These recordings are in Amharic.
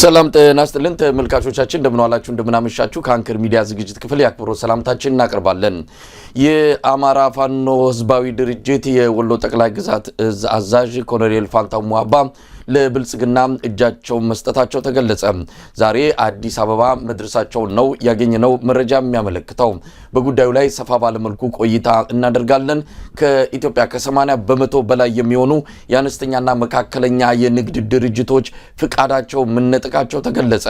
ሰላም ጤና ይስጥልን ተመልካቾቻችን እንደምን ዋላችሁ እንደምን አመሻችሁ ከአንከር ሚዲያ ዝግጅት ክፍል ያክብሮ ሰላምታችን እናቀርባለን። የአማራ ፋኖ ህዝባዊ ድርጅት የወሎ ጠቅላይ ግዛት አዛዥ ኮሎኔል ፋንታው ሙአባ ለብልጽግና እጃቸው መስጠታቸው ተገለጸ። ዛሬ አዲስ አበባ መድረሳቸው ነው ያገኘነው መረጃ የሚያመለክተው። በጉዳዩ ላይ ሰፋ ባለ መልኩ ቆይታ እናደርጋለን። ከኢትዮጵያ ከ80% በላይ የሚሆኑ የአነስተኛና መካከለኛ የንግድ ድርጅቶች ፍቃዳቸው መነጠቃቸው ተገለጸ።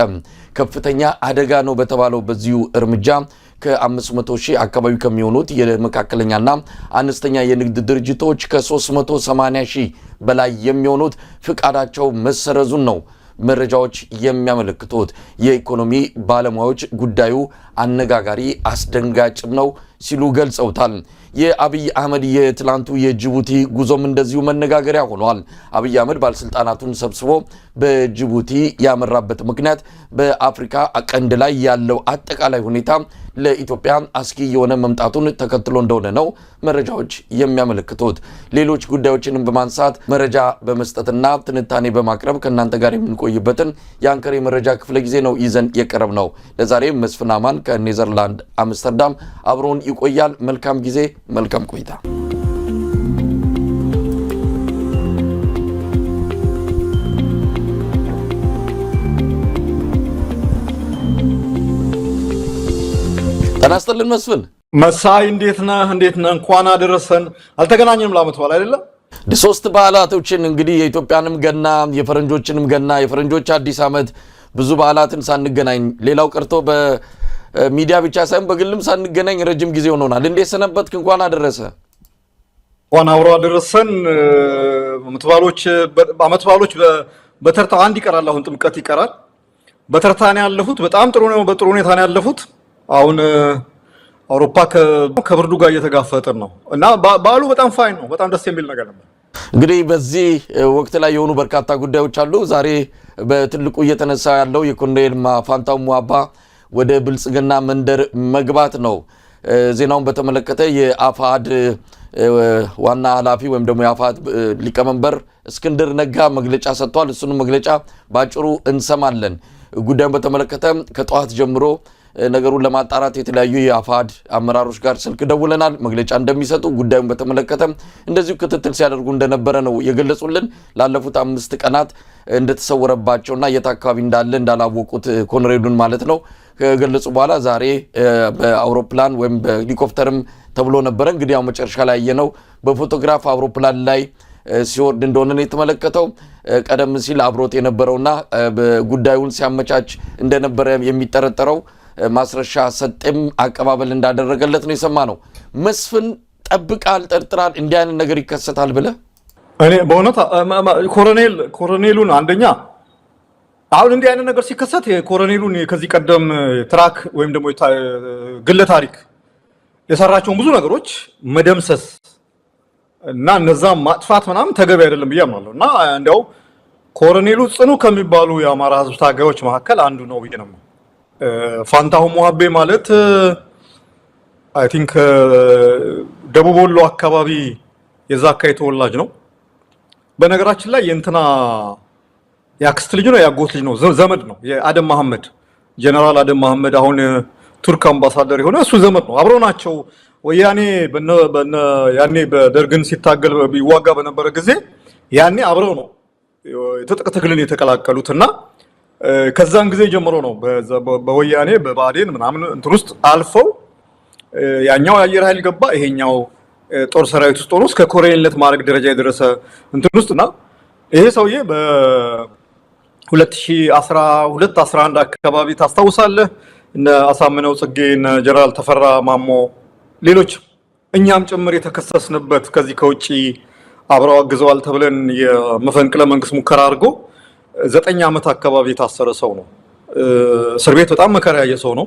ከፍተኛ አደጋ ነው በተባለው በዚሁ እርምጃ ከ500,000 አካባቢ ከሚሆኑት የመካከለኛና አነስተኛ የንግድ ድርጅቶች ከ380,000 በላይ የሚሆኑት ፍቃዳቸው መሰረዙን ነው መረጃዎች የሚያመለክቱት። የኢኮኖሚ ባለሙያዎች ጉዳዩ አነጋጋሪ አስደንጋጭም ነው ሲሉ ገልጸውታል። የአብይ አህመድ የትላንቱ የጅቡቲ ጉዞም እንደዚሁ መነጋገሪያ ሆኗል። አብይ አህመድ ባለስልጣናቱን ሰብስቦ በጅቡቲ ያመራበት ምክንያት በአፍሪካ ቀንድ ላይ ያለው አጠቃላይ ሁኔታ ለኢትዮጵያ አስጊ የሆነ መምጣቱን ተከትሎ እንደሆነ ነው መረጃዎች የሚያመለክቱት። ሌሎች ጉዳዮችንም በማንሳት መረጃ በመስጠትና ትንታኔ በማቅረብ ከእናንተ ጋር የምንቆይበትን የአንከር የመረጃ ክፍለ ጊዜ ነው ይዘን የቀረብ ነው። ለዛሬ መስፍን አማን ከኔዘርላንድ አምስተርዳም አብሮን ይቆያል። መልካም ጊዜ፣ መልካም ቆይታ። ጤና ይስጥልን መስፍን። መሳይ እንዴት ነህ? እንኳን አደረሰን። አልተገናኘንም ለዓመት በዓል አይደለም። ሶስት በዓላቶችን እንግዲህ የኢትዮጵያንም ገና የፈረንጆችንም ገና የፈረንጆች አዲስ ዓመት ብዙ በዓላትን ሳንገናኝ ሌላው ቀርቶ በሚዲያ ብቻ ሳይሆን በግልም ሳንገናኝ ረጅም ጊዜ ሆኖናል። እንዴት ሰነበትክ? እንኳን አደረሰ። እንኳን አብሮ አደረሰን። ዓመት በዓሎች በተርታ አንድ ይቀራል። አሁን ጥምቀት ይቀራል። በተርታ ነው ያለፉት። በጣም ጥሩ ነው። በጥሩ ሁኔታ ነው ያለፉት። አሁን አውሮፓ ከብርዱ ጋር እየተጋፈጠን ነው እና በዓሉ በጣም ፋይን ነው። በጣም ደስ የሚል ነገር ነበር። እንግዲህ በዚህ ወቅት ላይ የሆኑ በርካታ ጉዳዮች አሉ። ዛሬ በትልቁ እየተነሳ ያለው የኮሎኔል ፋንታው ሙአባ ወደ ብልጽግና መንደር መግባት ነው። ዜናውን በተመለከተ የአፋድ ዋና ኃላፊ ወይም ደግሞ የአፋድ ሊቀመንበር እስክንድር ነጋ መግለጫ ሰጥቷል። እሱንም መግለጫ ባጭሩ እንሰማለን። ጉዳዩን በተመለከተ ከጠዋት ጀምሮ ነገሩን ለማጣራት የተለያዩ የአፋድ አመራሮች ጋር ስልክ ደውለናል። መግለጫ እንደሚሰጡ ጉዳዩን በተመለከተ እንደዚሁ ክትትል ሲያደርጉ እንደነበረ ነው የገለጹልን። ላለፉት 5 ቀናት እንደተሰወረባቸውና የት አካባቢ እንዳለ እንዳላወቁት ኮሎኔሉን ማለት ነው ከገለጹ በኋላ ዛሬ በአውሮፕላን ወይም በሄሊኮፕተርም ተብሎ ነበረ። እንግዲህ ያው መጨረሻ ላይ ያየነው በፎቶግራፍ አውሮፕላን ላይ ሲወርድ እንደሆነ ነው የተመለከተው። ቀደም ሲል አብሮት የነበረውና ጉዳዩን ሲያመቻች እንደነበረ የሚጠረጠረው ማስረሻ ሰጤም አቀባበል እንዳደረገለት ነው የሰማነው። መስፍን ጠብቃል፣ ጠርጥራል እንዲህ አይነት ነገር ይከሰታል ብለህ? እኔ በእውነት ኮሎኔሉን አንደኛ አሁን እንዲህ አይነት ነገር ሲከሰት የኮሎኔሉን ከዚህ ቀደም ትራክ ወይም ደግሞ ግለ ታሪክ የሰራቸውን ብዙ ነገሮች መደምሰስ እና እነዛም ማጥፋት ምናምን ተገቢ አይደለም ብዬ አምናለሁ። እና እንዲያው ኮሎኔሉ ጽኑ ከሚባሉ የአማራ ሕዝብ ታጋዮች መካከል አንዱ ነው ብዬ ነው። ፋንታው ሙአቤ ማለት አይ ቲንክ ደቡብ ወሎ አካባቢ የዛ አካባቢ ተወላጅ ነው። በነገራችን ላይ የእንትና ያክስት ልጅ ነው ያጎት ልጅ ነው ዘመድ ነው የአደም መሐመድ ጀነራል አደም መሐመድ አሁን ቱርክ አምባሳደር የሆነ እሱ ዘመድ ነው። አብረው ናቸው። ወያኔ ያኔ በደርግን ሲታገል ቢዋጋ በነበረ ጊዜ ያኔ አብረው ነው የትጥቅ ትግልን የተቀላቀሉትና ከዛን ጊዜ ጀምሮ ነው በወያኔ በባዴን ምናምን እንትን ውስጥ አልፈው ያኛው የአየር ኃይል ገባ፣ ይሄኛው ጦር ሰራዊት ውስጥ ሆኖ እስከ ኮሎኔልነት ማዕረግ ደረጃ የደረሰ እንትን ውስጥና ይሄ ሰውዬ በ2012 11 አካባቢ ታስታውሳለህ እነ አሳምነው ጽጌ እነ ጀነራል ተፈራ ማሞ ሌሎች እኛም ጭምር የተከሰስንበት ከዚህ ከውጪ አብረው አግዘዋል ተብለን የመፈንቅለ መንግስት ሙከራ አድርጎ 9 ዓመት አካባቢ የታሰረ ሰው ነው። እስር ቤት በጣም መከራ ያየ ሰው ነው።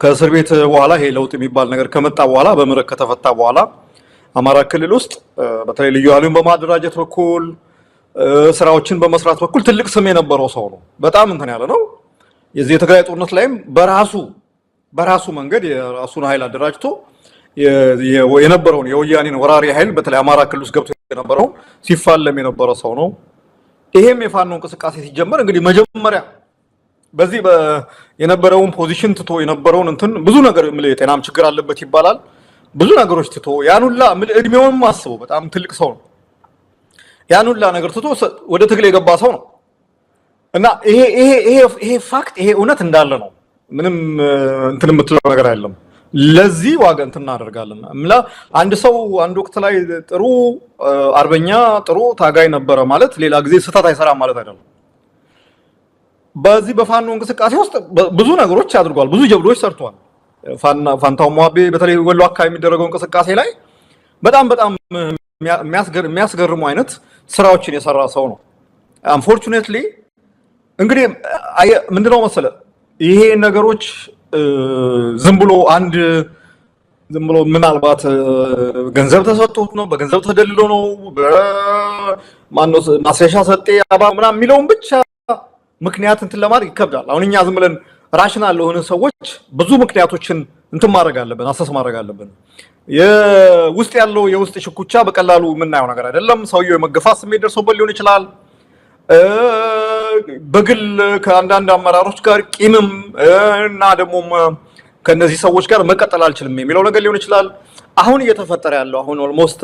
ከእስር ቤት በኋላ ይሄ ለውጥ የሚባል ነገር ከመጣ በኋላ በምህረት ከተፈታ በኋላ አማራ ክልል ውስጥ በተለይ ልዩ ኃይሉን በማደራጀት በኩል ስራዎችን በመስራት በኩል ትልቅ ስም የነበረው ሰው ነው። በጣም እንትን ያለ ነው። የዚህ የትግራይ ጦርነት ላይም በራሱ መንገድ የራሱን ኃይል አደራጅቶ የነበረውን የወያኔን ወራሪ ኃይል በተለይ አማራ ክልል ውስጥ ገብቶ የነበረው ሲፋለም የነበረ ሰው ነው። ይሄም የፋኖ እንቅስቃሴ ሲጀመር እንግዲህ መጀመሪያ በዚህ የነበረውን ፖዚሽን ትቶ የነበረውን እንትን ብዙ ነገር የጤናም ችግር አለበት ይባላል ብዙ ነገሮች ትቶ ያኑላ እድሜውም አስበው በጣም ትልቅ ሰው ነው ያኑላ ነገር ትቶ ወደ ትግል የገባ ሰው ነው እና ይሄ ፋክት ይሄ እውነት እንዳለ ነው ምንም እንትን የምትለው ነገር አይደለም ለዚህ ዋጋ እንትን እናደርጋለን አንድ ሰው አንድ ወቅት ላይ ጥሩ አርበኛ ጥሩ ታጋይ ነበረ ማለት ሌላ ጊዜ ስህተት አይሰራም ማለት አይደለም በዚህ በፋኖ እንቅስቃሴ ውስጥ ብዙ ነገሮች አድርጓል ብዙ ጀብዶች ሰርቷል ፋንታው ሟቤ በተለይ ወሎ አካባቢ የሚደረገው እንቅስቃሴ ላይ በጣም የሚያስገርሙ አይነት ስራዎችን የሰራ ሰው ነው አንፎርቹኔትሊ እንግዲህ ምንድነው መሰለ ይሄ ነገሮች ዝም ብሎ ምናልባት ገንዘብ ተሰጥቶት ነው በገንዘብ ተደልሎ ነው በማንኖ ማስረሻ ሰጤ አባ ምናምን የሚለውን ብቻ ምክንያት እንትን ለማድረግ ይከብዳል አሁን እኛ ዝም ብለን ራሽናል ሆነ ሰዎች ብዙ ምክንያቶችን እንትን ማድረግ አለብን አሰስ ማድረግ አለብን የውስጥ ያለው የውስጥ ሽኩቻ በቀላሉ የምናየው ነገር አይደለም ሰውየው የመገፋት ስሜት ደርሶበት ሊሆን ይችላል በግል ከአንዳንድ አመራሮች ጋር ቂምም እና ደግሞ ከነዚህ ሰዎች ጋር መቀጠል አልችልም የሚለው ነገር ሊሆን ይችላል አሁን እየተፈጠረ ያለው አሁን ኦልሞስት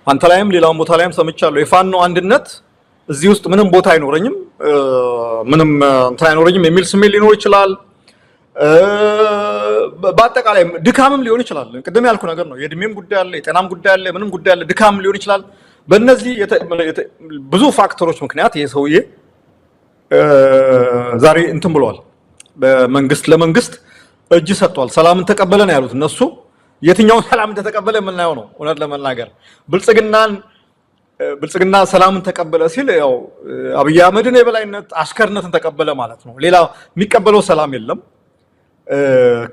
አንተ ላይም ሌላም ቦታ ላይም ሰምቻለሁ የፋኖ አንድነት እዚህ ውስጥ ምንም ቦታ አይኖረኝም ምንም እንትን አይኖረኝም የሚል ስሜት ሊኖር ይችላል በአጠቃላይ ድካምም ሊሆን ይችላል ቅድም ያልኩ ነገር ነው የእድሜም ጉዳይ አለ የጤናም ጉዳይ አለ ምንም ጉዳይ አለ ድካም ሊሆን ይችላል በእነዚህ ብዙ ፋክተሮች ምክንያት ይሄ ሰውዬ ዛሬ እንትን ብሏል በመንግስት ለመንግስት እጅ ሰጥቷል ሰላምን ተቀበለ ነው ያሉት እነሱ የትኛው ሰላም ተቀበለ የምናየው ነው እውነት ለመናገር ብልጽግና ሰላምን ተቀበለ ሲል ያው አብይ አህመድን የበላይነት አሽከርነትን ተቀበለ ማለት ነው ሌላ የሚቀበለው ሰላም የለም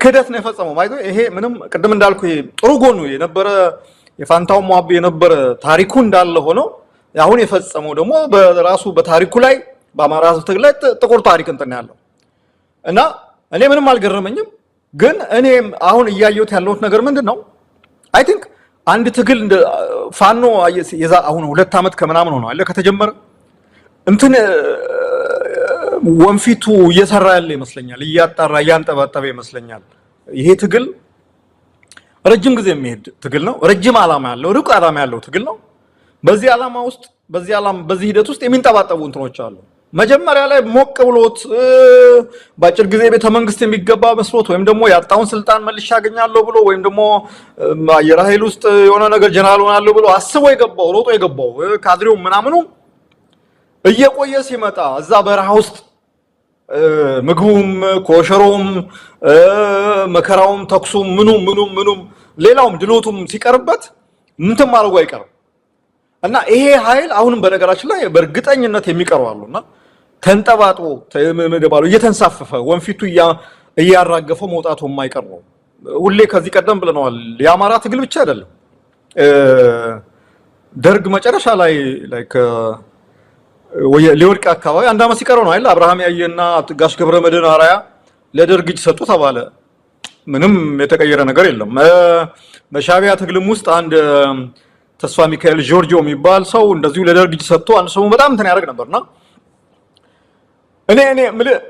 ክህደት ነው የፈጸመው ማለት ይሄ ምንም ቅድም እንዳልኩ ጥሩ ጎኑ የነበረ የፋንታው ሟቤ የነበረ ታሪኩ እንዳለ ሆኖ አሁን የፈጸመው ደግሞ በራሱ በታሪኩ ላይ በአማራ ሕዝብ ትግል ላይ ጥቁር ታሪክ እንትን ያለው እና እኔ ምንም አልገረመኝም ግን እኔ አሁን እያየሁት ያለሁት ነገር ምንድነው አይ ቲንክ አንድ ትግል ፋኖ የዛ አሁን 2 አመት ከምናምን ሆነ አለ ከተጀመረ እንትን ወንፊቱ እየሰራ ያለ ይመስለኛል እያጣራ እያንጠባጠበ ይመስለኛል ይሄ ትግል ረጅም ጊዜ የሚሄድ ትግል ነው ረጅም ዓላማ ያለው ሩቅ ዓላማ ያለው ትግል ነው በዚህ ዓላማ ውስጥ በዚህ ሂደት ውስጥ የሚንጠባጠቡ እንትኖች አሉ መጀመሪያ ላይ ሞቅ ብሎት ባጭር ጊዜ ቤተ መንግስት የሚገባ መስሎት ወይም ደግሞ ያጣውን ስልጣን መልሻ ያገኛለሁ ብሎ ወይም ደግሞ አየር ኃይል ውስጥ የሆነ ነገር ጀነራል ሆናለሁ ብሎ አስቦ የገባው ሮጦ የገባው ካድሬው ምናምኑ እየቆየ ሲመጣ እዛ በረሃ ውስጥ ምግቡም ኮሸሮም መከራውም ተክሱም ምኑም ሌላውም ድሎቱም ሲቀርበት እንትን ማድረጉ አይቀርም እና ይሄ ኃይል አሁንም በነገራችን ላይ በእርግጠኝነት የሚቀርው አሉና ተንጠባጥቦ ተመደባሉ እየተንሳፈፈ ወንፊቱ እያራገፈው መውጣቱ የማይቀር ነው ሁሌ ከዚህ ቀደም ብለናል የአማራ ትግል ብቻ አይደለም ደርግ መጨረሻ ላይ ላይክ ሊወድቅ አካባቢ አንድ አመት ሲቀረው ነው አይደል አብርሃም ያየና ጋሽ ገብረ መድህን አራያ ለደርግ እጅ ሰጡ ተባለ ምንም የተቀየረ ነገር የለም በሻቢያ ትግልም ውስጥ አንድ ተስፋ ሚካኤል ጆርጂዮ የሚባል ሰው እንደዚሁ ለደርግ እጅ ሰጥቶ አንድ ሰው በጣም እንትን ያደርግ ነበርና እኔ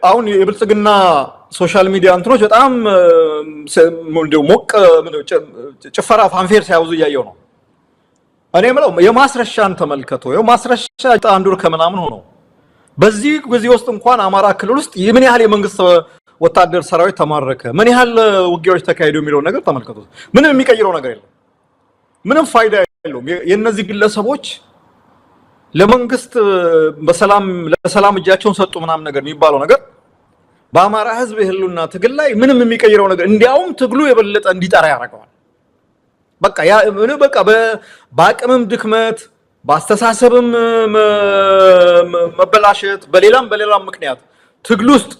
አሁን የብልጽግና ሶሻል ሚዲያ እንትኖች በጣም ሞቅ ጭፈራ ፋንፌር ሲያውዙ እያየው ነው እኔ የምለው የማስረሻን ተመልከቱ የማስረሻ አንድ ወር ከምናምን ሆኖ በዚህ ጊዜ ውስጥ እንኳን አማራ ክልል ውስጥ ምን ያህል የመንግስት ወታደር ሰራዊት ተማረከ ምን ያህል ውጊያዎች ተካሂደው የሚለው ነገር ተመልከቱ ምንም የሚቀይረው ነገር የለም ምንም ፋይዳ የለውም የነዚህ ግለሰቦች ለመንግስት ለሰላም እጃቸውን ሰጡ ምናምን ነገር የሚባለው ነገር በአማራ ህዝብ ህልውና ትግል ላይ ምንም የሚቀይረው ነገር እንዲያውም ትግሉ የበለጠ እንዲጠራ ያደርገዋል በቃ በአቅምም ድክመት በአስተሳሰብም መበላሸት በሌላም ምክንያት ትግል ውስጥ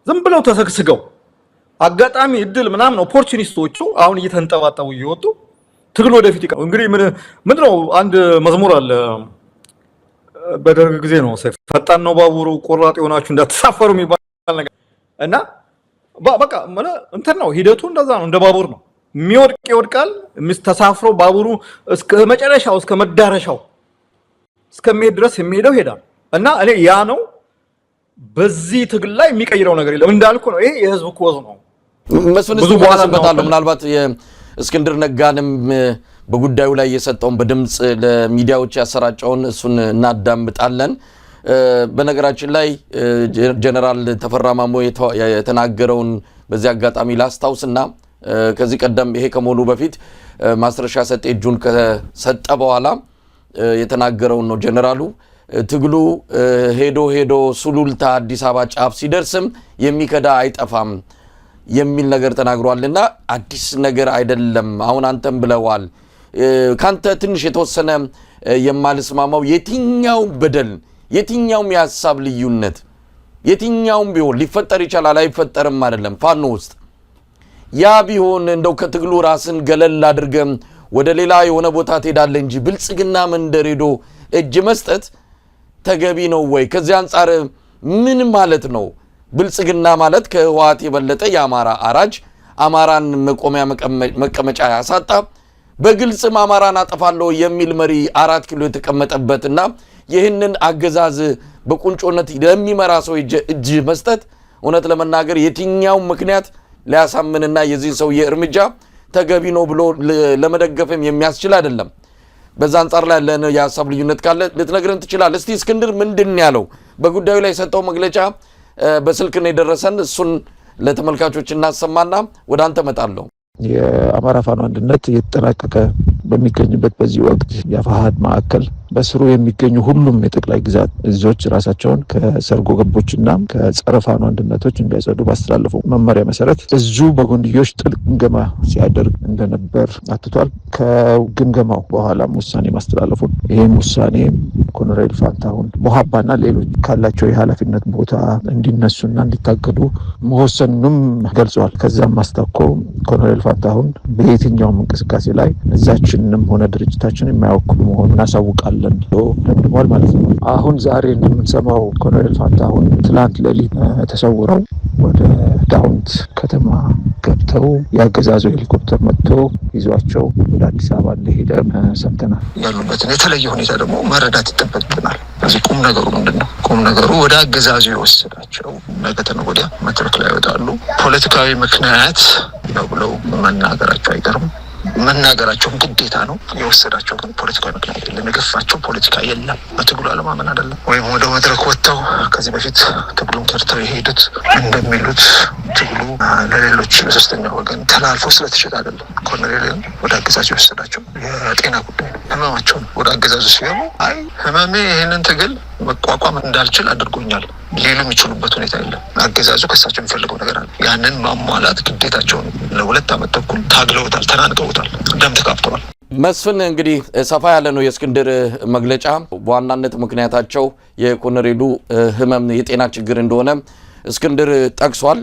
ዝም ብለው ተሰግስገው አጋጣሚ እድል ምናምን ኦፖርቹኒስቶቹ አሁን እየተንጠባጠቡ እየወጡ ትግል ወደፊት ይቀር እንግዲህ ምንድነው አንድ መዝሙር አለ በደርግ ጊዜ ነው ፈጣን ነው ባቡሩ ቆራጥ የሆናችሁ እንዳትሳፈሩ የሚባል ነገር እና በቃ እንትን ነው ሂደቱ እንደዛ ነው እንደ ባቡር ነው የሚወድቅ ይወድቃል ተሳፍሮ ባቡሩ እስከ መጨረሻው እስከ መዳረሻው እስከሚሄድ ድረስ የሚሄደው ሄዳል እና እኔ ያ ነው በዚህ ትግል ላይ የሚቀይረው ነገር የለም እንዳልኩ ነው ይሄ የህዝብ ኮዝ ነው መስፍንስ ተመለሰበታል ምናልባት የእስክንድር ነጋንም በጉዳዩ ላይ የሰጠውን በድምጽ ለሚዲያዎች ያሰራጨውን እሱን እናዳምጣለን በነገራችን ላይ ጀነራል ተፈራ ማሞ የተናገረውን በዚህ አጋጣሚ ላስታውስና ከዚህ ቀደም ይሄ ከመሆኑ በፊት ማስረሻ ሰጤ እጁን ከሰጠ በኋላ የተናገረውን ነው ጀነራሉ ትግሉ ሄዶ ሱሉልታ አዲስ አበባ ጫፍ ሲደርስም የሚከዳ አይጠፋም የሚል ነገር ተናግሯልና አዲስ ነገር አይደለም አሁን አንተም ብለዋል ካንተ ትንሽ የተወሰነ የማልስማማው የትኛው በደል የትኛው የሐሳብ ልዩነት የትኛው ቢሆን ሊፈጠር ይችላል አይፈጠርም አይደለም ፋኖ ውስጥ ያ ቢሆን እንደው ከትግሉ ራስን ገለል አድርገም ወደ ሌላ የሆነ ቦታ ትሄዳለህ እንጂ ብልጽግና መንደር ሄዶ እጅ መስጠት ተገቢ ነው ወይ ከዚህ አንፃር ምን ማለት ነው ብልጽግና ማለት ከህወሓት የበለጠ የአማራ አራጅ አማራን መቆሚያ መቀመጫ ያሳጣ በግልጽም አማራን አጠፋለሁ የሚል መሪ 4 ኪሎ የተቀመጠበትና ይህንን አገዛዝ በቁንጮነት ለሚመራ ሰው እጅ መስጠት እውነት ለመናገር የትኛው ምክንያት ሊያሳምንና የዚህ ሰው የእርምጃ ተገቢ ነው ብሎ ለመደገፍም የሚያስችል አይደለም በዛ አንፃር ላይ ለነ የሐሳብ ልዩነት ካለ ልትነግረን ትችላለህ እስቲ እስክንድር ምንድን ያለው በጉዳዩ ላይ ሰጠው መግለጫ በስልክ ነው የደረሰን እሱን ለተመልካቾች እናሰማና ወደ አንተ መጣለሁ የአማራ ፋኖ አንድነት የተጠናቀቀ በሚገኝበት በዚህ ወቅት የአፋሃድ ማዕከል በስሩ የሚገኙ ሁሉም የጠቅላይ ግዛት እዞች ራሳቸውን ከሰርጎ ገቦችና ከጸረ ፋኖ አንድነቶች እንዲያጸዱ ባስተላለፈው መመሪያ መሰረት እዙ በጎንዮሽ ጥልቅ ግምገማ ሲያደርግ እንደነበር አትቷል ከግምገማው በኋላም ውሳኔ ማስተላለፉ ይህም ውሳኔ ኮሎኔል ፋንታሁን ሞሃባና ሌሎች ካላቸው የኃላፊነት ቦታ እንዲነሱና እንዲታገዱ መወሰኑንም ገልጿል ከዛም ማስታኮ ኮሎኔል ፋንታሁን በየትኛውም እንቅስቃሴ ላይ እዛችንንም ሆነ ድርጅታችን የማይወክሉ መሆኑን አሳውቃለን ደምድሟል ማለት ነው አሁን ዛሬ እንደምንሰማው ኮሎኔል ፋንታሁን ትላንት ሌሊት ተሰውረው ወደ ዳውንት ከተማ ገብተው ያገዛዙ ሄሊኮፕተር መጥቶ ይዟቸው ወደ አዲስ አበባ እንደሄደ ሰምተናል ያሉበትን የተለየ ሁኔታ ደግሞ መረዳት ይጠበቅብናል ስለዚህ ቁም ነገሩ ምንድነው ቁም ነገሩ ወደ አገዛዙ የወሰዳቸው ነገ ተነገ ወዲያ መድረክ ላይ ይወጣሉ ፖለቲካዊ ምክንያት ነው ብለው መናገራቸው አይቀርም መናገራቸው ግዴታ ነው የወሰዳቸው ግን ፖለቲካዊ ምክንያት የለም የገፋቸው ፖለቲካ የለም በትግሉ አለማመን አይደለም ወይም ወደ መድረክ ወጥተው ከዚህ በፊት ትግሉን ከርተው የሄዱት እንደሚሉት ትግሉ ለሌሎች ለሶስተኛ ወገን ተላልፎ ስለተሸጠ አይደለም ኮሎኔልን ወደ አገዛዙ የወሰዳቸው የጤና ጉዳይ ህመማቸውን ወደ አገዛዙ ሲገቡ አይ ህመሜ ይህንን ትግል መቋቋም እንዳልችል አድርጎኛል ሊሉ የሚችሉበት ሁኔታ የለም አገዛዙ ከሳቸው የሚፈልገው ነገር አለ ያንን ማሟላት ግዴታቸውን ለ2 ዓመት ተኩል ታግለውታል ተናንቀውታል ደም ተቃብተዋል መስፍን እንግዲህ ሰፋ ያለ ነው የእስክንድር መግለጫ በዋናነት ምክንያታቸው የኮሎኔሉ ህመም የጤና ችግር እንደሆነ እስክንድር ጠቅሷል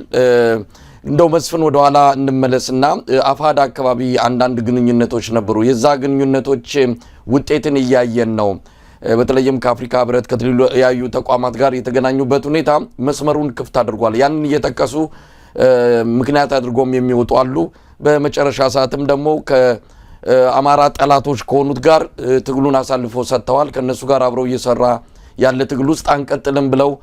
እንደው መስፍን ወደ ኋላ እንመለስና አፋዳ አካባቢ አንዳንድ ግንኙነቶች ነበሩ የዛ ግንኙነቶች ውጤትን እያየን ነው በተለይም ከአፍሪካ ህብረት ከተለያዩ ተቋማት ጋር የተገናኙበት ሁኔታ መስመሩን ክፍት አድርጓል ያንን እየተከሱ ምክንያት አድርጎም የሚወጡ አሉ በመጨረሻ ሰዓትም ደግሞ ከአማራ ጠላቶች ከሆኑት ጋር ትግሉን አሳልፎ ሰጥተዋል ከነሱ ጋር አብረው እየሰራ ያለ ትግል ውስጥ አንቀጥልም ብለው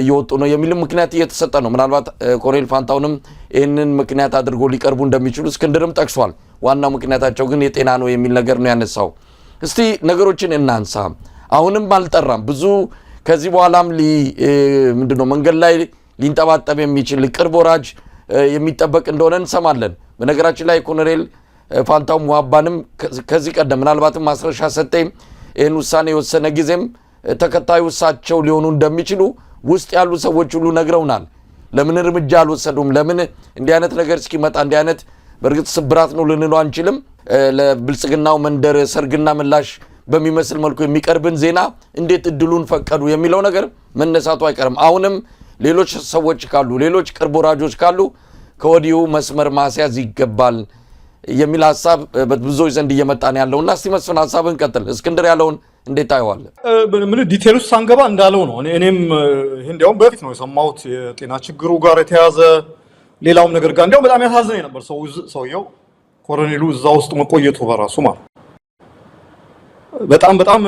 እየወጡ ነው የሚል ምክንያት እየተሰጠ ነው ምናልባት ኮሎኔል ፋንታሁንም ይህንን ምክንያት አድርጎ ሊቀርቡ እንደሚችሉ እስክንድርም ጠቅሷል ዋናው ምክንያታቸው ግን የጤና ነው የሚል ነገር ነው ያነሳው እስቲ ነገሮችን እናንሳ አሁንም አልጠራም ብዙ ከዚህ በኋላም ምንድነው መንገድ ላይ ሊንጠባጠብ የሚችል ቅርብ ወራጅ የሚጠበቅ እንደሆነ እንሰማለን በነገራችን ላይ ኮሎኔል ፋንታው ሙሃባንም ከዚህ ቀደም ምናልባትም ማስረሻ ሰጠኝ ይህን ውሳኔ የወሰነ ጊዜም ተከታዩ እሳቸው ሊሆኑ እንደሚችሉ ውስጥ ያሉ ሰዎች ሁሉ ነግረውናል ለምን እርምጃ አልወሰዱም ለምን እንዲህ አይነት ነገር እስኪመጣ እንዲህ አይነት በርግጥ ስብራት ነው ልንለው አንችልም ለብልጽግናው መንደር ሰርግና ምላሽ በሚመስል መልኩ የሚቀርብን ዜና እንዴት እድሉን ፈቀዱ የሚለው ነገር መነሳቱ አይቀርም አሁንም ሌሎች ሰዎች ካሉ ሌሎች ቅርብ ወራጆች ካሉ ከወዲሁ መስመር ማስያዝ ይገባል የሚል ሐሳብ በብዙዎች ዘንድ እየመጣ ነው ያለውና እስቲ መስፍን ሐሳብን ቀጥል እስክንድር ያለውን እንዴት ታየዋለህ ምን ዲቴል ውስጥ ሳንገባ እንዳለው ነው እኔም እንዲያውም በፊት ነው የሰማሁት የጤና ችግሩ ጋር የተያዘ ሌላውም ነገር ጋር እንዲያውም በጣም ያሳዝነኝ ነበር ሰውየው ኮሎኔሉ እዛ ውስጥ መቆየቱ በራሱ ማለት በጣም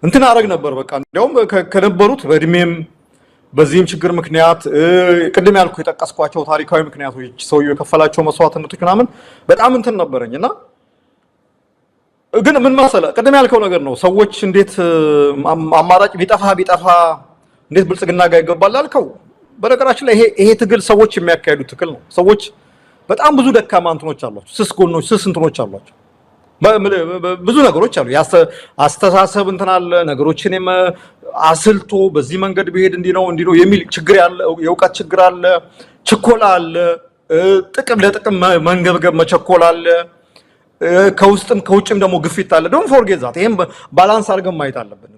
እንትን አረግ ነበር በቃ እንዲያውም ከነበሩት በእድሜም በዚህም ችግር ምክንያት ቅድም ያልኩ የጠቀስኳቸው ታሪካዊ ምክንያቶች ሰውየው የከፈላቸው መስዋዕትነቶች ምናምን በጣም እንትን ነበረኝና ግን ምን መሰለ ቅድም ያልከው ነገር ነው። ሰዎች እንዴት አማራጭ ቢጠፋ እንዴት ብልጽግና ጋር ይገባል አልከው። በነገራችን ላይ ይሄ ትግል ሰዎች የሚያካሂዱት ትግል ነው። ሰዎች በጣም ብዙ ደካማ እንትኖች አሏቸው፣ ስስ እንትኖች አሏቸው። ብዙ ነገሮች አሉ። አስተሳሰብ እንትን አለ፣ ነገሮችን አስልቶ በዚህ መንገድ ቢሄድ እንዲህ ነው የሚል ችግር ያለ፣ የእውቀት ችግር አለ፣ ችኮላ አለ፣ ጥቅም ለጥቅም መንገብገብ መቸኮል አለ፣ ከውስጥም ከውጭም ደግሞ ግፊት አለ። ዶንት ፎርጌት ዛት። ይሄን ባላንስ አድርገን ማየት አለብን።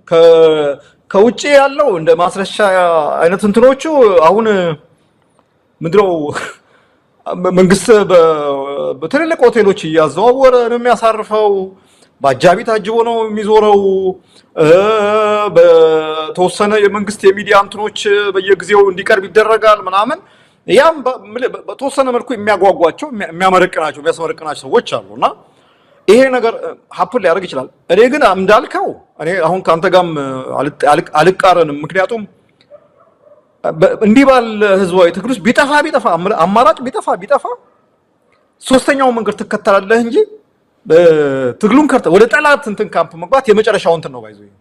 ከውጭ ያለው እንደ ማስረሻ አይነት እንትኖቹ አሁን ምንድነው መንግስት በትልልቅ ሆቴሎች እያዘዋወረ ነው የሚያሳርፈው። በአጃቢ ታጅቦ ነው የሚዞረው። በተወሰነ የመንግስት የሚዲያ እንትኖች በየጊዜው እንዲቀርብ ይደረጋል ምናምን። ያም በተወሰነ መልኩ የሚያጓጓቸው የሚያስመረቅናቸው ሰዎች አሉና ይሄ ነገር ሀፕን ሊያደርግ ይችላል። እኔ ግን እንዳልከው እኔ አሁን ካንተ ጋርም አልቃረንም። ምክንያቱም እንዲህ ባለ ህዝባዊ ትግል ውስጥ ቢጠፋ አማራጭ ቢጠፋ ሶስተኛው መንገድ ትከተላለህ እንጂ ትግሉን ከርተ ወደ ጠላት እንትን ካምፕ መግባት የመጨረሻው እንትን ነው። ባይዘው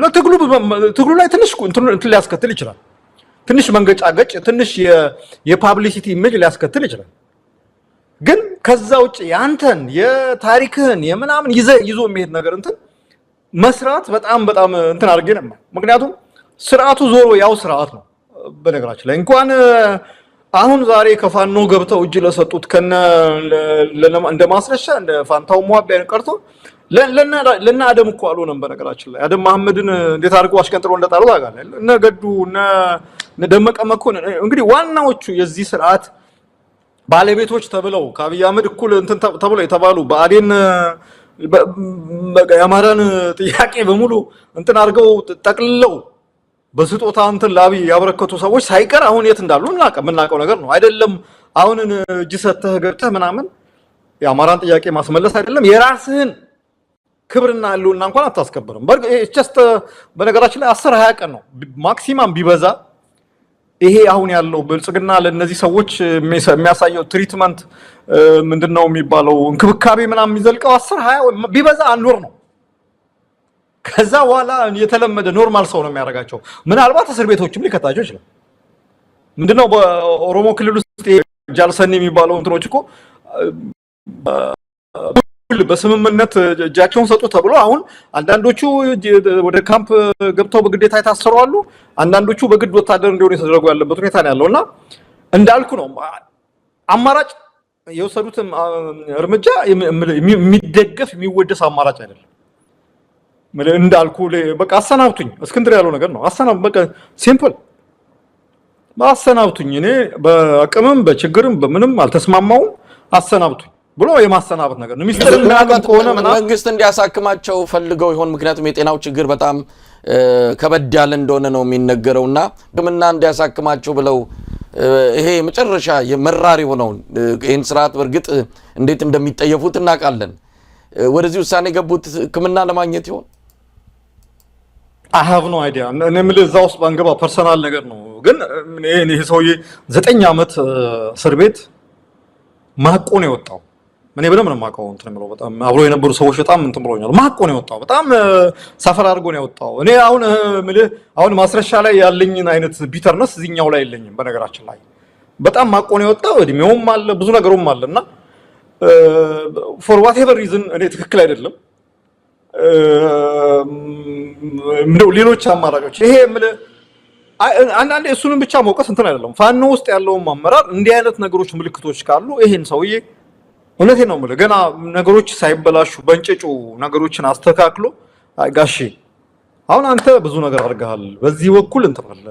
ለትግሉ ላይ ትንሽ እንትን ሊያስከትል ይችላል። ትንሽ መንገጫገጭ፣ ትንሽ የፓብሊሲቲ ኢሜጅ ሊያስከትል ይችላል። ግን ከዛ ውጭ ያንተን የታሪክህን የምናምን ይዞ የሚሄድ ነገር እንትን መስራት በጣም እንትን አድርጌ ነበር። ምክንያቱም ስርዓቱ ዞሮ ያው ስርዓት ነው። በነገራችን ላይ እንኳን አሁን ዛሬ ከፋኖ ገብተው እጅ ለሰጡት እንደ ማስረሻ እንደ ፋንታው ሟቢያ ቀርቶ ለና አደም እኮ አልሆነም። በነገራችን ላይ አደም መሐመድን እንዴት አድርገው አሽቀንጥሮ እንደጣሉ ታውቃለህ። እነ ገዱ እነ ደመቀ መኮንን እንግዲህ ዋናዎቹ የዚህ ስርዓት ባለቤቶች ተብለው ከአብይ አህመድ እኩል እንትን ተብለው የተባሉ በአዴን የአማራን ጥያቄ በሙሉ እንትን አድርገው ጠቅልለው በስጦታ እንትን ለአብይ ያበረከቱ ሰዎች ሳይቀር አሁን የት እንዳሉ የምናውቀው ነገር ነው። አይደለም አሁን እጅ ሰተህ ገብተህ ምናምን የአማራን ጥያቄ ማስመለስ አይደለም የራስህን ክብርና ህልውና እንኳን አታስከብርም። በነገራችን ላይ 10-20 ቀን ነው ማክሲማም ቢበዛ ይሄ አሁን ያለው ብልጽግና ለነዚህ ሰዎች የሚያሳየው ትሪትመንት ምንድነው የሚባለው እንክብካቤ ምናምን የሚዘልቀው 10-20 ቢበዛ 1 ወር ነው። ከዛ በኋላ የተለመደ ኖርማል ሰው ነው የሚያደርጋቸው። ምናልባት እስር ቤቶችም ሊከታቸው ይችላል። ምንድነው በኦሮሞ ክልል ውስጥ ጃልሰኒ የሚባለው እንትኖች እኮ በስምምነት እጃቸውን ሰጡ ተብሎ አሁን አንዳንዶቹ ወደ ካምፕ ገብተው በግዴታ የታሰሩ አሉ። አንዳንዶቹ በግድ ወታደር እንዲሆኑ የተደረጉ ያለበት ሁኔታ ነው ያለውና እንዳልኩ ነው አማራጭ የወሰዱት እርምጃ የሚደገፍ የሚወደስ አማራጭ አይደለም። እንዳልኩ በቃ አሰናብቱኝ እስክንድር ያለው ነገር ነው። በቃ ሲምፕል አሰናብቱኝ፣ እኔ በአቅምም በችግርም በምንም አልተስማማውም፣ አሰናብቱኝ ብሎ የማሰናበት ነገር ነው። ሚስጥር ከሆነ መንግስት እንዲያሳክማቸው ፈልገው ይሆን? ምክንያቱም የጤናው ችግር በጣም ከበድ ያለ እንደሆነ ነው የሚነገረውና ሕክምና እንዲያሳክማቸው ብለው ይሄ መጨረሻ የመራር የሆነውን ይህን ስርዓት በእርግጥ እንዴት እንደሚጠየፉት እናውቃለን። ወደዚህ ውሳኔ የገቡት ሕክምና ለማግኘት ይሆን? I have no idea። እኔ የምልህ እዛ ውስጥ ባንገባ ፐርሰናል ነገር ነው። ግን ይሄ ሰውዬ 9 ዓመት እስር ቤት ማቆ ነው የወጣው። እኔ በደምብ ነው የማውቀው እንትን የምለው በጣም አብሮ የነበሩ ሰዎች በጣም እንትን ብሎኛል። ማቆ ነው የወጣው፣ በጣም ሰፈር አድርጎ ነው የወጣው። እኔ አሁን ማስረሻ ላይ ያለኝን አይነት ቢተርነስ እዚህኛው ላይ የለኝም። በነገራችን ላይ በጣም ማቆ ነው የወጣው። እድሜውም አለ ብዙ ነገሩም አለና ፎር ዋትኤቨር ሪዝን እኔ ትክክል አይደለም። ሌሎች አማራጮች ይሄ አንዳንዴ እሱንም ብቻ መውቀስ እንትን አይደለም። ፋኖ ውስጥ ያለውም አመራር እንዲህ አይነት ነገሮች ምልክቶች ካሉ ይሄን ሰውዬ እውነቴን ነው የምልህ ገና ነገሮች ሳይበላሹ በእንጭጩ ነገሮችን አስተካክሎ ጋሼ አሁን አንተ ብዙ ነገር አድርገሃል፣ በዚህ በኩል እንትን አለ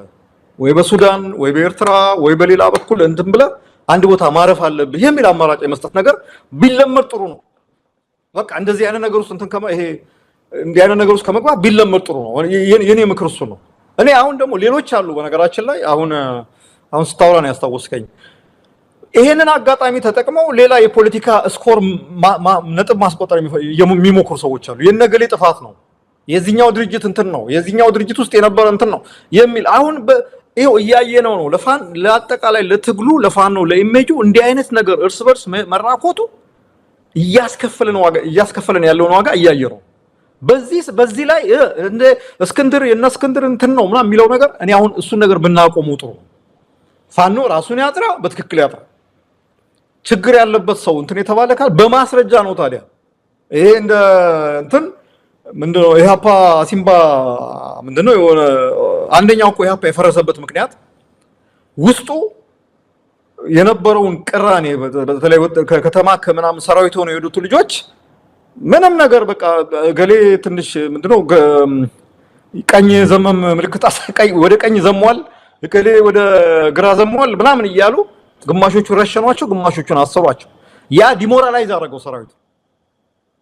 ወይ በሱዳን ወይ በኤርትራ ወይ በሌላ በኩል እንትን ብለህ አንድ ቦታ ማረፍ አለብህ የሚል አማራጭ የመስጠት ነገር ቢለመድ ጥሩ ነው። በቃ እንደዚህ አይነት ነገር ውስጥ እንትን እንዲህ አይነት ነገር ውስጥ ከመግባት ቢለመድ ጥሩ ነው። የኔ ምክር እሱ ነው። እኔ አሁን ደግሞ ሌሎች አሉ በነገራችን ላይ አሁን ስታወራ ነው ያስታወስከኝ። ይሄንን አጋጣሚ ተጠቅመው ሌላ የፖለቲካ ስኮር ነጥብ ማስቆጠር የሚሞክሩ ሰዎች አሉ። የነገሌ ጥፋት ነው የዚህኛው ድርጅት እንትን ነው የዚህኛው ድርጅት ውስጥ የነበረ እንትን ነው የሚል አሁን ይሄው እያየነው ነው። ለአጠቃላይ ለትግሉ ለፋኖ ለኢሜጁ እንዲህ አይነት ነገር እርስ በርስ መራኮቱ እያስከፈለን ያለውን ዋጋ እያየነው። በዚህ ላይ እንደ እስክንድር እስክንድር እንትን ነው ምናምን የሚለው ነገር እኔ አሁን እሱን ነገር ብናቆመው ጥሩ። ፋኖ ራሱን ያጥራ፣ በትክክል ያጥራ። ችግር ያለበት ሰው እንትን የተባለ ካል በማስረጃ ነው። ታዲያ ይሄ እንደ እንትን ምንድነው ኢህአፓ ሲምባ ምንድነው የሆነ አንደኛው እኮ ኢህአፓ የፈረሰበት ምክንያት ውስጡ የነበረውን ቅራኔ በተለይ ከተማ ከምናምን ሰራዊት ሆነው የሄዱት ልጆች ምንም ነገር በቃ ገሌ ትንሽ ምንድነው ቀኝ ዘመም ምልክት አሳቀይ ወደ ቀኝ ዘሟል፣ ገሌ ወደ ግራ ዘሟል ምናምን እያሉ ግማሾቹ ረሸኗቸው፣ ግማሾቹን አሰሯቸው። ያ ዲሞራላይዝ አደረገው ሰራዊቱ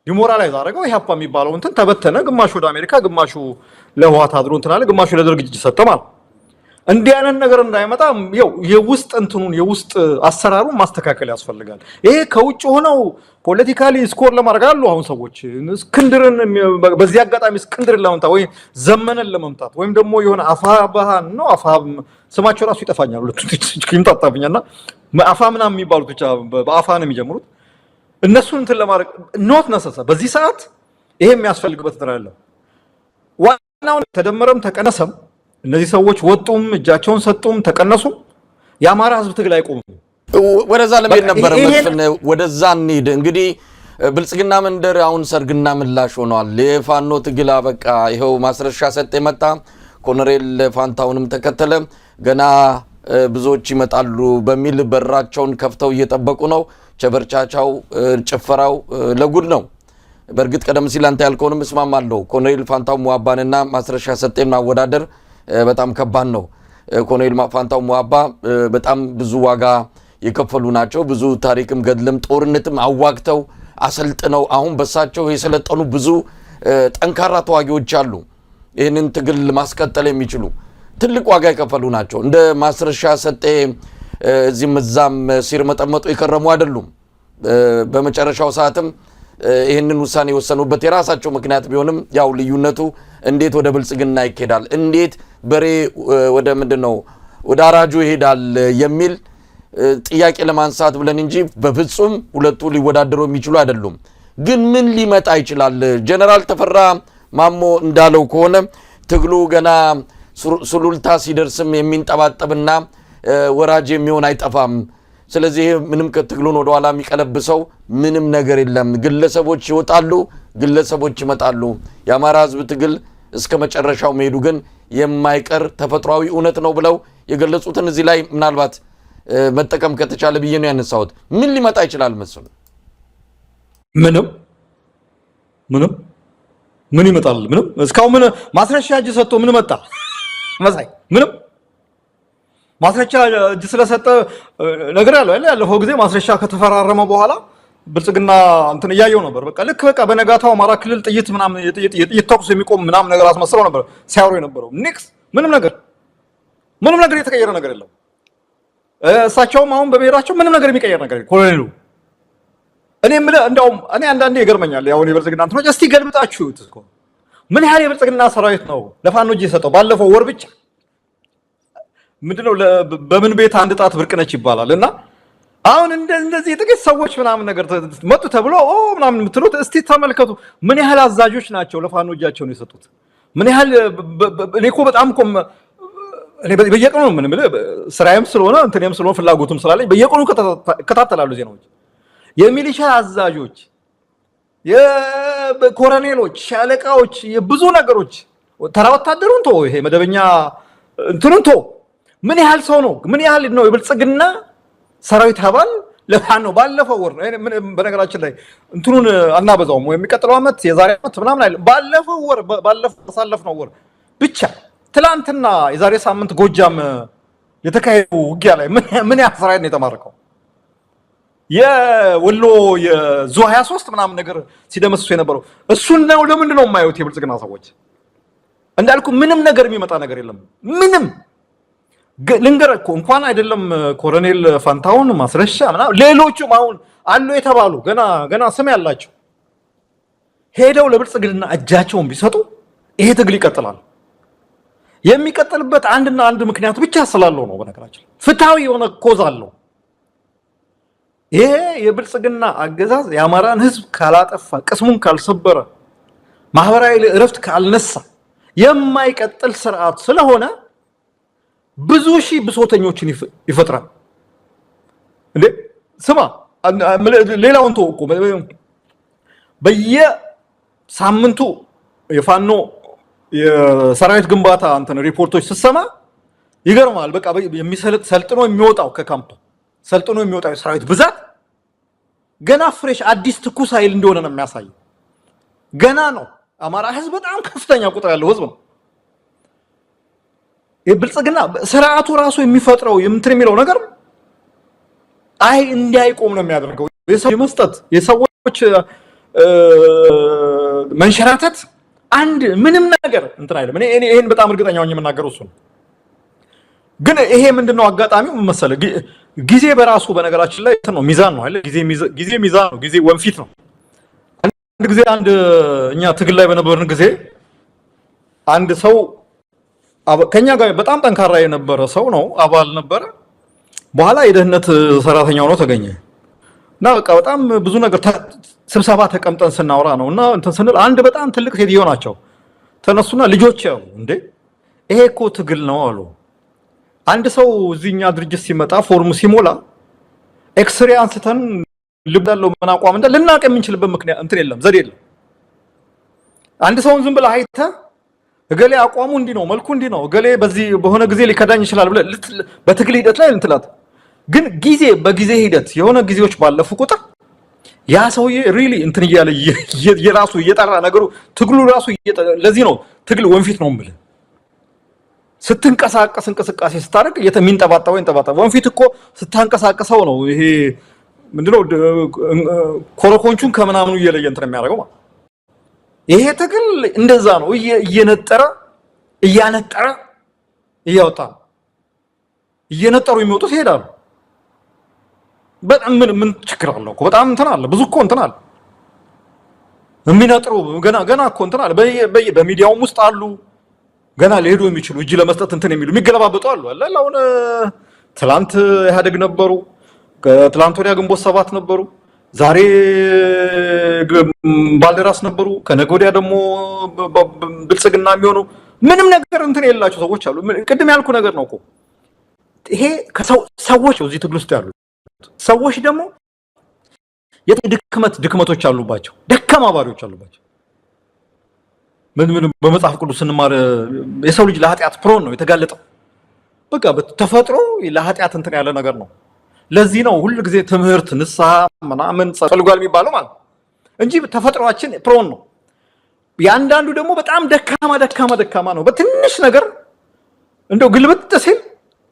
ዲሞራላይዝ አደረገው። ኢህአፓ የሚባለው እንትን ተበተነ። ግማሹ ወደ አሜሪካ፣ ግማሹ ለህወሓት አድሮ እንትን አለ፣ ግማሹ ለደርግ እጅ ሰጠ ማለት። እንዲህ አይነት ነገር እንዳይመጣ የውስጥ እንትኑን የውስጥ አሰራሩን ማስተካከል ያስፈልጋል። ይሄ ከውጭ ሆነው ፖለቲካሊ ስኮር ለማድረግ አሉ አሁን ሰዎች እስክንድርን በዚህ አጋጣሚ እስክንድርን ለመምታት ወይ ዘመነን ለመምታት ወይም ደግሞ የሆነ አፋባሃን ነው ስማቸው ራሱ ይጠፋኛል ሁለቱ ይምጣጣብኛልና አፋ ምናምን የሚባሉት ብቻ በአፋ ነው የሚጀምሩት። እነሱን እንትን ለማድረግ ኖት ነሰሰ በዚህ ሰዓት ይሄ የሚያስፈልግበት ነገር አለ። ዋናው ተደመረም ተቀነሰም እነዚህ ሰዎች ወጡም እጃቸውን ሰጡም ተቀነሱም የአማራ ህዝብ ትግል አይቆምም። ወደዛ ለምን ነበር መስፍን ወደዛ እንሂድ። እንግዲህ ብልጽግና መንደር አሁን ሰርግና ምላሽ ሆኗል። የፋኖ ትግል በቃ ይሄው ማስረሻ ሰጠ መጣ፣ ኮሎኔል ፋንታውንም ተከተለ። ገና ብዙዎች ይመጣሉ በሚል በራቸውን ከፍተው እየጠበቁ ነው። ቸበርቻቻው ጭፈራው ለጉድ ነው። በእርግጥ ቀደም ሲል አንተ ያልከውንም እስማማለሁ። ኮሎኔል ፋንታው ሙአባንና ማስረሻ ሰጤን ማወዳደር በጣም ከባድ ነው። ኮሎኔል ፋንታው ሙአባ በጣም ብዙ ዋጋ የከፈሉ ናቸው። ብዙ ታሪክም ገድልም ጦርነትም አዋግተው አሰልጥነው አሁን በሳቸው የሰለጠኑ ብዙ ጠንካራ ተዋጊዎች አሉ። ይህንን ትግል ማስቀጠል የሚችሉ ትልቅ ዋጋ የከፈሉ ናቸው። እንደ ማስረሻ ሰጤ እዚህም እዛም ሲርመጠመጡ የከረሙ አይደሉም። በመጨረሻው ሰዓትም ይህንን ውሳኔ የወሰኑበት የራሳቸው ምክንያት ቢሆንም ያው ልዩነቱ እንዴት ወደ ብልጽግና ይሄዳል፣ እንዴት በሬ ወደ ምንድነው ወደ አራጁ ይሄዳል የሚል ጥያቄ ለማንሳት ብለን እንጂ በፍጹም ሁለቱ ሊወዳደሩ የሚችሉ አይደሉም። ግን ምን ሊመጣ ይችላል? ጀነራል ተፈራ ማሞ እንዳለው ከሆነ ትግሉ ገና ሱሉልታ ሲደርስም የሚንጠባጠብና ወራጅ የሚሆን አይጠፋም። ስለዚህ ምንም ከትግሉን ወደ ኋላ የሚቀለብሰው ምንም ነገር የለም። ግለሰቦች ይወጣሉ፣ ግለሰቦች ይመጣሉ። የአማራ ህዝብ ትግል እስከ መጨረሻው መሄዱ ግን የማይቀር ተፈጥሯዊ እውነት ነው ብለው የገለጹትን እዚህ ላይ ምናልባት መጠቀም ከተቻለ ብዬ ነው ያነሳሁት። ምን ሊመጣ ይችላል መስሉ? ምን ይመጣል? ምንም እስካሁን ምን ማስረሻ እጅ ሰጥቶ ምን መጣ መሳይ? ምንም ማስረሻ እጅ ስለሰጠ ነገር ያለፈው ጊዜ ማስረሻ ከተፈራረመ በኋላ ብልጽግና እንትን እያየው ነበር። በቃ በነጋታው አማራ ክልል ጥይት ምናምን የጥይት ተኩስ የሚቆም ምናምን ነገር አስመስለው ነበር ሲያወሩ የነበረው። ኒክስ ምንም ነገር የተቀየረ ነገር የለም። እሳቸውም አሁን በብሔራቸው ምንም ነገር የሚቀየር ነገር ኮሎኔሉ እኔ እንደውም እኔ አንዳንዴ ይገርመኛል። ያው የብልጽግና እንትኖች እስቲ ገልብጣችሁት እኮ ምን ያህል የብልጽግና ሰራዊት ነው ለፋኖ እጅ የሰጠው ባለፈው ወር ብቻ። ምንድነው በምን ቤት አንድ ጣት ብርቅ ነች ይባላል። እና አሁን እንደዚህ ጥቂት ሰዎች ምናምን ነገር መጡ ተብሎ ምናምን የምትሉት እስቲ ተመልከቱ። ምን ያህል አዛዦች ናቸው ለፋኖ እጃቸውን የሰጡት? ምን ያህል እኔ እኮ በጣም እኮ እኔ በየቀኑ ምን ስራዬም ስለሆነ እንትኔም ስለሆነ ፍላጎቱም ስላለኝ በየቀኑ ከታተላሉ ዜናዎች። የሚሊሻ አዛዦች፣ የኮሎኔሎች፣ ሻለቃዎች፣ የብዙ ነገሮች ተራ ወታደሩን ተው፣ ይሄ መደበኛ እንትኑን ተው። ምን ያህል ሰው ነው? ምን ያህል ነው የብልጽግና ሰራዊት አባል ለፋኖ ባለፈው ወር በነገራችን ላይ እንትኑን አናበዛውም ወይ የሚቀጥለው ዓመት የዛሬ ዓመት ምናምን አይደለም። ባለፈው አሳለፍነው ወር ብቻ ትላንትና የዛሬ ሳምንት ጎጃም የተካሄደው ውጊያ ላይ ምን ያህል ሰራዊት ነው የተማረከው? የወሎ የዙ 23 ምናምን ነገር ሲደመስሱ የነበረው እሱን ነው። ለምንድን ነው የማያዩት የብልጽግና ሰዎች? እንዳልኩ ምንም ነገር የሚመጣ ነገር የለም። ምንም ልንገር እኮ እንኳን አይደለም ኮሎኔል ፋንታውን ማስረሻ ምናምን ሌሎቹም አሁን አሉ የተባሉ ገና ስም ያላቸው ሄደው ለብልጽግና እጃቸውን ቢሰጡ ይሄ ትግል ይቀጥላል። የሚቀጥልበት አንድና አንድ ምክንያት ብቻ ስላለው ነው። በነገራችን ፍትሃዊ የሆነ ኮዝ አለው። ይሄ የብልጽግና አገዛዝ የአማራን ህዝብ ካላጠፋ፣ ቅስሙን ካልሰበረ፣ ማህበራዊ እረፍት ካልነሳ የማይቀጥል ስርዓት ስለሆነ ብዙ ሺህ ብሶተኞችን ይፈጥራል። እንዴ ስማ፣ ሌላውን ተወቁ። በየሳምንቱ የፋኖ የሰራዊት ግንባታ አንተን ሪፖርቶች ስትሰማ ይገርማል። በቃ ሰልጥኖ የሚወጣው ከካምፕ ሰልጥኖ የሚወጣው የሰራዊት ብዛት ገና ፍሬሽ አዲስ ትኩስ ኃይል እንደሆነ ነው የሚያሳየው። ገና ነው። አማራ ህዝብ በጣም ከፍተኛ ቁጥር ያለው ህዝብ ነው። የብልጽግና ስርዓቱ ራሱ የሚፈጥረው የምትር የሚለው ነገር እንዲያይቆም ነው የሚያደርገው። የሰው መስጠት፣ የሰዎች መንሸራተት አንድ ምንም ነገር እንትን አይደለም። እኔ ይሄን በጣም እርግጠኛ ሆኜ የምናገረው እሱ ነው። ግን ይሄ ምንድነው አጋጣሚው መሰለ? ጊዜ በራሱ በነገራችን ላይ ነው ሚዛን ነው አይደል? ጊዜ ሚዛን ነው። ጊዜ ወንፊት ነው። አንድ ጊዜ እኛ ትግል ላይ በነበርን ጊዜ አንድ ሰው ከኛ ጋር በጣም ጠንካራ የነበረ ሰው ነው፣ አባል ነበረ። በኋላ የደህንነት ሰራተኛ ሆኖ ተገኘ እና በቃ በጣም ብዙ ነገር ስብሰባ ተቀምጠን ስናወራ ነው እና እንትን ስንል አንድ በጣም ትልቅ ሴትዮ ናቸው ተነሱና ልጆች ያው እንዴ ይሄ እኮ ትግል ነው አሉ። አንድ ሰው እዚህኛ ድርጅት ሲመጣ ፎርሙ ሲሞላ ኤክስሬ አንስተን ልብዳለው ምን አቋም እንደ ልናቀ የምንችልበት ምክንያት እንትን የለም፣ ዘዴ የለም። አንድ ሰውን ዝም ብለህ አይተህ እገሌ አቋሙ እንዲህ ነው፣ መልኩ እንዲህ ነው፣ እገሌ በዚህ በሆነ ጊዜ ሊከዳኝ ይችላል ብለህ በትግል ሂደት ላይ እንትላት። ግን በጊዜ ሂደት የሆነ ጊዜዎች ባለፉ ቁጥር ያ ሰውዬ ሪሊ እንትን እያለ የራሱ እየጠራ ነገሩ ትግሉ ራሱ ለዚህ ነው ትግል ወንፊት ነው የምልህ። ስትንቀሳቀስ እንቅስቃሴ ስታደርግ የሚንጠባጠበው ወንፊት እኮ ስታንቀሳቀሰው ነው። ይሄ ምንድነው ኮረኮንቹን ከምናምኑ እየለየ እንትን የሚያደርገው ማለት። ይሄ ትግል እንደዛ ነው። እያነጠረ እያወጣ እየነጠሩ የሚወጡት ይሄዳሉ። በጣም ምን ችግር አለው እኮ? በጣም እንትን አለ፣ ብዙ እኮ እንትን አለ የሚነጥሩ ገና እኮ እንትን አለ። በሚዲያውም ውስጥ አሉ ገና ሊሄዱ የሚችሉ እጅ ለመስጠት እንትን የሚሉ የሚገለባበጡ አሉ። አሁን ትላንት ኢህአዴግ ነበሩ፣ ከትላንት ወዲያ ግንቦት ሰባት ነበሩ፣ ዛሬ ባልደራስ ነበሩ፣ ከነገ ወዲያ ደግሞ ብልጽግና የሚሆኑ ምንም ነገር እንትን የሌላቸው ሰዎች አሉ። ቅድም ያልኩ ነገር ነው እኮ ይሄ። ሰዎች እዚህ ትግል ውስጥ ያሉ ሰዎች ደግሞ ድክመቶች አሉባቸው፣ ደካማ ባህሪዎች አሉባቸው። ምን በመጽሐፍ ቅዱስ ስንማር የሰው ልጅ ለኃጢአት ፕሮን ነው የተጋለጠው። በቃ ተፈጥሮ ለኃጢአት እንትን ያለ ነገር ነው። ለዚህ ነው ሁሉ ጊዜ ትምህርት ንስሐ ምናምን ጸልጓል የሚባለው ማለት እንጂ ተፈጥሯችን ፕሮን ነው። ያንዳንዱ ደግሞ በጣም ደካማ ነው። በትንሽ ነገር እንደው ግልብጥ ሲል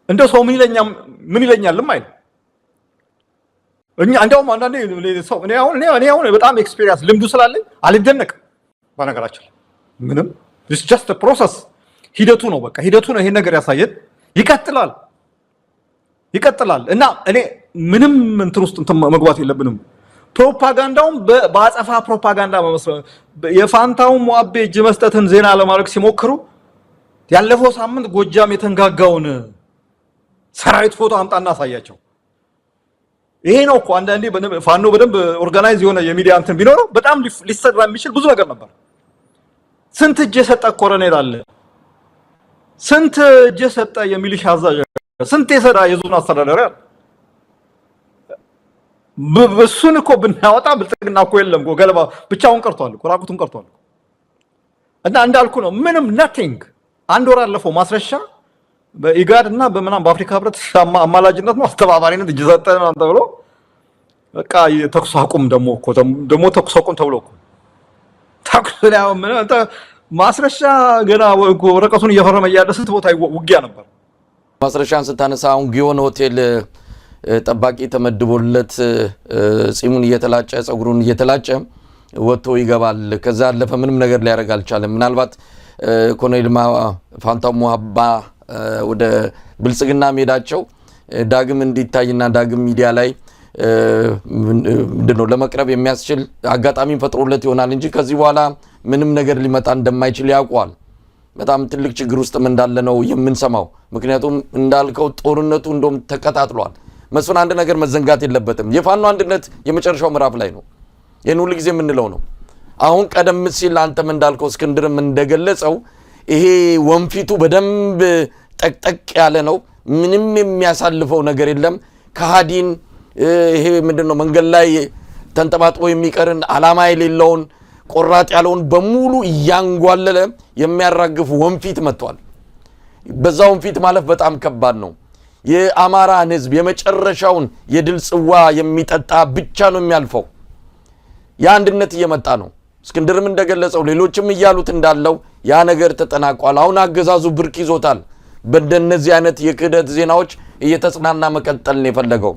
እንደው ሰው ምን ይለኛልም አይደል? እንደውም አንዳንዴ ሰው እኔ አሁን በጣም ኤክስፒሪየንስ ልምዱ ስላለኝ አልደነቅም። በነገራችን ምንም this just a process ሂደቱ ነው። በቃ ሂደቱ ነው ይሄን ነገር ያሳየን። ይቀጥላል እና እኔ ምንም እንትን ውስጥ መግባት የለብንም። ፕሮፓጋንዳውን በአጸፋ ፕሮፓጋንዳ መመስረት የፋንታው ሞአቤ እጅ መስጠትን ዜና ለማድረግ ሲሞክሩ ያለፈው ሳምንት ጎጃም የተንጋጋውን ሰራዊት ፎቶ አምጣና አሳያቸው። ይሄ ነው እኮ አንዳንዴ ፋኖ በደንብ ኦርጋናይዝ የሆነ የሚዲያ እንትን ቢኖረው በጣም ሊሰራ የሚችል ብዙ ነገር ነበር። ስንት እጅ የሰጠ ኮሎኔል አለ፣ ስንት እጅ የሰጠ የሚሊሻ አዛዥ፣ ስንት የሰራ የዞን አስተዳዳሪ አለ። እሱን እኮ ብናወጣ ብልጽግና እኮ የለም እኮ ገለባ ብቻውን ቀርቷል እኮ ራቁቱን ቀርቷል። እና እንዳልኩ ነው ምንም ናቲንግ። አንድ ወር አለፈው ማስረሻ በኢጋድ እና በመናም በአፍሪካ ህብረት አማላጅነት ነው አስተባባሪነት እጅ ሰጠ ነው ተብሎ በቃ የተኩስ አቁም ደግሞ ተኩስ አቁም ተብሎ እኮ ተኩስ ነው ምን ማስረሻ ገና ወረቀቱን እየፈረመ እያለ ስንት ቦታ ውጊያ ነበር። ማስረሻን ስታነሳ አሁን ጊዮን ሆቴል ጠባቂ ተመድቦለት ጺሙን እየተላጨ ጸጉሩን እየተላጨ ወጥቶ ይገባል። ከዛ አለፈ ምንም ነገር ሊያደርግ አልቻለም። ምናልባት ኮሎኔል ፋንታው ሞአባ ወደ ብልጽግና ሜዳቸው ዳግም እንዲታይና ዳግም ሚዲያ ላይ ምንድነው ለመቅረብ የሚያስችል አጋጣሚ ፈጥሮለት ይሆናል እንጂ ከዚህ በኋላ ምንም ነገር ሊመጣ እንደማይችል ያውቋል። በጣም ትልቅ ችግር ውስጥም እንዳለ ነው የምንሰማው። ምክንያቱም እንዳልከው ጦርነቱ እንደም ተቀጣጥሏል። መስፍን አንድ ነገር መዘንጋት የለበትም። የፋኖ አንድነት የመጨረሻው ምዕራፍ ላይ ነው። ይሄን ሁሉ ጊዜ የምንለው ነው። አሁን ቀደም ሲል አንተም እንዳልከው እስክንድርም እንደገለጸው ይሄ ወንፊቱ በደንብ ጠቅጠቅ ያለ ነው። ምንም የሚያሳልፈው ነገር የለም። ከሃዲን ይሄ ምንድነው መንገድ ላይ ተንጠባጥቦ የሚቀርን ዓላማ የሌለውን ቆራጥ ያለውን በሙሉ እያንጓለለ የሚያራግፍ ወንፊት መጥቷል። በዛ ወንፊት ማለፍ በጣም ከባድ ነው። የአማራን ህዝብ የመጨረሻውን የድል ጽዋ የሚጠጣ ብቻ ነው የሚያልፈው። የአንድነት እየመጣ ነው። እስክንድርም እንደገለጸው ሌሎችም እያሉት እንዳለው ያ ነገር ተጠናቋል። አሁን አገዛዙ ብርክ ይዞታል። በእንደነዚህ አይነት የክህደት ዜናዎች እየተጽናና መቀጠል ነው የፈለገው።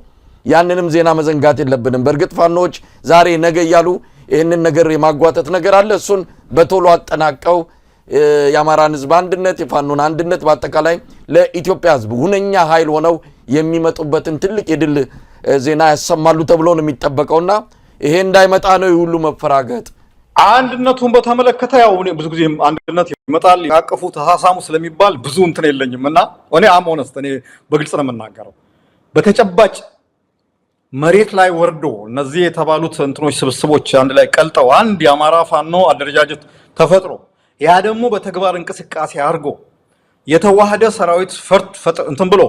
ያንንም ዜና መዘንጋት የለብንም። በእርግጥ ፋኖች ዛሬ ነገ እያሉ ይህንን ነገር የማጓተት ነገር አለ። እሱን በቶሎ አጠናቀው የአማራን ህዝብ አንድነት የፋኖን አንድነት በአጠቃላይ ለኢትዮጵያ ህዝብ ሁነኛ ኃይል ሆነው የሚመጡበትን ትልቅ የድል ዜና ያሰማሉ ተብሎ ነው የሚጠበቀውና ይሄ እንዳይመጣ ነው ሁሉ መፈራገጥ። አንድነቱን በተመለከተ ያው እኔ ብዙ ጊዜ አንድነት ይመጣል ያቀፉ ተሳሳሙ ስለሚባል ብዙ እንትን የለኝምና እኔ አሞነስት እኔ በግልጽ ነው የምናገረው። በተጨባጭ መሬት ላይ ወርዶ እነዚህ የተባሉት እንትኖች ስብስቦች አንድ ላይ ቀልጠው አንድ የአማራ ፋኖ አደረጃጀት ተፈጥሮ ያ ደግሞ በተግባር እንቅስቃሴ አድርጎ የተዋሃደ ሰራዊት ፈርጥ እንትን ብሎ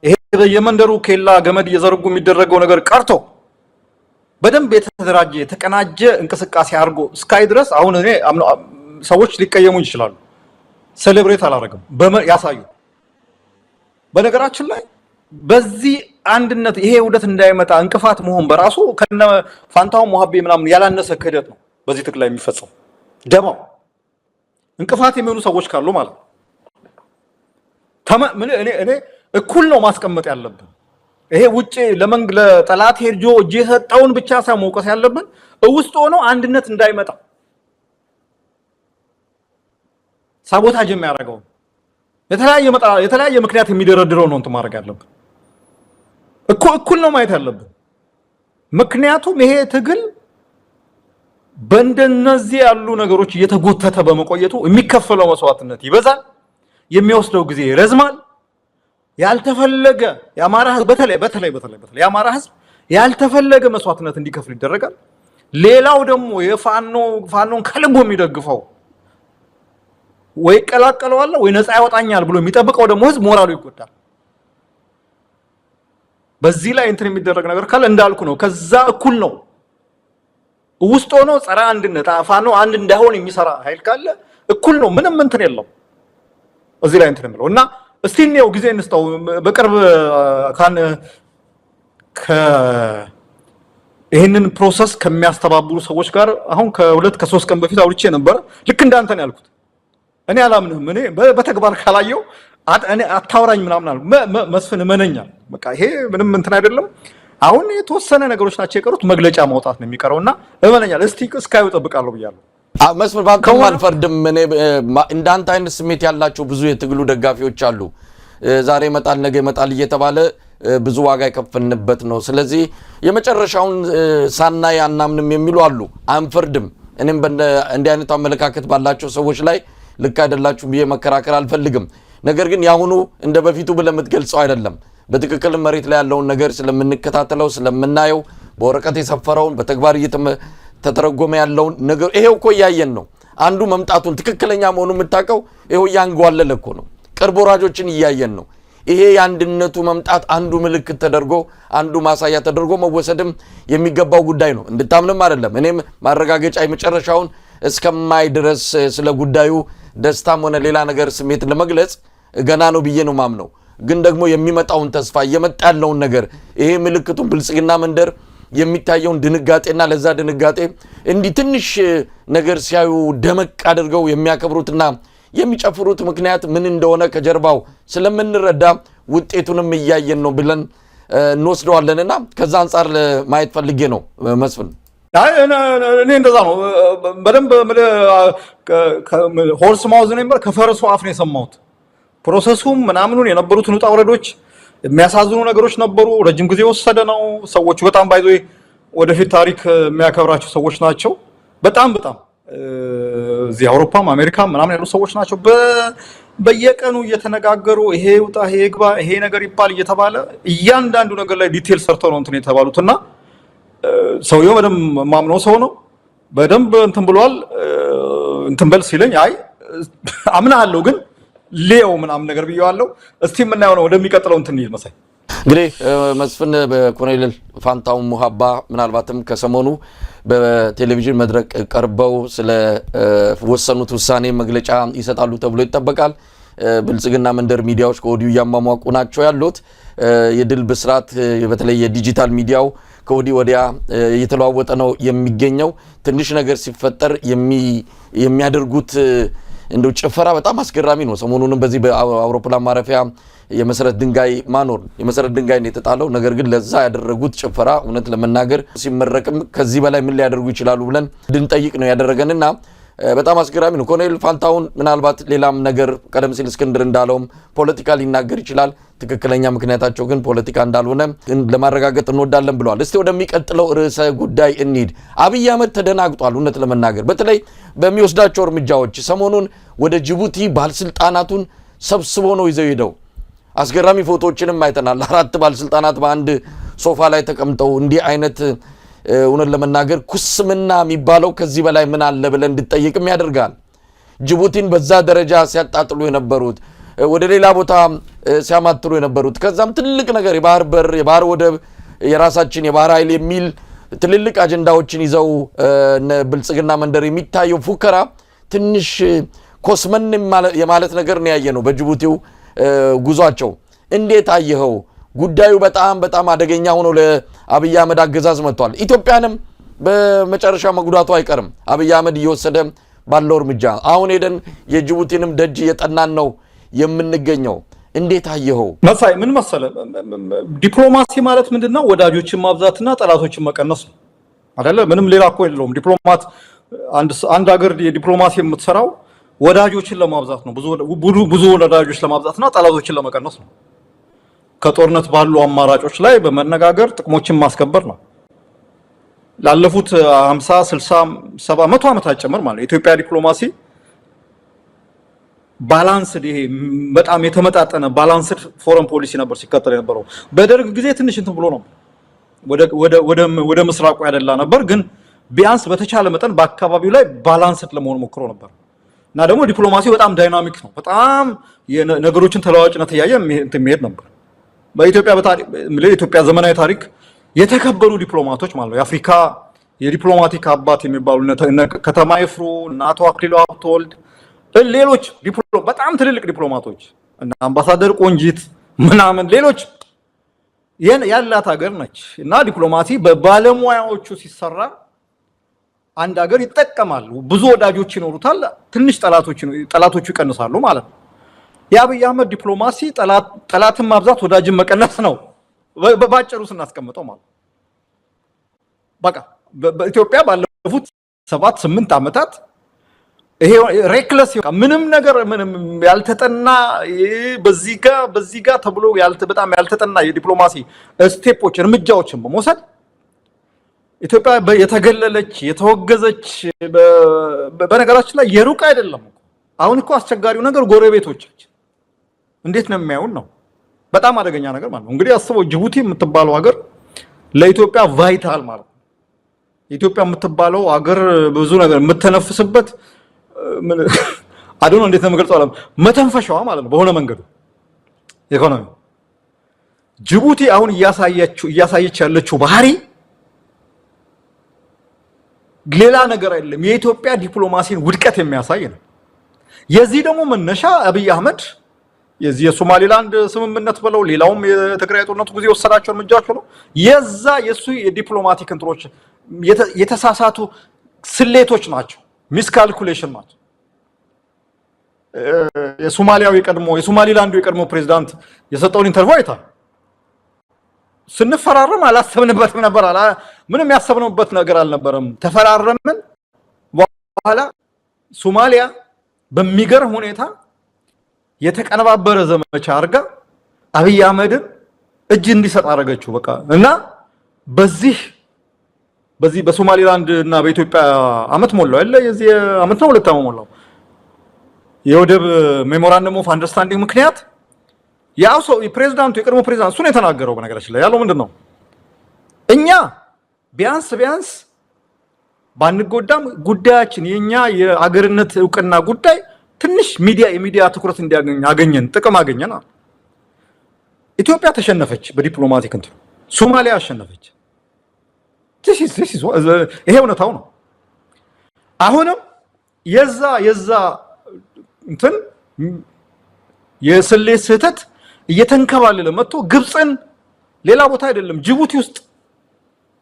ይሄ በየመንደሩ ኬላ ገመድ እየዘረጉ የሚደረገው ነገር ቀርቶ በደንብ የተደራጀ የተቀናጀ እንቅስቃሴ አድርጎ እስካይ ድረስ አሁን እኔ ሰዎች ሊቀየሙ ይችላሉ። ሴሌብሬት አላረጋም ያሳዩ። በነገራችን ላይ በዚህ አንድነት ይሄ ውደት እንዳይመጣ እንቅፋት መሆን በራሱ ከነ ፋንታው ሙሐቤ ምናምን ያላነሰ ክህደት ነው። በዚህ ትግል ላይ የሚፈጸም ደማው እንቅፋት የሚሆኑ ሰዎች ካሉ ማለት እኔ እኩል ነው ማስቀመጥ ያለብን። ይሄ ውጪ ለጠላት ሄርጆ እጅ የሰጠውን ብቻ ሳይሆን መውቀስ ያለብን ውስጥ ሆኖ አንድነት እንዳይመጣ ሳቦታጅ የሚያደርገው የተለያየ ምክንያት የሚደረድረው ነው እንትን ማድረግ ያለብን። እኩል ነው ማየት ያለብን። ምክንያቱም ይሄ ትግል በእንደነዚህ ያሉ ነገሮች እየተጎተተ በመቆየቱ የሚከፈለው መስዋዕትነት ይበዛል፣ የሚወስደው ጊዜ ይረዝማል። ያልተፈለገ የአማራ ህዝብ በተለይ የአማራ ህዝብ ያልተፈለገ መስዋዕትነት እንዲከፍል ይደረጋል። ሌላው ደግሞ ፋኖን ከልቡ የሚደግፈው ወይ ቀላቀለዋል ወይ ነፃ ያወጣኛል ብሎ የሚጠብቀው ደግሞ ህዝብ ሞራሉ ይጎዳል። በዚህ ላይ እንትን የሚደረግ ነገር ካለ እንዳልኩ ነው ከዛ እኩል ነው ውስጥ ሆኖ ጸረ አንድነት ፋኖ አንድ እንዳይሆን የሚሰራ ኃይል ካለ እኩል ነው። ምንም እንትን የለው እዚህ ላይ እንትን የሚለው እና እስቲ ነው ጊዜ እንስጠው። በቅርብ ይሄንን ፕሮሰስ ከሚያስተባብሩ ሰዎች ጋር አሁን ከ2-3 ቀን በፊት አውርቼ ነበር። ልክ እንዳንተ ነው ያልኩት። እኔ አላምንህም፣ እኔ በተግባር ካላየው እኔ አታውራኝ ምናምን አልኩ። መስፍን እመነኛል። በቃ ይሄ ምንም እንትን አይደለም። አሁን የተወሰነ ነገሮች ናቸው የቀሩት፣ መግለጫ ማውጣት ነው የሚቀረውና እመነኛል። እስቲ እስካዩ ጠብቃለሁ ብያለሁ። መስፍን ባንተም አልፈርድም። እኔ እንዳንተ አይነት ስሜት ያላቸው ብዙ የትግሉ ደጋፊዎች አሉ። ዛሬ ይመጣል ነገ ይመጣል እየተባለ ብዙ ዋጋ የከፈልንበት ነው። ስለዚህ የመጨረሻውን ሳናይ አናምንም የሚሉ አሉ። አንፈርድም። እኔም እንዲህ አይነት አመለካከት ባላቸው ሰዎች ላይ ልክ አይደላችሁ ብዬ መከራከር አልፈልግም። ነገር ግን ያሁኑ እንደ በፊቱ ብለምትገልጸው አይደለም። በትክክል መሬት ላይ ያለውን ነገር ስለምንከታተለው ስለምናየው በወረቀት የሰፈረውን በተግባር እየተተረጎመ ያለውን ነገር ይሄው እኮ ያየን ነው። አንዱ መምጣቱን ትክክለኛ መሆኑን የምታውቀው ይሄው ያንጓለለ እኮ ነው። ቅርብ ወራጆችን እያየን ነው። ይሄ የአንድነቱ መምጣት አንዱ ምልክት ተደርጎ አንዱ ማሳያ ተደርጎ መወሰድም የሚገባው ጉዳይ ነው። እንድታምንም አይደለም። እኔም ማረጋገጫ የመጨረሻውን እስከማይ ድረስ ስለ ጉዳዩ ደስታም ሆነ ሌላ ነገር ስሜት ለመግለጽ ገና ነው ብዬ ነው ማምነው። ግን ደግሞ የሚመጣውን ተስፋ እየመጣ ያለውን ነገር ይሄ ምልክቱን ብልጽግና መንደር የሚታየውን ድንጋጤና ለዛ ድንጋጤ እንዲህ ትንሽ ነገር ሲያዩ ደመቅ አድርገው የሚያከብሩትና የሚጨፍሩት ምክንያት ምን እንደሆነ ከጀርባው ስለምንረዳ ውጤቱንም እያየን ነው ብለን እንወስደዋለንና ከዛ አንፃር ማየት ፈልጌ ነው መስፍን። እኔ እንደዛ ነው በደንብ ሆርስ ማውዝ ነበር ከፈረሱ አፍ ነው የሰማሁት። ፕሮሰሱም ምናምኑን የነበሩትን ውጣ ውረዶች የሚያሳዝኑ ነገሮች ነበሩ። ረጅም ጊዜ ወሰደ ነው። ሰዎች በጣም ባይዞ ወደፊት ታሪክ የሚያከብራቸው ሰዎች ናቸው። በጣም እዚህ አውሮፓም አሜሪካም ምናምን ያሉ ሰዎች ናቸው። በየቀኑ እየተነጋገሩ ይሄ ውጣ ይሄ ግባ ይሄ ነገር ይባል እየተባለ እያንዳንዱ ነገር ላይ ዲቴል ሰርተው ነው እንትን የተባሉትና ሰውየው በደንብ ማምነው ሰው ነው። በደንብ እንትን ብሏል። እንትን በል ሲለኝ አይ አምናለሁ ግን ሌው ምናምን ነገር ብየዋለሁ። እስቲ የምናየው ነው ወደሚቀጥለው እንትን ይል መሳይ። እንግዲህ መስፍን በኮሎኔል ፋንታሁን ሙሃባ ምናልባትም ከሰሞኑ በቴሌቪዥን መድረክ ቀርበው ስለ ወሰኑት ውሳኔ መግለጫ ይሰጣሉ ተብሎ ይጠበቃል። ብልጽግና መንደር ሚዲያዎች ከወዲሁ እያሟሟቁ ናቸው ያሉት። የድል ብስራት በተለይ የዲጂታል ሚዲያው ከወዲህ ወዲያ እየተለዋወጠ ነው የሚገኘው። ትንሽ ነገር ሲፈጠር የሚያደርጉት እንደው ጭፈራ በጣም አስገራሚ ነው። ሰሞኑንም በዚህ በአውሮፕላን ማረፊያ የመሰረት ድንጋይ ማኖር የመሰረት ድንጋይ ነው የተጣለው። ነገር ግን ለዛ ያደረጉት ጭፈራ እውነት ለመናገር ሲመረቅም ከዚህ በላይ ምን ሊያደርጉ ይችላሉ ብለን እንድንጠይቅ ነው ያደረገንና በጣም አስገራሚ ነው። ኮሎኔል ፋንታሁን ምናልባት ሌላም ነገር ቀደም ሲል እስክንድር እንዳለውም ፖለቲካ ሊናገር ይችላል። ትክክለኛ ምክንያታቸው ግን ፖለቲካ እንዳልሆነ ለማረጋገጥ እንወዳለን ብለዋል። እስቲ ወደሚቀጥለው ርዕሰ ጉዳይ እንሂድ። አብይ አህመድ ተደናግጧል። እውነት ለመናገር በተለይ በሚወስዳቸው እርምጃዎች ሰሞኑን ወደ ጅቡቲ ባለስልጣናቱን ሰብስቦ ነው ይዘው ሄደው አስገራሚ ፎቶዎችንም አይተናል። 4 ባለስልጣናት በአንድ ሶፋ ላይ ተቀምጠው እንዲህ አይነት እውነት ለመናገር ኩስምና የሚባለው ከዚህ በላይ ምን አለ ብለን እንድጠይቅም ያደርጋል። ጅቡቲን በዛ ደረጃ ሲያጣጥሉ የነበሩት ወደ ሌላ ቦታ ሲያማትሩ የነበሩት ከዛም ትልቅ ነገር የባህር በር የባህር ወደብ የራሳችን የባህር ኃይል የሚል ትልልቅ አጀንዳዎችን ይዘው ብልጽግና መንደር የሚታየው ፉከራ ትንሽ ኮስመን የማለት ነገር ነው ያየነው በጅቡቲው ጉዟቸው። እንዴት አየኸው? ጉዳዩ በጣም አደገኛ ሆኖ ለአብይ አህመድ አገዛዝ መጥቷል። ኢትዮጵያንም በመጨረሻ መጉዳቱ አይቀርም። አብይ አህመድ እየወሰደ ባለው እርምጃ አሁን ሄደን የጅቡቲንም ደጅ እየጠናን ነው የምንገኘው። እንዴት አየኸው? መሳይ ምን መሰለ ዲፕሎማሲ ማለት ምንድነው? ወዳጆችን ማብዛትና ጠላቶችን መቀነስ ነው አይደለ? ምንም ሌላ እኮ የለውም። ዲፕሎማት አንድ ሀገር የዲፕሎማሲ የምትሰራው ወዳጆችን ለማብዛት ነው። ብዙ ወዳጆች ለማብዛትና ጠላቶችን ለመቀነስ ነው። ከጦርነት ባሉ አማራጮች ላይ በመነጋገር ጥቅሞችን ማስከበር ነው። ላለፉት 50 60 70 100 ዓመታት ጨምር ማለት የኢትዮጵያ ዲፕሎማሲ ባላንስድ ይሄ በጣም የተመጣጠነ ባላንስድ ፎረን ፖሊሲ ነበር ሲከተል የነበረው። በደርግ ጊዜ ትንሽ እንትን ብሎ ነው ወደ ምስራቁ ያደላ ነበር፣ ግን ቢያንስ በተቻለ መጠን በአካባቢው ላይ ባላንስድ ለመሆን ሞክሮ ነበር። እና ደግሞ ዲፕሎማሲ በጣም ዳይናሚክ ነው። በጣም የነገሮችን ተለዋዋጭነት እያየ የሚሄድ ነበር። በኢትዮጵያ ዘመናዊ ታሪክ የተከበሩ ዲፕሎማቶች ማለት ነው። የአፍሪካ የዲፕሎማቲክ አባት የሚባሉ ከተማ ይፍሩ እና አቶ አክሊሉ ሀብተወልድ ሌሎች በጣም ትልልቅ ዲፕሎማቶች እና አምባሳደር ቆንጂት ምናምን ሌሎች ያላት ሀገር ነች። እና ዲፕሎማሲ በባለሙያዎቹ ሲሰራ አንድ ሀገር ይጠቀማል። ብዙ ወዳጆች ይኖሩታል፣ ትንሽ ጠላቶቹ ይቀንሳሉ ማለት ነው። የአብይ አህመድ ዲፕሎማሲ ጠላትን ማብዛት ወዳጅን መቀነስ ነው በባጭሩ ስናስቀምጠው ማለት በቃ በኢትዮጵያ ባለፉት 7-8 ዓመታት ይሄ ሬክለስ ምንም ነገር ምንም ያልተጠና በዚህ ጋር ተብሎ በጣም ያልተጠና የዲፕሎማሲ ስቴፖች እርምጃዎችን በመውሰድ ኢትዮጵያ የተገለለች የተወገዘች በነገራችን ላይ የሩቅ አይደለም። አሁን እኮ አስቸጋሪው ነገር ጎረቤቶቻችን እንዴት ነው የሚያዩን ነው። በጣም አደገኛ ነገር ማለት ነው። እንግዲህ አስበው ጅቡቲ የምትባለው ሀገር ለኢትዮጵያ ቫይታል ማለት ነው። ኢትዮጵያ የምትባለው ሀገር ብዙ ነገር የምትተነፍስበት አዶኖ እንዴት ነው የምገልጸው አለም መተንፈሻዋ ማለት ነው። በሆነ መንገዱ ኢኮኖሚ ጅቡቲ አሁን እያሳየች ያለችው ባህሪ ሌላ ነገር አይደለም፣ የኢትዮጵያ ዲፕሎማሲን ውድቀት የሚያሳይ ነው። የዚህ ደግሞ መነሻ አብይ አህመድ የዚህ የሶማሊላንድ ስምምነት ብለው ሌላውም የትግራይ ጦርነቱ ጊዜ ወሰዳቸው እርምጃዎች ብለው የሱ የዲፕሎማቲክ እንትሮች የተሳሳቱ ስሌቶች ናቸው፣ ሚስካልኩሌሽን ናቸው። የሶማሊላንዱ የቀድሞ ፕሬዝዳንት የሰጠውን ኢንተርቪው አይታ ስንፈራረም አላሰብንበትም ነበር ምንም ያሰብነውበት ነገር አልነበረም። ተፈራረምን በኋላ ሶማሊያ በሚገርም ሁኔታ የተቀነባበረ ዘመቻ አርጋ አብይ አህመድን እጅ እንዲሰጥ አደረገችው በቃ እና በዚህ በሶማሊላንድ እና በኢትዮጵያ አመት ሞላው አይደል የዚህ አመት ነው 2 አመት ሞላው የወደብ ሜሞራንደም ኦፍ አንደርስታንዲንግ ምክንያት ያው ሰው የፕሬዝዳንቱ የቀድሞ ፕሬዝዳንት እሱ ነው የተናገረው በነገራችን ላይ ያለው ምንድነው እኛ ቢያንስ ባንጎዳም ጉዳያችን የኛ የአገርነት ዕውቅና ጉዳይ ትንሽ የሚዲያ ትኩረት እንዲያገኝ አገኘን ጥቅም አገኘና ኢትዮጵያ ተሸነፈች በዲፕሎማቲክ እንት ሶማሊያ አሸነፈች ይሄ እውነታው ነው አሁንም የዛ እንትን የስሌት ስህተት እየተንከባለለ መጥቶ ግብፅን ሌላ ቦታ አይደለም ጅቡቲ ውስጥ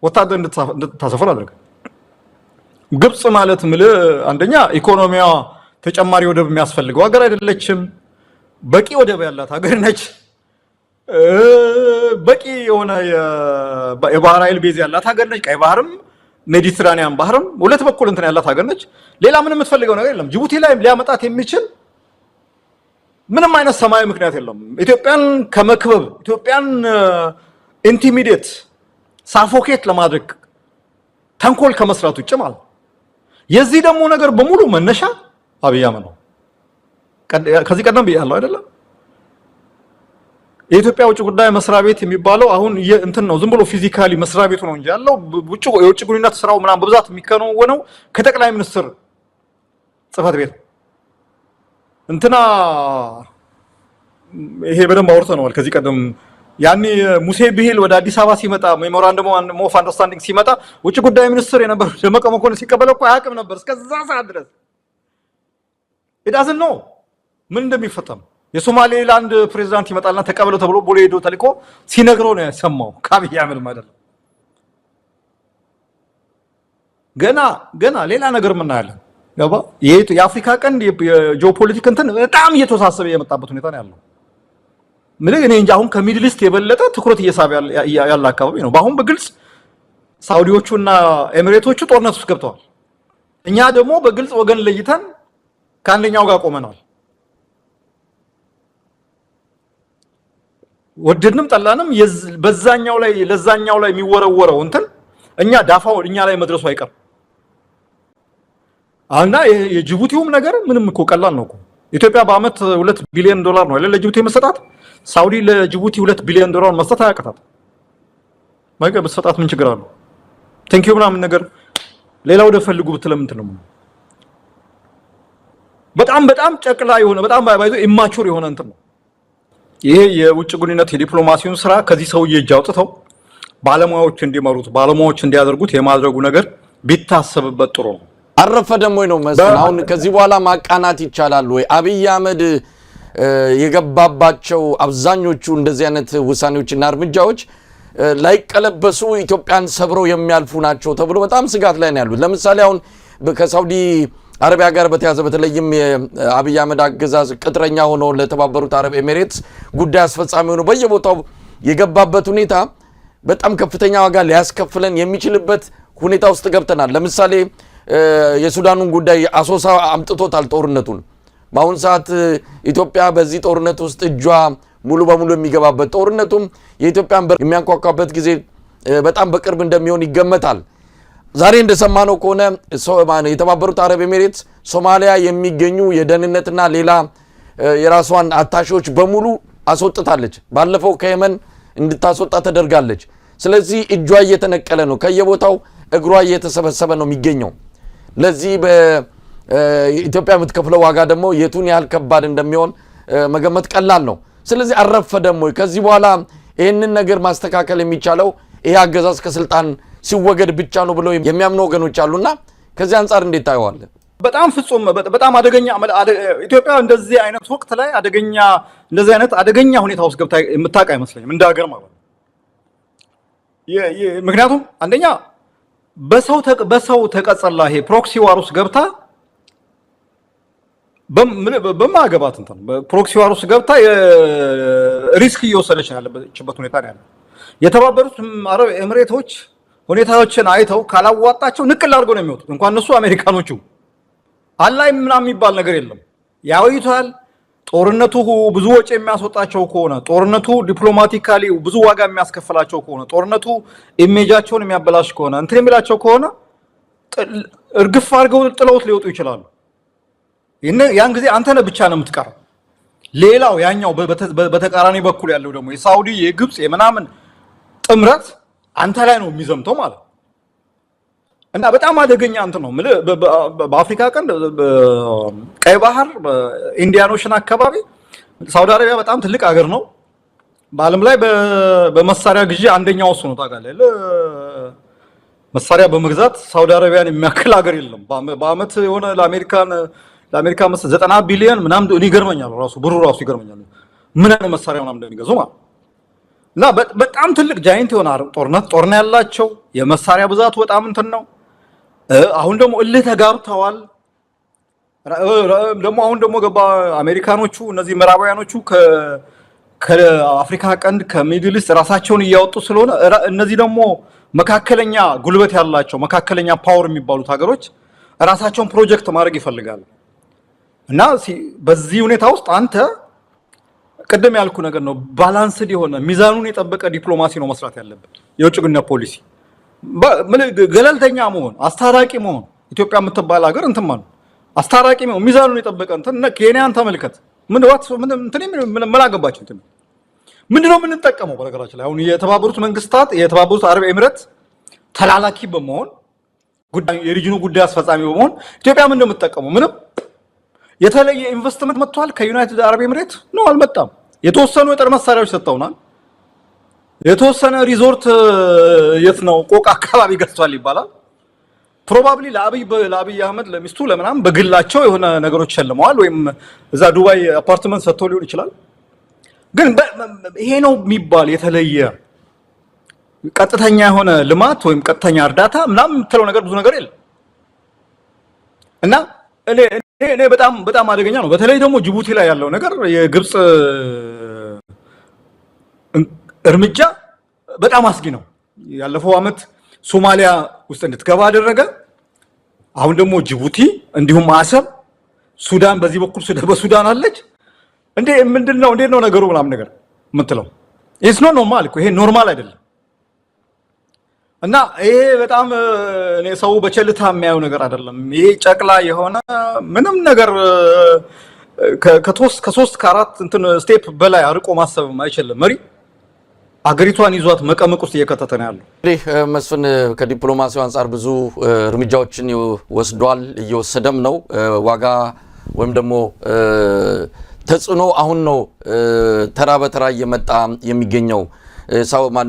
ወታደር እንድታሰፍር አድርገ ግብፅ ማለት አንደኛ ኢኮኖሚዋ ተጨማሪ ወደብ የሚያስፈልገው ሀገር አይደለችም በቂ ወደብ ያላት ሀገር ነች በቂ የሆነ የባህር ኃይል ቤዝ ያላት ሀገር ነች ቀይ ባህርም ሜዲትራኒያን ባህርም ሁለት በኩል እንትን ያላት ሀገር ነች ሌላ ምንም የምትፈልገው ነገር የለም ጅቡቲ ላይ ሊያመጣት የሚችል ምንም አይነት ሰማያዊ ምክንያት የለም ኢትዮጵያን ከመክበብ ኢትዮጵያን ኢንቲሚዴት ሳፎኬት ለማድረግ ተንኮል ከመስራት ውጭ ማለት የዚህ ደግሞ ነገር በሙሉ መነሻ አብይ አህመድ ነው ከዚህ ቀደም ብያለሁ አይደለ የኢትዮጵያ ውጭ ጉዳይ መስሪያ ቤት የሚባለው አሁን እንትን ነው ዝም ብሎ ፊዚካሊ መስሪያ ቤቱ ነው እንጂ ያለው የውጭ ግንኙነት ስራው ምናምን በብዛት የሚከናወነው ከጠቅላይ ሚኒስትር ጽህፈት ቤት እንትና ይሄ በደንብ አውርተነዋል ከዚህ ቀደም ያኔ ሙሴ ቢሂል ወደ አዲስ አበባ ሲመጣ ሜሞራንደም ኦፍ አንደርስታንዲንግ ሲመጣ ውጭ ጉዳይ ሚኒስትር የነበረው ደመቀ መኮንን ሲቀበለው እኮ አያውቅም ነበር እስከዛ ሰዓት ድረስ ኢዳዝን ነው ምን እንደሚፈጠም የሶማሌላንድ ፕሬዝዳንት ይመጣልና ተቀበለው ተብሎ ቦሌ ሄዶ ተልኮ ሲነግረው ነው ያሰማው ከአብይ አህመድ ማለት ነው ገና ሌላ ነገር ምን እናያለን ገባ የአፍሪካ ቀንድ የጂኦፖለቲክ እንትን በጣም እየተወሳሰበ የመጣበት ሁኔታ ነው ያለው ምን እኔ እንጂ አሁን ከሚድል ኢስት የበለጠ ትኩረት እየሳበ ያለ አካባቢ ነው ባሁን በግልጽ ሳውዲዎቹና ኤሚሬቶቹ ጦርነት ውስጥ ገብተዋል እኛ ደግሞ በግልጽ ወገን ለይተን ከአንደኛው ጋር ቆመናል ወደድንም ጠላንም በዛኛው ላይ ለዛኛው ላይ የሚወረወረው እንትን እኛ ዳፋው እኛ ላይ መድረሱ አይቀር አሁንና የጅቡቲውም ነገር ምንም እኮ ቀላል ነው እኮ ኢትዮጵያ በአመት $2 ቢሊዮን ነው አይደል ለጅቡቲ መስጠት ሳውዲ ለጅቡቲ $2 ቢሊዮን መስጠት አያቀታት ማይቀር መስጠት ምን ችግር አለው ቴንኪው ምናምን ነገር ሌላው ደፈልጉ ብትለምንት ነው በጣም ጨቅላ የሆነ በጣም ባይዞ ኢማቹር የሆነ እንትን ነው ይሄ የውጭ ግንኙነት የዲፕሎማሲውን ስራ ከዚህ ሰውዬ እጅ አውጥተው ባለሙያዎች እንዲመሩት ባለሙያዎች እንዲያደርጉት የማድረጉ ነገር ቢታሰብበት ጥሩ ነው አረፈደም ወይ ነው መስል አሁን ከዚህ በኋላ ማቃናት ይቻላል ወይ አብይ አህመድ የገባባቸው አብዛኞቹ እንደዚህ አይነት ውሳኔዎችና እርምጃዎች ላይቀለበሱ ኢትዮጵያን ሰብረው የሚያልፉ ናቸው ተብሎ በጣም ስጋት ላይ ነው ያሉት ለምሳሌ አሁን ከሳውዲ አረቢያ ጋር በተያዘ በተለይም የአብይ አህመድ አገዛዝ ቅጥረኛ ሆኖ ለተባበሩት አረብ ኤሚሬትስ ጉዳይ አስፈጻሚ ሆኖ በየቦታው የገባበት ሁኔታ በጣም ከፍተኛ ዋጋ ሊያስከፍለን የሚችልበት ሁኔታ ውስጥ ገብተናል ለምሳሌ የሱዳኑን ጉዳይ አሶሳ አምጥቶታል ጦርነቱን በአሁን ሰዓት ኢትዮጵያ በዚህ ጦርነት ውስጥ እጇ ሙሉ በሙሉ የሚገባበት ጦርነቱም የኢትዮጵያን በር የሚያንኳኳበት ጊዜ በጣም በቅርብ እንደሚሆን ይገመታል ዛሬ እንደሰማነው ከሆነ የተባበሩት አረብ ኤሚሬትስ ሶማሊያ የሚገኙ የደህንነትና ሌላ የራሷን አታሾች በሙሉ አስወጥታለች ባለፈው ከየመን እንድታስወጣ ተደርጋለች ስለዚህ እጇ እየተነቀለ ነው ከየቦታው እግሯ እየተሰበሰበ ነው የሚገኘው ለዚህ በኢትዮጵያ የምትከፍለው ዋጋ ደግሞ የቱን ያህል ከባድ እንደሚሆን መገመት ቀላል ነው ስለዚህ አረፈደም ወይ ከዚህ በኋላ ይሄንን ነገር ማስተካከል የሚቻለው ይሄ አገዛዝ ከስልጣን ሲወገድ ብቻ ነው ብለው የሚያምኑ ወገኖች አሉና ከዚህ አንፃር እንዴት ታየዋለህ በጣም ፍጹም በጣም አደገኛ ኢትዮጵያ እንደዚህ አይነት ወቅት ላይ እንደዚህ አይነት አደገኛ ሁኔታ ውስጥ ገብታ የምታውቅ አይመስለኝም እንደ ሀገር ማለት ምክንያቱም አንደኛ በሰው ተቀጸላ ይሄ ፕሮክሲ ዋር ውስጥ ገብታ በማገባት እንትን በፕሮክሲ ዋር ውስጥ ገብታ ሪስክ እየወሰደች ያለበት ሁኔታ ነው ያለው የተባበሩት አረብ ኤሚሬቶች ሁኔታዎችን አይተው ካላዋጣቸው ንቅል አድርገው ነው የሚወጡት እንኳን እነሱ አሜሪካኖቹ አላይ ምናምን የሚባል ነገር የለም ያውይቷል ጦርነቱ ብዙ ወጪ የሚያስወጣቸው ከሆነ ጦርነቱ ዲፕሎማቲካሊ ብዙ ዋጋ የሚያስከፍላቸው ከሆነ ጦርነቱ ኢሜጃቸውን የሚያበላሽ ከሆነ እንትን የሚላቸው ከሆነ እርግፍ አድርገው ጥለውት ሊወጡ ይችላሉ። ያን ጊዜ አንተ ነህ ብቻ ነው የምትቀረው። ሌላው ያኛው በተቃራኒ በኩል ያለው ደግሞ የሳውዲ የግብጽ የምናምን ጥምረት አንተ ላይ ነው የሚዘምተው ማለት እና በጣም አደገኛ እንትን ነው። በአፍሪካ ቀንድ ቀይ ባህር በኢንዲያን ኦሽን አካባቢ ሳውዲ አረቢያ በጣም ትልቅ ሀገር ነው። በዓለም ላይ በመሳሪያ ግዢ አንደኛው እሱ ነው ታውቃለህ። መሳሪያ በመግዛት ሳውዲ አረቢያን የሚያክል ሀገር የለም። በአመት የሆነ ለአሜሪካ 90 ቢሊዮን ምናምን ይገርመኛል። ራሱ ብሩ ራሱ ይገርመኛል። ምን አይነት መሳሪያ ምናምን እንደሚገዙ ማለት እና በጣም ትልቅ ጃይንት የሆነ ጦርነት ያላቸው የመሳሪያ ብዛቱ በጣም እንትን ነው። አሁን ደግሞ እልህ ተጋብተዋል። ደግሞ አሁን ደግሞ ገባ አሜሪካኖቹ እነዚህ ምዕራባውያኖቹ ከአፍሪካ ቀንድ ከሚድል ኢስት ራሳቸውን እያወጡ ስለሆነ እነዚህ ደግሞ መካከለኛ ጉልበት ያላቸው መካከለኛ ፓወር የሚባሉት ሀገሮች ራሳቸውን ፕሮጀክት ማድረግ ይፈልጋሉ። እና በዚህ ሁኔታ ውስጥ አንተ ቀደም ያልኩ ነገር ነው ባላንስድ የሆነ ሚዛኑን የጠበቀ ዲፕሎማሲ ነው መስራት ያለበት። የውጭ ግንኙነት ፖሊሲ ገለልተኛ መሆን አስታራቂ መሆን ኢትዮጵያ የምትባል ሀገር እንትን ማለት አስታራቂ መሆን ሚዛኑን የጠበቀ እንትን ኬንያን ተመልከት። ምን አገባችሁ እንትን ምንድነው የምንጠቀመው? በነገራችን ላይ አሁን የተባበሩት መንግስታት የተባበሩት አረብ ኤሚሬት ተላላኪ በመሆን የሪጅኑ ጉዳይ አስፈጻሚ በመሆን ኢትዮጵያ ምንድነው የምትጠቀመው? ምንም የተለየ ኢንቨስትመንት መጥቷል ከዩናይትድ አረብ ኤሚሬት ነው አልመጣም። የተወሰኑ የጦር መሳሪያዎች ሰጥተውናል። የተወሰነ ሪዞርት የት ነው ቆቃ አካባቢ ገዝቷል ይባላል። ፕሮባብሊ ለአብይ አህመድ ለሚስቱ ለምናም በግላቸው የሆነ ነገሮች ሸልመዋል ወይም እዛ ዱባይ አፓርትመንት ሰጥተው ሊሆን ይችላል። ግን ይሄ ነው የሚባል የተለየ ቀጥተኛ የሆነ ልማት ወይም ቀጥተኛ እርዳታ ምናምን የምትለው ነገር ብዙ ነገር የለም። እና እኔ በጣም አደገኛ ነው። በተለይ ደግሞ ጅቡቲ ላይ ያለው ነገር የግብጽ እርምጃ በጣም አስጊ ነው። ያለፈው አመት ሶማሊያ ውስጥ እንድትገባ አደረገ። አሁን ደግሞ ጅቡቲ እንዲሁም አሰብ፣ ሱዳን በዚህ በኩል በሱዳን አለች። እንዴት ነው ነገሩ ምናምን ነገር የምትለው ኢትስ ኖት ኖርማል እኮ ይሄ ኖርማል አይደለም። እና ይሄ በጣም እኔ ሰው በቸልታ የሚያየው ነገር አይደለም። ይሄ ጨቅላ የሆነ ምንም ነገር ከሶስት ከአራት እንትን ስቴፕ በላይ አርቆ ማሰብ አይችልም መሪ አገሪቷን ይዟት መቀመቅ ውስጥ እየከተተ ነው ያለው። እንግዲህ መስፍን ከዲፕሎማሲው አንፃር ብዙ እርምጃዎችን ወስዷል፣ እየወሰደም ነው። ዋጋ ወይም ደግሞ ተጽዕኖ አሁን ነው ተራ በተራ እየመጣ የሚገኘው።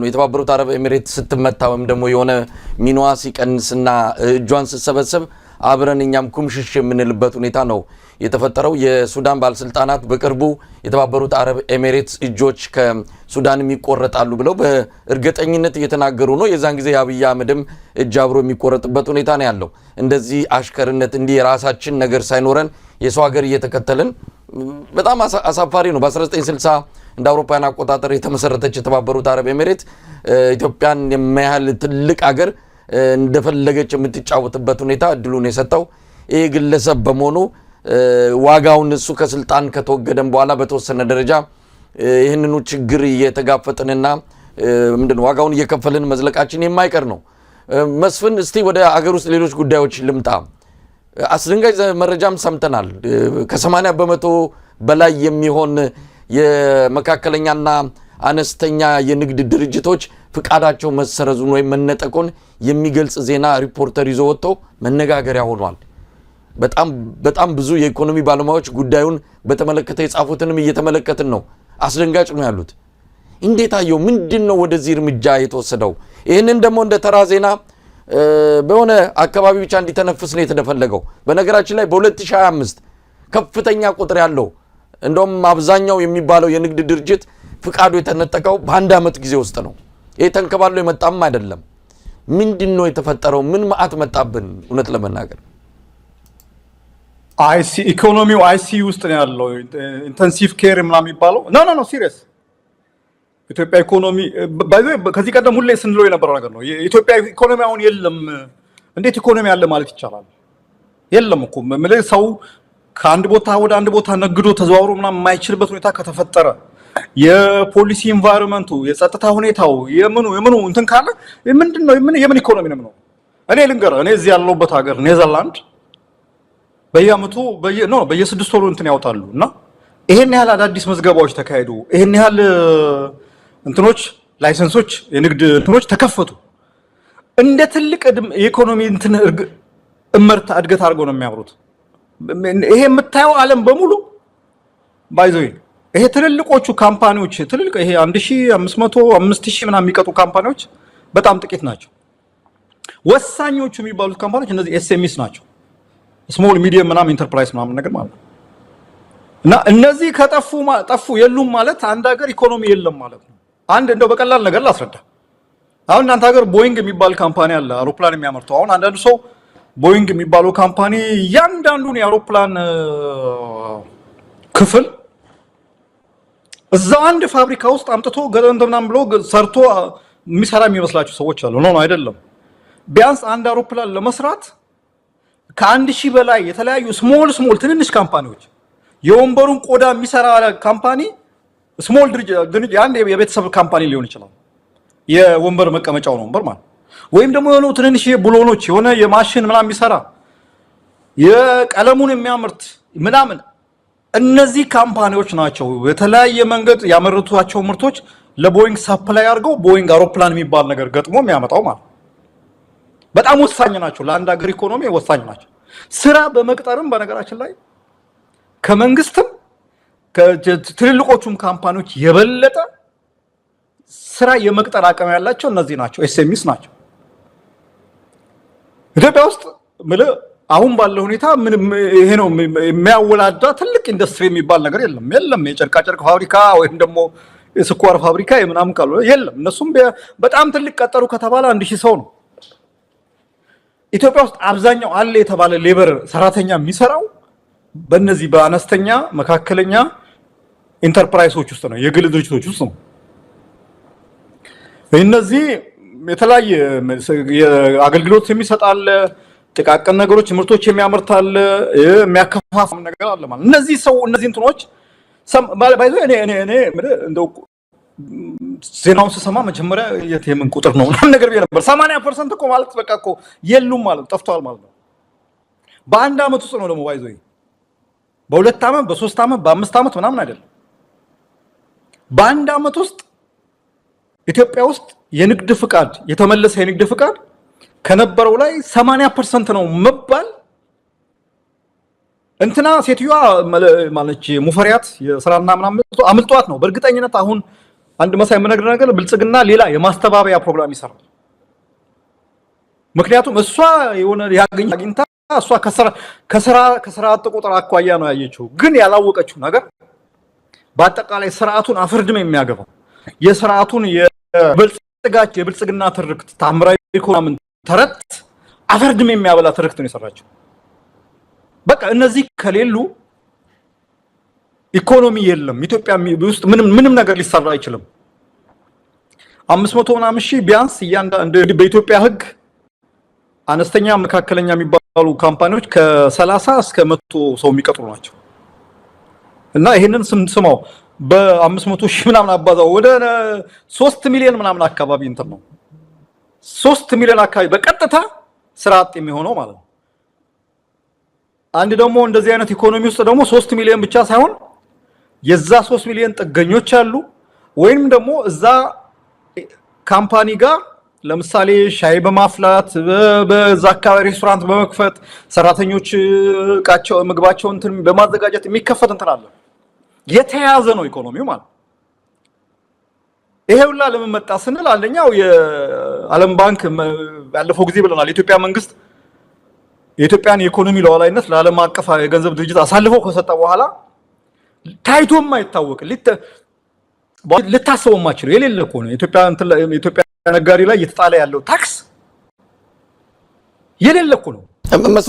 የተባበሩት አረብ ኤሚሬት ስትመታ ወይም ደግሞ የሆነ ሚናዋ ሲቀንስና እጇን ስትሰበስብ አብረን እኛም ኩምሽሽ የምንልበት ሁኔታ ነው የተፈጠረው። የሱዳን ባለስልጣናት በቅርቡ የተባበሩት አረብ ኤሚሬትስ እጆች ከሱዳን ይቆረጣሉ ብለው በእርግጠኝነት እየተናገሩ ነው። የዛን ጊዜ የአብይ አህመድም እጅ አብሮ የሚቆረጥበት ሁኔታ ነው ያለው። እንደዚህ አሽከርነት እንዲህ የራሳችን ነገር ሳይኖረን የሰው ሀገር እየተከተልን በጣም አሳፋሪ ነው። በ1960 እንደ አውሮፓውያን አቆጣጠር የተመሰረተች የተባበሩት አረብ ኤሚሬት ኢትዮጵያን የሚያህል ትልቅ ሀገር እንደፈለገች የምትጫወትበት ሁኔታ እድሉን የሰጠው ይሄ ግለሰብ በመሆኑ ዋጋውን እሱ ከስልጣን ከተወገደም በኋላ በተወሰነ ደረጃ ይህንኑ ችግር እየተጋፈጥንና ዋጋውን እየከፈልን መዝለቃችን የማይቀር ነው። መስፍን እስቲ ወደ አገር ውስጥ ሌሎች ጉዳዮች ልምጣ። አስደንጋጭ መረጃም ሰምተናል። ከ80 በመቶ በላይ የሚሆን የመካከለኛና አነስተኛ የንግድ ድርጅቶች ፍቃዳቸው መሰረዙን ወይም መነጠቁን የሚገልጽ ዜና ሪፖርተር ይዞ ወጥቶ መነጋገሪያ ሆኗል። በጣም ብዙ የኢኮኖሚ ባለሙያዎች ጉዳዩን በተመለከተ የጻፉትንም እየተመለከትን ነው። አስደንጋጭ ነው ያሉት። እንዴት አየው? ምንድነው ወደዚህ እርምጃ የተወሰደው? ይህንን ደግሞ እንደ ተራ ዜና በሆነ አካባቢ ብቻ እንዲተነፍስ ነው የተፈለገው። በነገራችን ላይ በ2025 ከፍተኛ ቁጥር ያለው እንደውም አብዛኛው የሚባለው የንግድ ድርጅት ፍቃዱ የተነጠቀው በአንድ አመት ጊዜ ውስጥ ነው። ይሄ ተንከባሎ የመጣም አይደለም። ምንድነው የተፈጠረው? ምን ማአት መጣብን? እውነት ለመናገር ኢኮኖሚው አይሲ ውስጥ ነው ያለው። ኢንተንሲቭ ኬር ምናምን የሚባለው ኖ ሲሪየስ ኢትዮጵያ ኢኮኖሚ ከዚህ ቀደም ሁሌ ስንለው የነበረው ነገር ነው። የኢትዮጵያ ኢኮኖሚ አሁን የለም። እንዴት ኢኮኖሚ አለ ማለት ይቻላል? የለም እኮ ሰው ከአንድ ቦታ ወደ አንድ ቦታ ነግዶ ተዘዋውሮ ምናምን የማይችልበት ሁኔታ ከተፈጠረ የፖሊሲ ኢንቫይሮንመንቱ የጸጥታ ሁኔታው የምኑ እንትን ካለ ምንድነው የምን ኢኮኖሚ ነው? እኔ ልንገርህ እኔ እዚህ ያለሁበት ሀገር ኔዘርላንድ በየአመቱ በየ6 ወሩ እንትን ያወጣሉ እና ይሄን ያህል አዳዲስ መዝገባዎች ተካሄዱ ይሄን ያህል እንትኖች ላይሰንሶች የንግድ እንትኖች ተከፈቱ እንደ ትልቅ የኢኮኖሚ እንትን እመርታ እድገት አድርገው ነው የሚያወሩት ይሄ የምታየው ዓለም በሙሉ ባይዘይ ይሄ ትልልቆቹ ካምፓኒዎች ትልልቅ ይሄ 1500 5000 ምናምን የሚቀጡ ካምፓኒዎች በጣም ጥቂት ናቸው ወሳኞቹ የሚባሉት ካምፓኒዎች እነዚህ ኤስኤምኤስ ናቸው ስሞል ሚዲየም ምናምን ኢንተርፕራይዝ ምናምን ነገር ማለት እና እነዚህ ጠፉ የሉም ማለት አንድ ሀገር ኢኮኖሚ የለም ማለት ነው አንድ እንደው በቀላል ነገር ላስረዳ አሁን እናንተ ሀገር ቦይንግ የሚባል ካምፓኒ አለ አውሮፕላን የሚያመርተው አሁን አንዳንድ ሰው ቦይንግ የሚባለው ካምፓኒ ያንዳንዱን የአውሮፕላን ክፍል እዛው አንድ ፋብሪካ ውስጥ አምጥቶ ገደንደምናም ብሎ ሰርቶ የሚሰራ የሚመስላችሁ ሰዎች አሉ ነው አይደለም ቢያንስ አንድ አውሮፕላን ለመስራት ከ1000 በላይ የተለያዩ ስሞል ትንንሽ ካምፓኒዎች የወንበሩን ቆዳ የሚሰራ ካምፓኒ ስሞል ድርጅት አንድ የቤተሰብ ካምፓኒ ሊሆን ይችላል የወንበር መቀመጫው ነው ወንበር ማለት ወይም ደግሞ የሆነ ትንንሽ ብሎኖች የሆነ የማሽን ምናምን የሚሰራ የቀለሙን የሚያመርት ምናምን እነዚህ ካምፓኒዎች ናቸው በተለያየ መንገድ ያመረቷቸው ምርቶች ለቦይንግ ሰፕላይ አድርገው ቦይንግ አውሮፕላን የሚባል ነገር ገጥሞ የሚያመጣው ማለት በጣም ወሳኝ ናቸው ለአንድ ሀገር ኢኮኖሚ ወሳኝ ናቸው ስራ በመቅጠርም በነገራችን ላይ ከመንግስትም ከትልልቆቹም ካምፓኒዎች የበለጠ ስራ የመቅጠር አቅም ያላቸው እነዚህ ናቸው ኤስኤምኤስ ናቸው ኢትዮጵያ ውስጥ አሁን ባለው ሁኔታ ምን ይሄ ነው የሚያወላዳ ትልቅ ኢንዱስትሪ የሚባል ነገር የለም የጨርቃ ጨርቅ ፋብሪካ ወይም ደግሞ የስኳር ፋብሪካ የምናምን ካሉ የለም እነሱም በጣም ትልቅ ቀጠሩ ከተባለ 1000 ሰው ነው ኢትዮጵያ ውስጥ አብዛኛው አለ የተባለ ሌበር ሰራተኛ የሚሰራው በእነዚህ በአነስተኛ መካከለኛ ኢንተርፕራይሶች ውስጥ ነው የግል ድርጅቶች ውስጥ ነው እነዚህ የተለያየ አገልግሎት የሚሰጣል ጥቃቅን ነገሮች ምርቶች የሚያመርታል የሚያከፋፍል ነገር አለ ማለት እነዚህ እንትኖች ባይዘ እኔ እንደው ዜናውን ስሰማ መጀመሪያ የምን ቁጥር ነው ነገር ነበር 80% እኮ ማለት በቃ እኮ የሉም ማለት ጠፍቷል ማለት ነው በአንድ አመት ውስጥ ነው ደግሞ ባይዘ በሁለት አመት በ3 አመት በ5 አመት ምናምን አይደለም በአንድ አመት ውስጥ ኢትዮጵያ ውስጥ የንግድ ፍቃድ የተመለሰ የንግድ ፍቃድ ከነበረው ላይ 80% ነው መባል እንትና ሴትዮዋ ማለች ሙፈሪያት የስራና ምናምን አምልጧት ነው በእርግጠኝነት አሁን አንድ መሳይ መነገር ነገር ብልጽግና ሌላ የማስተባበያ ፕሮግራም ይሰራል ምክንያቱም እሷ የሆነ ያገኝታ እሷ ከስራ ቁጥር አኳያ ነው ያየችው ግን ያላወቀችው ነገር በአጠቃላይ ስርዓቱን አፍርድም የሚያገባው የስርዓቱን የብልጽግና ትርክት ታምራዊ ኢኮኖሚ ተረት አፍርድም የሚያበላ ትርክት ነው የሰራችው በቃ እነዚህ ከሌሉ ኢኮኖሚ የለም ኢትዮጵያ ውስጥ ምንም ነገር ሊሰራ አይችልም 500 ምናምን ሺህ ቢያንስ በኢትዮጵያ ህግ አነስተኛ መካከለኛ የሚባሉ ካምፓኒዎች ከ30 እስከ 100 ሰው የሚቀጥሩ ናቸው እና ይሄንን ስማው በ500 ሺህ ምናምን አባዛው ወደ 3 ሚሊዮን ምናምን አካባቢ እንትን ነው 3 ሚሊዮን አካባቢ በቀጥታ ስራ አጥ የሚሆነው ማለት ነው አንድ ደግሞ እንደዚህ አይነት ኢኮኖሚ ውስጥ ደግሞ 3 ሚሊዮን ብቻ ሳይሆን የዛ 3 ሚሊዮን ጥገኞች አሉ ወይንም ደግሞ እዛ ካምፓኒ ጋር ለምሳሌ ሻይ በማፍላት በዛ አካባቢ ሬስቶራንት በመክፈት ሰራተኞች ምግባቸውን እንትን በማዘጋጀት የሚከፈት እንትን አለ የተያዘ ነው ኢኮኖሚው ማለት ይሄ ሁላ ለምን መጣ ስንል አንደኛው የዓለም ባንክ ያለፈው ጊዜ ብለናል የኢትዮጵያ መንግስት የኢትዮጵያን የኢኮኖሚ ሉዓላዊነት ለዓለም አቀፍ የገንዘብ ድርጅት አሳልፎ ከሰጠ በኋላ ታይቶም አይታወቅ ልታስበው ማችለው የሌለ እኮ ነው ኢትዮጵያ ነጋዴ ላይ እየተጣለ ያለው ታክስ የሌለ እኮ ነው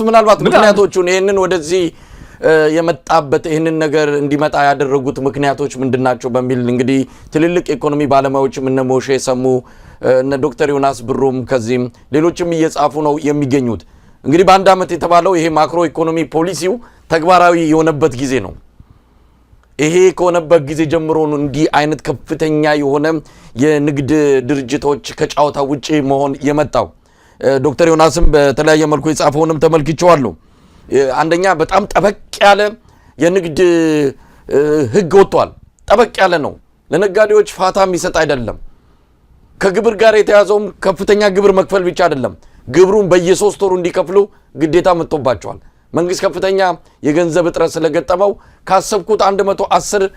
ምናልባት ምክንያቶቹን ይሄንን ወደዚህ የመጣበት ይሄንን ነገር እንዲመጣ ያደረጉት ምክንያቶች ምንድናቸው በሚል እንግዲህ ትልልቅ ኢኮኖሚ ባለሙያዎችም እነ ሞሼ ሰሙ እነ ዶክተር ዮናስ ብሩም ከዚህም ሌሎችም እየጻፉ ነው የሚገኙት እንግዲህ በአንድ አመት የተባለው ይሄ ማክሮ ኢኮኖሚ ፖሊሲው ተግባራዊ የሆነበት ጊዜ ነው። ይሄ ከሆነበት ጊዜ ጀምሮ ነው እንዲህ አይነት ከፍተኛ የሆነ የንግድ ድርጅቶች ከጫውታ ውጪ መሆን የመጣው። ዶክተር ዮናስም በተለያየ መልኩ የጻፈውንም ተመልክቼዋለሁ። አንደኛ በጣም ጠበቅ ያለ የንግድ ህግ ወጥቷል። ጠበቅ ያለ ነው። ለነጋዴዎች ፋታ የሚሰጥ አይደለም። ከግብር ጋር የተያዘውም ከፍተኛ ግብር መክፈል ብቻ አይደለም፣ ግብሩን በየ3 ወሩ እንዲከፍሉ ግዴታ መጥቶባቸዋል። መንግስት ከፍተኛ የገንዘብ እጥረት ስለገጠመው ካሰብኩት 110%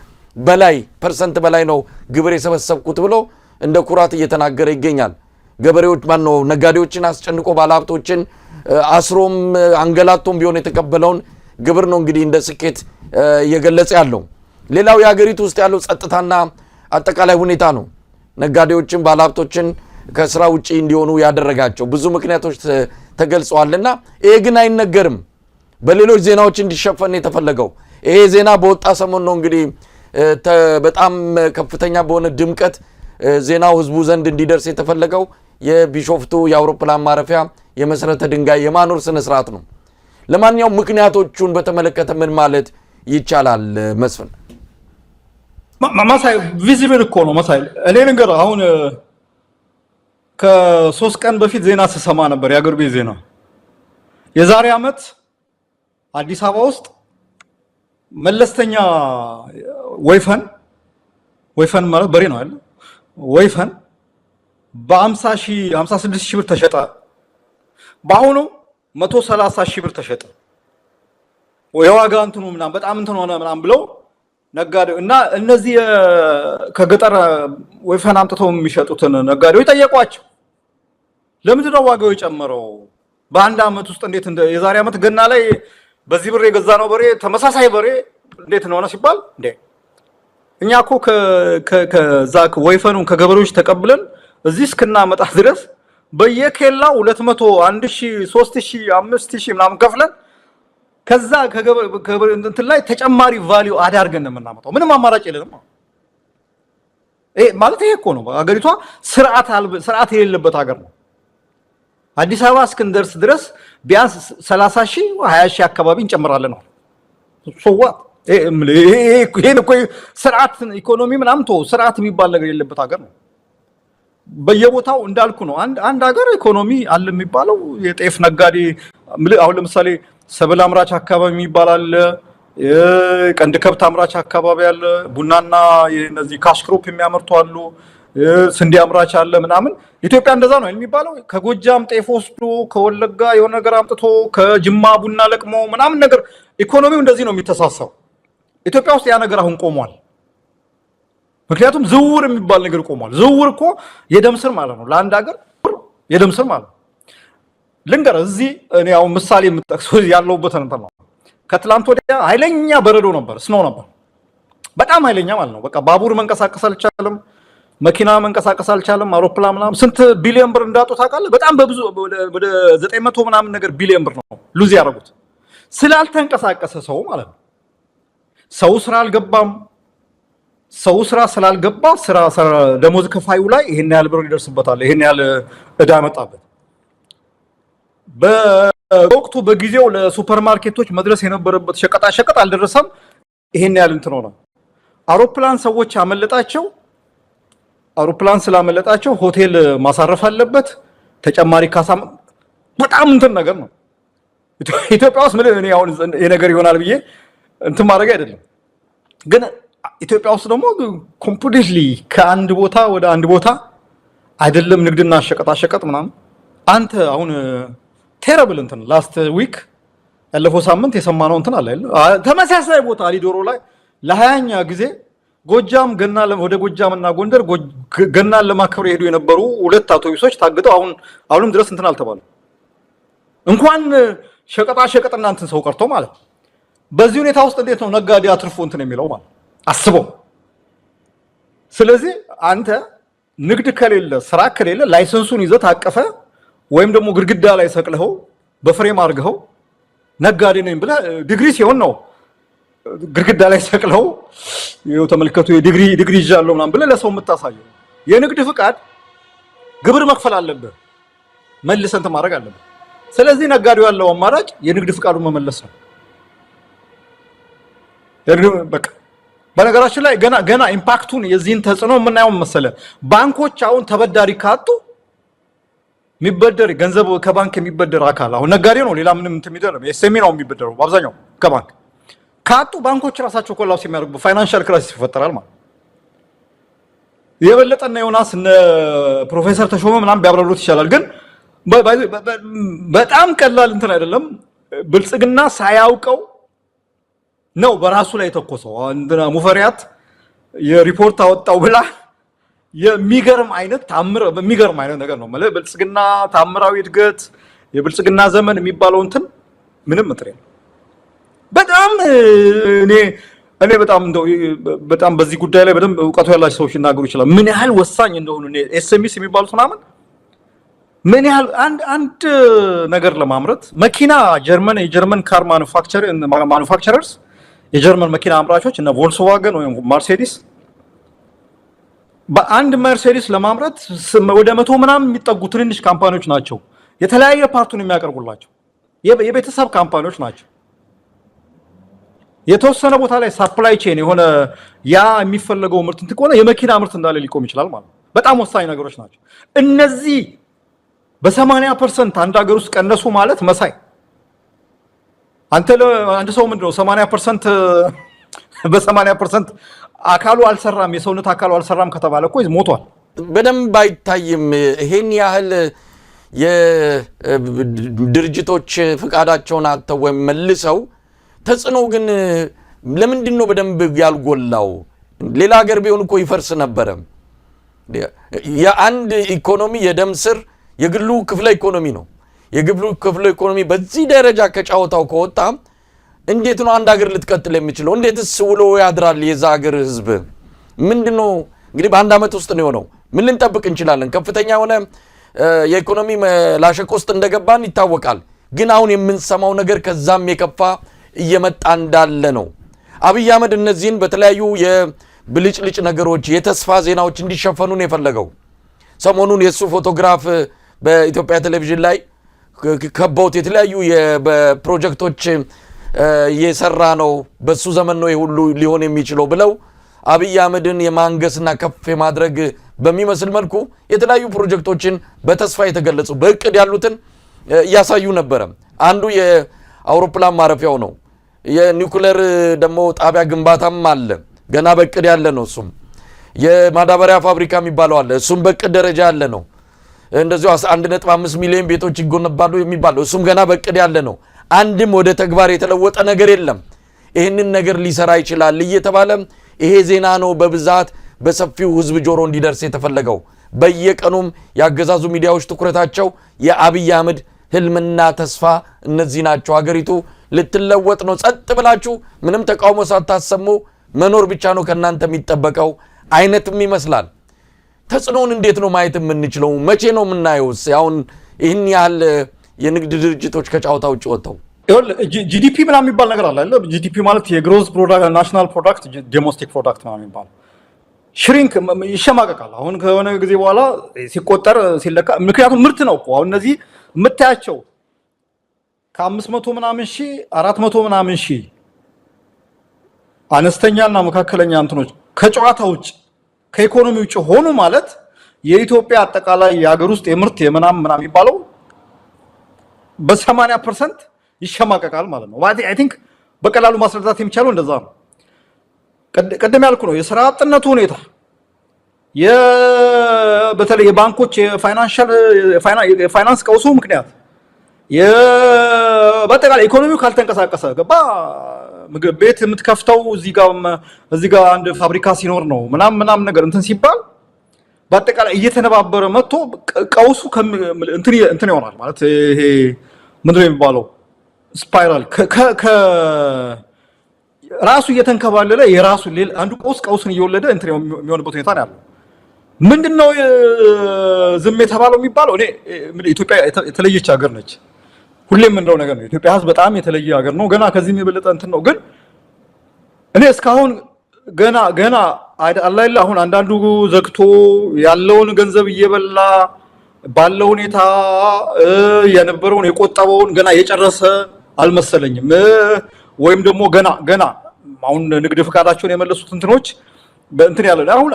በላይ ነው ግብር የሰበሰብኩት ብሎ እንደ ኩራት እየተናገረ ይገኛል። ገበሬዎች ማነው ነጋዴዎችን አስጨንቆ ባለሀብቶችን አስሮም አንገላቶም ቢሆን የተቀበለውን ግብር ነው እንግዲህ እንደ ስኬት እየገለጸ ያለው። ሌላው የሀገሪቱ ውስጥ ያለው ጸጥታና አጠቃላይ ሁኔታ ነው ነጋዴዎችን ባለሀብቶችን ከስራ ውጪ እንዲሆኑ ያደረጋቸው። ብዙ ምክንያቶች ተገልጸዋልና ይሄ ግን አይነገርም፣ በሌሎች ዜናዎች እንዲሸፈን የተፈለገው። ይሄ ዜና በወጣ ሰሞን ነው እንግዲህ በጣም ከፍተኛ በሆነ ድምቀት ዜናው ህዝቡ ዘንድ እንዲደርስ የተፈለገው። የቢሾፍቱ የአውሮፕላን ማረፊያ የመሰረተ ድንጋይ የማኖር ስነ ስርዓት ነው። ለማንኛውም ምክንያቶቹን በተመለከተ ምን ማለት ይቻላል መስፍን? ማሳይ ቪዚብል እኮ ነው ማሳይ። እኔ ነገር አሁን ከ3 ቀን በፊት ዜና ስሰማ ነበር፣ የአገር ቤት ዜና። የዛሬ ዓመት አዲስ አበባ ውስጥ መለስተኛ ወይፈን ማለት በሬ ነው አይደል? ወይፈን በ56,000 ብር ተሸጠ። በአሁኑ 130,000 ብር ተሸጠ። የዋጋ እንትኑ ምናምን በጣም እንትን ሆነ ምናምን ብለው ነጋዴው እና እነዚህ ከገጠር ወይፈን አምጥተው የሚሸጡትን ነጋዴዎች ጠየቋቸው። ለምንድን ነው ዋጋው የጨመረው? በአንድ ዓመት ውስጥ እንዴት የዛሬ ዓመት ገና ላይ በዚህ ብር የገዛ ነው በሬ ተመሳሳይ በሬ እንዴት ነው ሲባል እንዴ እኛ እኮ ከዛ ወይፈኑን ከገበሬዎች ተቀብለን እዚህ እስክናመጣ ድረስ በየኬላው 200 1000 3000 5000 ምናምን ከፍለን ከዛ ከገበሬ እንትን ላይ ተጨማሪ ቫልዩ አዳርገን ነው የምናመጣው። ምንም አማራጭ የለንም። ማለት ይሄ እኮ ነው አገሪቷ ስርዓት የሌለበት ሀገር ነው። አዲስ አበባ እስክንደርስ ድረስ ቢያንስ 30,000 20,000 አካባቢ እንጨምራለን ነው ሶዋ። ይሄን እኮ ስርዓት ኢኮኖሚ ምናምን ስርዓት የሚባል ነገር የሌለበት ሀገር ነው። በየቦታው እንዳልኩ ነው። አንድ ሀገር ኢኮኖሚ አለ የሚባለው የጤፍ ነጋዴ አሁን ለምሳሌ ሰብል አምራች አካባቢ የሚባል አለ፣ ቀንድ ከብት አምራች አካባቢ አለ፣ ቡናና እነዚህ ካሽክሮፕ የሚያመርቱ አሉ፣ ስንዴ አምራች አለ ምናምን። ኢትዮጵያ እንደዛ ነው የሚባለው። ከጎጃም ጤፍ ወስዶ ከወለጋ የሆነ ነገር አምጥቶ ከጅማ ቡና ለቅሞ ምናምን ነገር ኢኮኖሚው እንደዚህ ነው የሚተሳሰው። ኢትዮጵያ ውስጥ ያ ነገር አሁን ቆሟል። ምክንያቱም ዝውውር የሚባል ነገር ቆሟል። ዝውውር እኮ የደም ስር ማለት ነው ለአንድ ሀገር የደም ስር ማለት ነው። ልንገር እዚህ እኔ አሁን ምሳሌ የምጠቅሰው ያለውበት እንትን ነው። ከትላንት ወዲያ ኃይለኛ በረዶ ነበር፣ ስኖ ነበር፣ በጣም ኃይለኛ ማለት ነው። በቃ ባቡር መንቀሳቀስ አልቻለም፣ መኪና መንቀሳቀስ አልቻለም፣ አውሮፕላን ምናምን። ስንት ቢሊዮን ብር እንዳጡ ታውቃለህ? በጣም በብዙ ወደ 900 ምናምን ነገር ቢሊዮን ብር ነው ሉዝ ያደረጉት ስላልተንቀሳቀሰ ሰው ማለት ነው። ሰው ስራ አልገባም። ሰው ስራ ስላልገባ ደሞዝ ከፋዩ ላይ ይሄን ያህል ብር ይደርስበታል፣ ይሄን ያህል እዳ መጣበት። በወቅቱ በጊዜው ለሱፐርማርኬቶች መድረስ የነበረበት ሸቀጣ ሸቀጥ አልደረሰም። ይሄን ያህል እንትን ሆነ። አውሮፕላን ሰዎች አመለጣቸው። አውሮፕላን ስላመለጣቸው ሆቴል ማሳረፍ አለበት፣ ተጨማሪ ካሳ። በጣም እንትን ነገር ነው ኢትዮጵያ ውስጥ። ምን እኔ አሁን ይሄ ነገር ይሆናል ብዬ እንትን ማድረግ አይደለም፣ ግን ኢትዮጵያ ውስጥ ደግሞ ኮምፕሊትሊ ከአንድ ቦታ ወደ አንድ ቦታ አይደለም ንግድና ሸቀጣ ሸቀጥ ምናምን። አንተ አሁን ቴረብል እንትን ላስት ዊክ ያለፈው ሳምንት የሰማነው እንትን አለ ተመሳሳይ ቦታ ሊዶሮ ላይ ለ20ኛ ጊዜ ጎጃም ወደ ጎጃምና ጎንደር ገናን ለማክበር የሄዱ የነበሩ 2 አውቶቡሶች ታግተው አሁንም ድረስ እንትን አልተባሉ። እንኳን ሸቀጣ ሸቀጥና እንትን ሰው ቀርቶ ማለት። በዚህ ሁኔታ ውስጥ እንዴት ነው ነጋዴ አትርፎ እንትን የሚለው ማለት አስበው። ስለዚህ አንተ ንግድ ከሌለ ስራ ከሌለ ላይሰንሱን ይዘህ ታቀፈ ወይም ደግሞ ግድግዳ ላይ ሰቅለኸው በፍሬም አድርገኸው ነጋዴ ነኝ ብለህ ዲግሪ ሲሆን ነው ግድግዳ ላይ ሰቅለው ይኸው ተመልከቱ ዲግሪ ይዣለሁ ምናምን ብለህ ለሰው የምታሳየው። የንግድ ፍቃድ ግብር መክፈል አለብህ፣ መልሰህ እንትን ማድረግ አለብህ። ስለዚህ ነጋዴው ያለው አማራጭ የንግድ ፍቃዱን መመለስ ነው። በቃ በነገራችን ላይ ገና ኢምፓክቱን የዚህን ተጽዕኖ የምናየው መሰለ ባንኮች አሁን ተበዳሪ ካጡ የሚበደር ገንዘብ ከባንክ የሚበደር አካል አሁን ነጋዴ ነው ሌላ ምንም እንትሚደረም ኤስኤምኢ ነው የሚበደረው በአብዛኛው ከባንክ ካጡ ባንኮች ራሳቸው ኮላፕስ የሚያደርጉ ፋይናንሻል ክራይሲስ ይፈጠራል ማለት የበለጠና ዮናስ እነ ፕሮፌሰር ተሾመ ምናምን ቢያብራሩት ይችላል ግን በጣም ቀላል እንትን አይደለም ብልጽግና ሳያውቀው ነው በራሱ ላይ ተኮሰው እንትና ሙፈሪያት የሪፖርት አወጣው ብላ የሚገርም አይነት ነገር ነው ማለት ብልጽግና ታምራዊ እድገት የብልጽግና ዘመን የሚባለው እንትን ምንም ምጥሬ በጣም እኔ በጣም በዚህ ጉዳይ ላይ በደንብ ዕውቀቱ ያላቸው ሰዎች ይናገሩ ይችላል ምን ያህል ወሳኝ እንደሆኑ ኤስኤምኢስ የሚባሉት ምናምን ምን ያህል አንድ ነገር ለማምረት መኪና የጀርመን ካር ማኑፋክቸረርስ የጀርመን መኪና አምራቾች እና ቮልክስዋገን ወይም መርሴዲስ በአንድ መርሴዲስ ለማምረት ወደ 100 ምናምን የሚጠጉ ትንንሽ ካምፓኒዎች ናቸው የተለያየ ፓርቱን የሚያቀርቡላቸው የቤተሰብ ካምፓኒዎች ናቸው የተወሰነ ቦታ ላይ ሰፕላይ ቼን የሆነ ያ የሚፈልገው ምርት እንትን ከሆነ የመኪና ምርት እንዳለ ሊቆም ይችላል ማለት በጣም ወሳኝ ነገሮች ናቸው እነዚህ በ80% አንድ ሀገር ውስጥ ቀነሱ ማለት መሳይ አንድ ሰው ምንድነው 80% በ80% አካሉ አልሰራም የሰውነት አካሉ አልሰራም ከተባለ እኮ ሞቷል በደንብ አይታይም ይሄን ያህል የድርጅቶች ፍቃዳቸውን አጥተው መልሰው ተጽዕኖ ግን ለምንድን ነው በደንብ ያልጎላው ሌላ ሀገር ቢሆን እኮ ይፈርስ ነበር የአንድ ኢኮኖሚ የደም ስር የግሉ ክፍለ ኢኮኖሚ ነው የግሉ ክፍለ ኢኮኖሚ በዚህ ደረጃ ከጫወታው ከወጣ እንዴት ነው አንድ ሀገር ልትቀጥል የሚችለው እንዴትስ ውሎ ያድራል የዛ ሀገር ህዝብ ምንድነው እንግዲህ በአንድ አመት ውስጥ ነው የሆነው ምን ልንጠብቅ እንችላለን ከፍተኛ ሆነ የኢኮኖሚ ላሸቅ ውስጥ እንደገባን ይታወቃል ግን አሁን የምንሰማው ነገር ከዛም የከፋ እየመጣ እንዳለ ነው አብይ አህመድ እነዚህን በተለያዩ የብልጭልጭ ነገሮች የተስፋ ዜናዎች እንዲሸፈኑ ነው የፈለገው ሰሞኑን የሱ ፎቶግራፍ በኢትዮጵያ ቴሌቪዥን ላይ ከበውት የተለያዩ በፕሮጀክቶች እየሰራ ነው በሱ ዘመን ነው ሁሉ ሊሆን የሚችለው ብለው አብይ አህመድን የማንገስና ከፍ የማድረግ በሚመስል መልኩ የተለያዩ ፕሮጀክቶችን በተስፋ የተገለጹ በእቅድ ያሉትን ያሳዩ ነበር አንዱ የአውሮፕላን ማረፊያው ነው የኒውክሌር ደግሞ ጣቢያ ግንባታም አለ ገና በእቅድ ያለ ነው እሱም የማዳበሪያ ፋብሪካ የሚባለው አለ እሱም በእቅድ ደረጃ ያለ ነው እንደዚሁ 1.5 ሚሊዮን ቤቶች ይገነባሉ የሚባለው እሱም ገና በእቅድ ያለ ነው አንድም ወደ ተግባር የተለወጠ ነገር የለም ይሄንን ነገር ሊሰራ ይችላል እየተባለ ይሄ ዜና ነው በብዛት በሰፊው ህዝብ ጆሮ እንዲደርስ የተፈለገው በየቀኑም ያገዛዙ ሚዲያዎች ትኩረታቸው የአብይ አህመድ ህልምና ተስፋ እነዚህ ናቸው ሀገሪቱ ልትለወጥ ነው ጸጥ ብላችሁ ምንም ተቃውሞ ሳታሰሙ መኖር ብቻ ነው ከናንተ የሚጠበቀው አይነትም ይመስላል ተጽዕኖን እንዴት ነው ማየት የምንችለው መቼ ነው የምናየውስ አሁን ይሄን ያህል የንግድ ድርጅቶች ከጫውታው ውጭ ወጣው ጂዲፒ ምናምን የሚባል ነገር አለ አይደል ጂዲፒ ማለት የግሮዝ ፕሮዳክት ናሽናል ፕሮዳክት ዶሜስቲክ ፕሮዳክት ምናምን የሚባል ሽሪንክ ይሸማቀቃል አሁን ከሆነ ጊዜ በኋላ ሲቆጠር ሲለካ ምክንያቱም ምርት ነው እኮ አሁን እነዚህ የምታያቸው ከ500 ምናምን ሺህ 400 ምናምን ሺህ አነስተኛና መካከለኛ እንትኖች ከጨዋታ ውጭ ከኢኮኖሚ ውጭ ሆኑ ማለት የኢትዮጵያ አጠቃላይ የሀገር ውስጥ የምርት የምናምን የሚባለው በ80% ይሸማቀቃል ማለት ነው አይ ቲንክ በቀላሉ ማስረዳት የሚቻለው እንደዛ ነው ቀደም ያልኩ ነው የሥራ አጥነቱ ሁኔታ በተለይ የባንኮች የፋይናንስ ቀውሱ ምክንያት በአጠቃላይ ኢኮኖሚው ካልተንቀሳቀሰ ገባ ምግብ ቤት የምትከፍተው እዚህ ጋር አንድ ፋብሪካ ሲኖር ነው ምናምን ነገር እንትን ሲባል በአጠቃላይ እየተነባበረ መጥቶ ቀውሱ እንትን ይሆናል ማለት ይሄ ምንድነው የሚባለው ስፓይራል ራሱ እየተንከባለለ የራሱ አንዱ ቀውስን እየወለደ እንትን የሚሆንበት ሁኔታ ነው ያለው ምንድነው ዝም የተባለው የሚባለው እኔ ኢትዮጵያ የተለየች ሀገር ነች ሁሌም እንደው ነገር ነው ኢትዮጵያ ህዝብ በጣም የተለየ ሀገር ነው ገና ከዚህም የበለጠ እንትን ነው ግን እኔ እስካሁን ገና አላይላ አሁን አንዳንዱ ዘግቶ ያለውን ገንዘብ እየበላ ባለው ሁኔታ የነበረውን የቆጠበውን ገና የጨረሰ አልመሰለኝም ወይም ደግሞ ገና አሁን ንግድ ፍቃዳቸውን የመለሱት እንትኖች በእንትን ያለ አሁን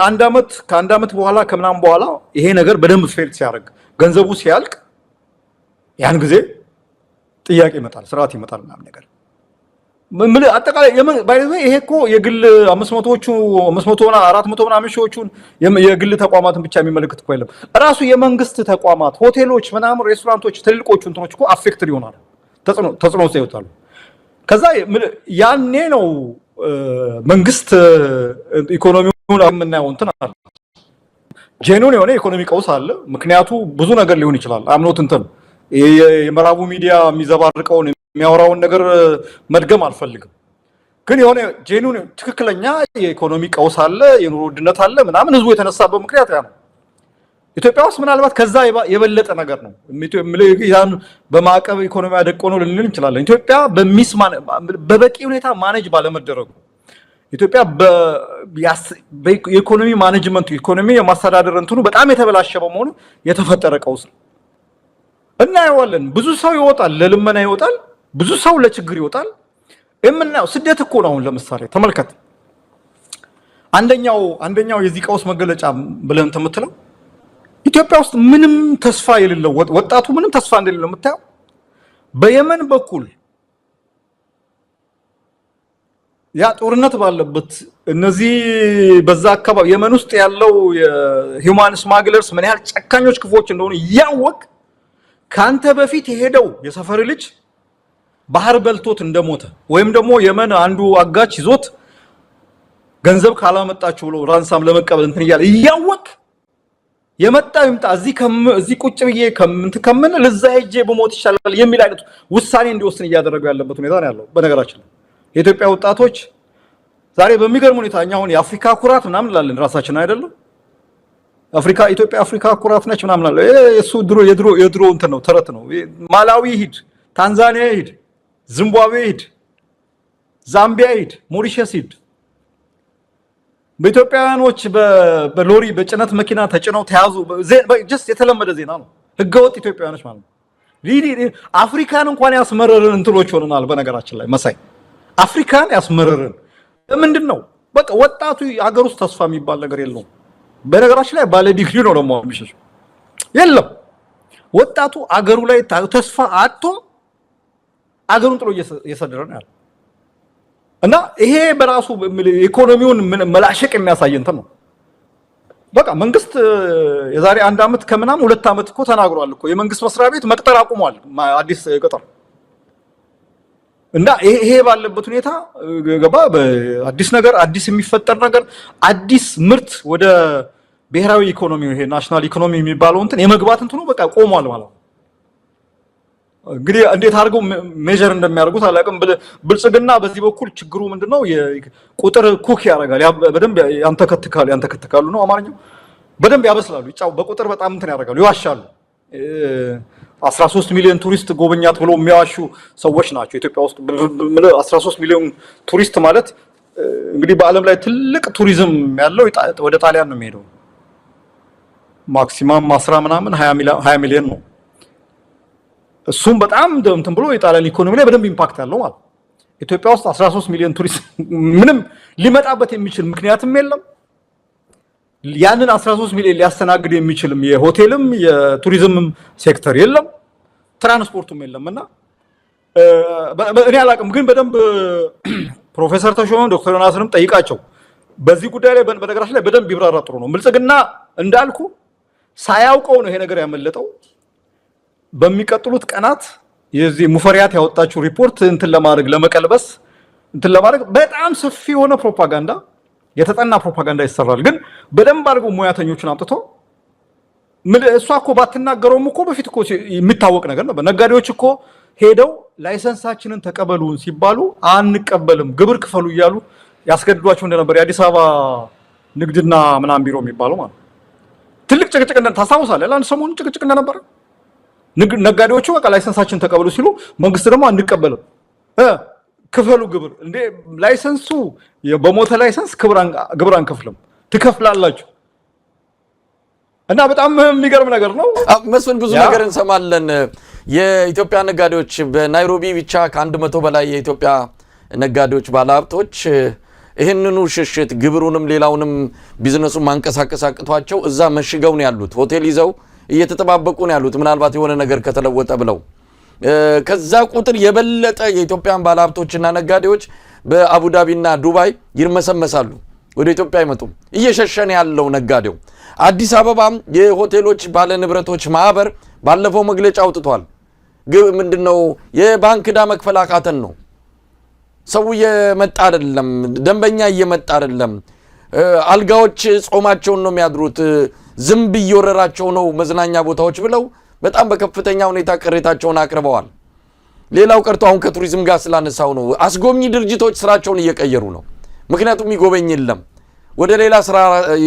ከአንድ አመት በኋላ ከምናም በኋላ ይሄ ነገር በደንብ ፌል ሲያደርግ ገንዘቡ ሲያልቅ ያን ጊዜ ጥያቄ ይመጣል፣ ስርዓት ይመጣል ምናምን ነገር አጠቃላይ ይሄ እኮ የግል 500ዎቹ 500 እና 400 ምናምን ሺዎቹን የግል ተቋማትን ብቻ የሚመለከት እኮ አይደለም። ራሱ የመንግስት ተቋማት ሆቴሎች፣ ምናምን ሬስቶራንቶች፣ ትልልቆቹ እንትኖች እኮ አፌክትድ ይሆናሉ፣ ተጽዕኖ ውስጥ ይወጣሉ። ከዛ ያኔ ነው መንግስት ኢኮኖሚውን የምናየው እንትን አለ፣ ጄኑን የሆነ ኢኮኖሚ ቀውስ አለ። ምክንያቱ ብዙ ነገር ሊሆን ይችላል። አምኖት እንትን የምዕራቡ ሚዲያ የሚዘባርቀውን የሚያወራውን ነገር መድገም አልፈልግም። ግን የሆነ ጄኑን ትክክለኛ የኢኮኖሚ ቀውስ አለ፣ የኑሮ ውድነት አለ ምናምን ህዝቡ የተነሳበት ምክንያት ያ ነው። ኢትዮጵያ ውስጥ ምናልባት ከዛ የበለጠ ነገር ነው። ያን በማዕቀብ ኢኮኖሚ አደቆ ነው ልንል እንችላለን። ኢትዮጵያ በበቂ ሁኔታ ማኔጅ ባለመደረጉ ኢትዮጵያ የኢኮኖሚ ማኔጅመንቱ ኢኮኖሚ የማስተዳደር እንትኑ በጣም የተበላሸ በመሆኑ የተፈጠረ ቀውስ ነው። እናየዋለን። ብዙ ሰው ይወጣል፣ ለልመና ይወጣል፣ ብዙ ሰው ለችግር ይወጣል። የምናየው ስደት እኮ ነው። አሁን ለምሳሌ ተመልከት። አንደኛው የዚህ ቀውስ መገለጫ ብለን የምትለው ኢትዮጵያ ውስጥ ምንም ተስፋ የሌለው ወጣቱ ምንም ተስፋ እንደሌለው የምታየው በየመን በኩል ያ ጦርነት ባለበት እነዚህ በዛ አካባቢ የመን ውስጥ ያለው የሂውማን ስማግለርስ ምን ያህል ጨካኞች ክፎች እንደሆኑ ያወቅ ካንተ በፊት የሄደው የሰፈር ልጅ ባህር በልቶት እንደሞተ ወይም ደግሞ የመን አንዱ አጋች ይዞት ገንዘብ ካላመጣችሁ ብሎ ራንሳም ለመቀበል እንትን ይያል ያወቅ የመጣው ይምጣ እዚህ ቁጭ ብዬ ከምን ለዛ ሄጄ በሞት ይሻላል የሚል አይነት ውሳኔ እንዲወስን እያደረገው ያለበት ሁኔታ ነው ያለው። በነገራችን ላይ የኢትዮጵያ ወጣቶች ዛሬ በሚገርም ሁኔታ እኛ አሁን የአፍሪካ ኩራት ምናምን እንላለን ራሳችን አይደለም። ኢትዮጵያ አፍሪካ ኩራት ነች ምናምን አለ። እሱ የድሮ እንትን ነው፣ ተረት ነው። ማላዊ ሂድ፣ ታንዛኒያ ሂድ፣ ዚምባብዌ ሂድ፣ ዛምቢያ ሂድ፣ ሞሪሸስ ሂድ፣ በኢትዮጵያውያኖች በሎሪ በጭነት መኪና ተጭነው ተያዙ። ጀስት የተለመደ ዜና ነው። ህገወጥ ኢትዮጵያውያኖች ማለት ነው። አፍሪካን እንኳን ያስመረርን እንትሎች ሆነናል። በነገራችን ላይ መሳይ አፍሪካን ያስመረርን ምንድን ነው? በቃ ወጣቱ አገር ውስጥ ተስፋ የሚባል ነገር የለውም። በነገራችን ላይ ባለ ዲግሪ ነው ደግሞ የሚሸሸው የለም። ወጣቱ አገሩ ላይ ተስፋ አጥቶ አገሩን ጥሎ እየሰደረ ነው ያለው እና ይሄ በራሱ ኢኮኖሚውን መላሸቅ የሚያሳይ እንትን ነው። በቃ መንግስት የዛሬ 1 አመት ከምናም 2 አመት እኮ ተናግሯል እኮ የመንግስት መስሪያ ቤት መቅጠር አቁሟል፣ አዲስ ቅጥር እና ይሄ ባለበት ሁኔታ ገባ በአዲስ ነገር አዲስ የሚፈጠር ነገር አዲስ ምርት ወደ ብሔራዊ ኢኮኖሚ ይሄ ናሽናል ኢኮኖሚ የሚባለው እንትን የመግባት እንትኑ በቃ ቆሟል ማለት ነው። እንግዲህ እንዴት አድርገው ሜጀር እንደሚያደርጉት አላውቅም። ብልጽግና በዚህ በኩል ችግሩ ምንድነው? የቁጥር ኩክ ያደርጋል፣ በደንብ ያንተከትካሉ ነው አማርኛው። በደንብ ያበስላሉ፣ በቁጥር በጣም እንትን ያደርጋሉ፣ ይዋሻሉ። 13 ሚሊዮን ቱሪስት ጎበኛት ብሎ የሚያዋሹ ሰዎች ናቸው ኢትዮጵያ ውስጥ። 13 ሚሊዮን ቱሪስት ማለት እንግዲህ በዓለም ላይ ትልቅ ቱሪዝም ያለው ወደ ጣሊያን ነው የሚሄደው። ማክሲማም 20 ሚሊዮን ነው። እሱም በጣም እንትን ብሎ የጣሊያን ኢኮኖሚ ላይ በደንብ ኢምፓክት ያለው ማለት። ኢትዮጵያ ውስጥ 13 ሚሊዮን ቱሪስት ምንም ሊመጣበት የሚችል ምክንያትም የለም። ያንን 13 ሚሊዮን ሊያስተናግድ የሚችልም የሆቴልም የቱሪዝምም ሴክተር የለም፣ ትራንስፖርቱም የለምና እኔ አላውቅም። ግን በደንብ ፕሮፌሰር ተሾመ ዶክተር ዮናስንም ጠይቃቸው በዚህ ጉዳይ ላይ በነገራችን ላይ በደንብ ይብራራ ጥሩ ነው። ብልጽግና እንዳልኩ ሳያውቀው ነው ይሄ ነገር ያመለጠው። በሚቀጥሉት ቀናት የዚህ ሙፈሪያት ያወጣችው ሪፖርት እንትን ለማድረግ ለመቀልበስ እንትን ለማድረግ በጣም ሰፊ የሆነ ፕሮፓጋንዳ የተጠና ፕሮፓጋንዳ ይሰራል። ግን በደንብ አድርገው ሙያተኞችን አምጥቶ እሷ እኮ ባትናገረውም እኮ በፊት እኮ የሚታወቅ ነገር ነው። ነጋዴዎች እኮ ሄደው ላይሰንሳችንን ተቀበሉን ሲባሉ አንቀበልም ግብር ክፈሉ እያሉ ያስገድዷቸው እንደነበር የአዲስ አበባ ንግድና ምናምን ቢሮ የሚባለው ማለት ትልቅ ጭቅጭቅ ታስታውሳለህ? ለአንድ ሰሞኑን ጭቅጭቅ እንደነበረ ነጋዴዎቹ በቃ ላይሰንሳችን ተቀበሉ ሲሉ መንግስት ደግሞ አንቀበልም ክፈሉ ግብር። እንዴ ላይሰንሱ በሞተ ላይሰንስ ግብር አንከፍልም ትከፍላላችሁ። እና በጣም የሚገርም ነገር ነው። መስፍን ብዙ ነገር እንሰማለን። የኢትዮጵያ ነጋዴዎች በናይሮቢ ብቻ ከ100 በላይ የኢትዮጵያ ነጋዴዎች ባለሀብቶች ይሄንኑ ሽሽት ግብሩንም ሌላውንም ቢዝነሱን ማንቀሳቀስ አቅቷቸው እዛ መሽገው ነው ያሉት ሆቴል ይዘው እየተጠባበቁ ነው ያሉት ምናልባት የሆነ ነገር ከተለወጠ ብለው ከዛ ቁጥር የበለጠ የኢትዮጵያን ባለሀብቶችና ነጋዴዎች በአቡዳቢና ዱባይ ይርመሰመሳሉ ወደ ኢትዮጵያ አይመጡም እየሸሸነ ያለው ነጋዴው አዲስ አበባ የሆቴሎች ባለ ንብረቶች ማህበር ባለፈው መግለጫ አውጥቷል ምንድነው የባንክ ዕዳ መክፈል አቃተን ነው ሰው እየመጣ አይደለም ደንበኛ እየመጣ አይደለም አልጋዎች ጾማቸውን ነው የሚያድሩት ዝምብ እየወረራቸው ነው መዝናኛ ቦታዎች ብለው በጣም በከፍተኛ ሁኔታ ቅሬታቸውን አቅርበዋል ሌላው ቀርቶ አሁን ከቱሪዝም ጋር ስላነሳው ነው አስጎብኚ ድርጅቶች ስራቸውን እየቀየሩ ነው ምክንያቱም ይጎበኝ የለም ወደ ሌላ ስራ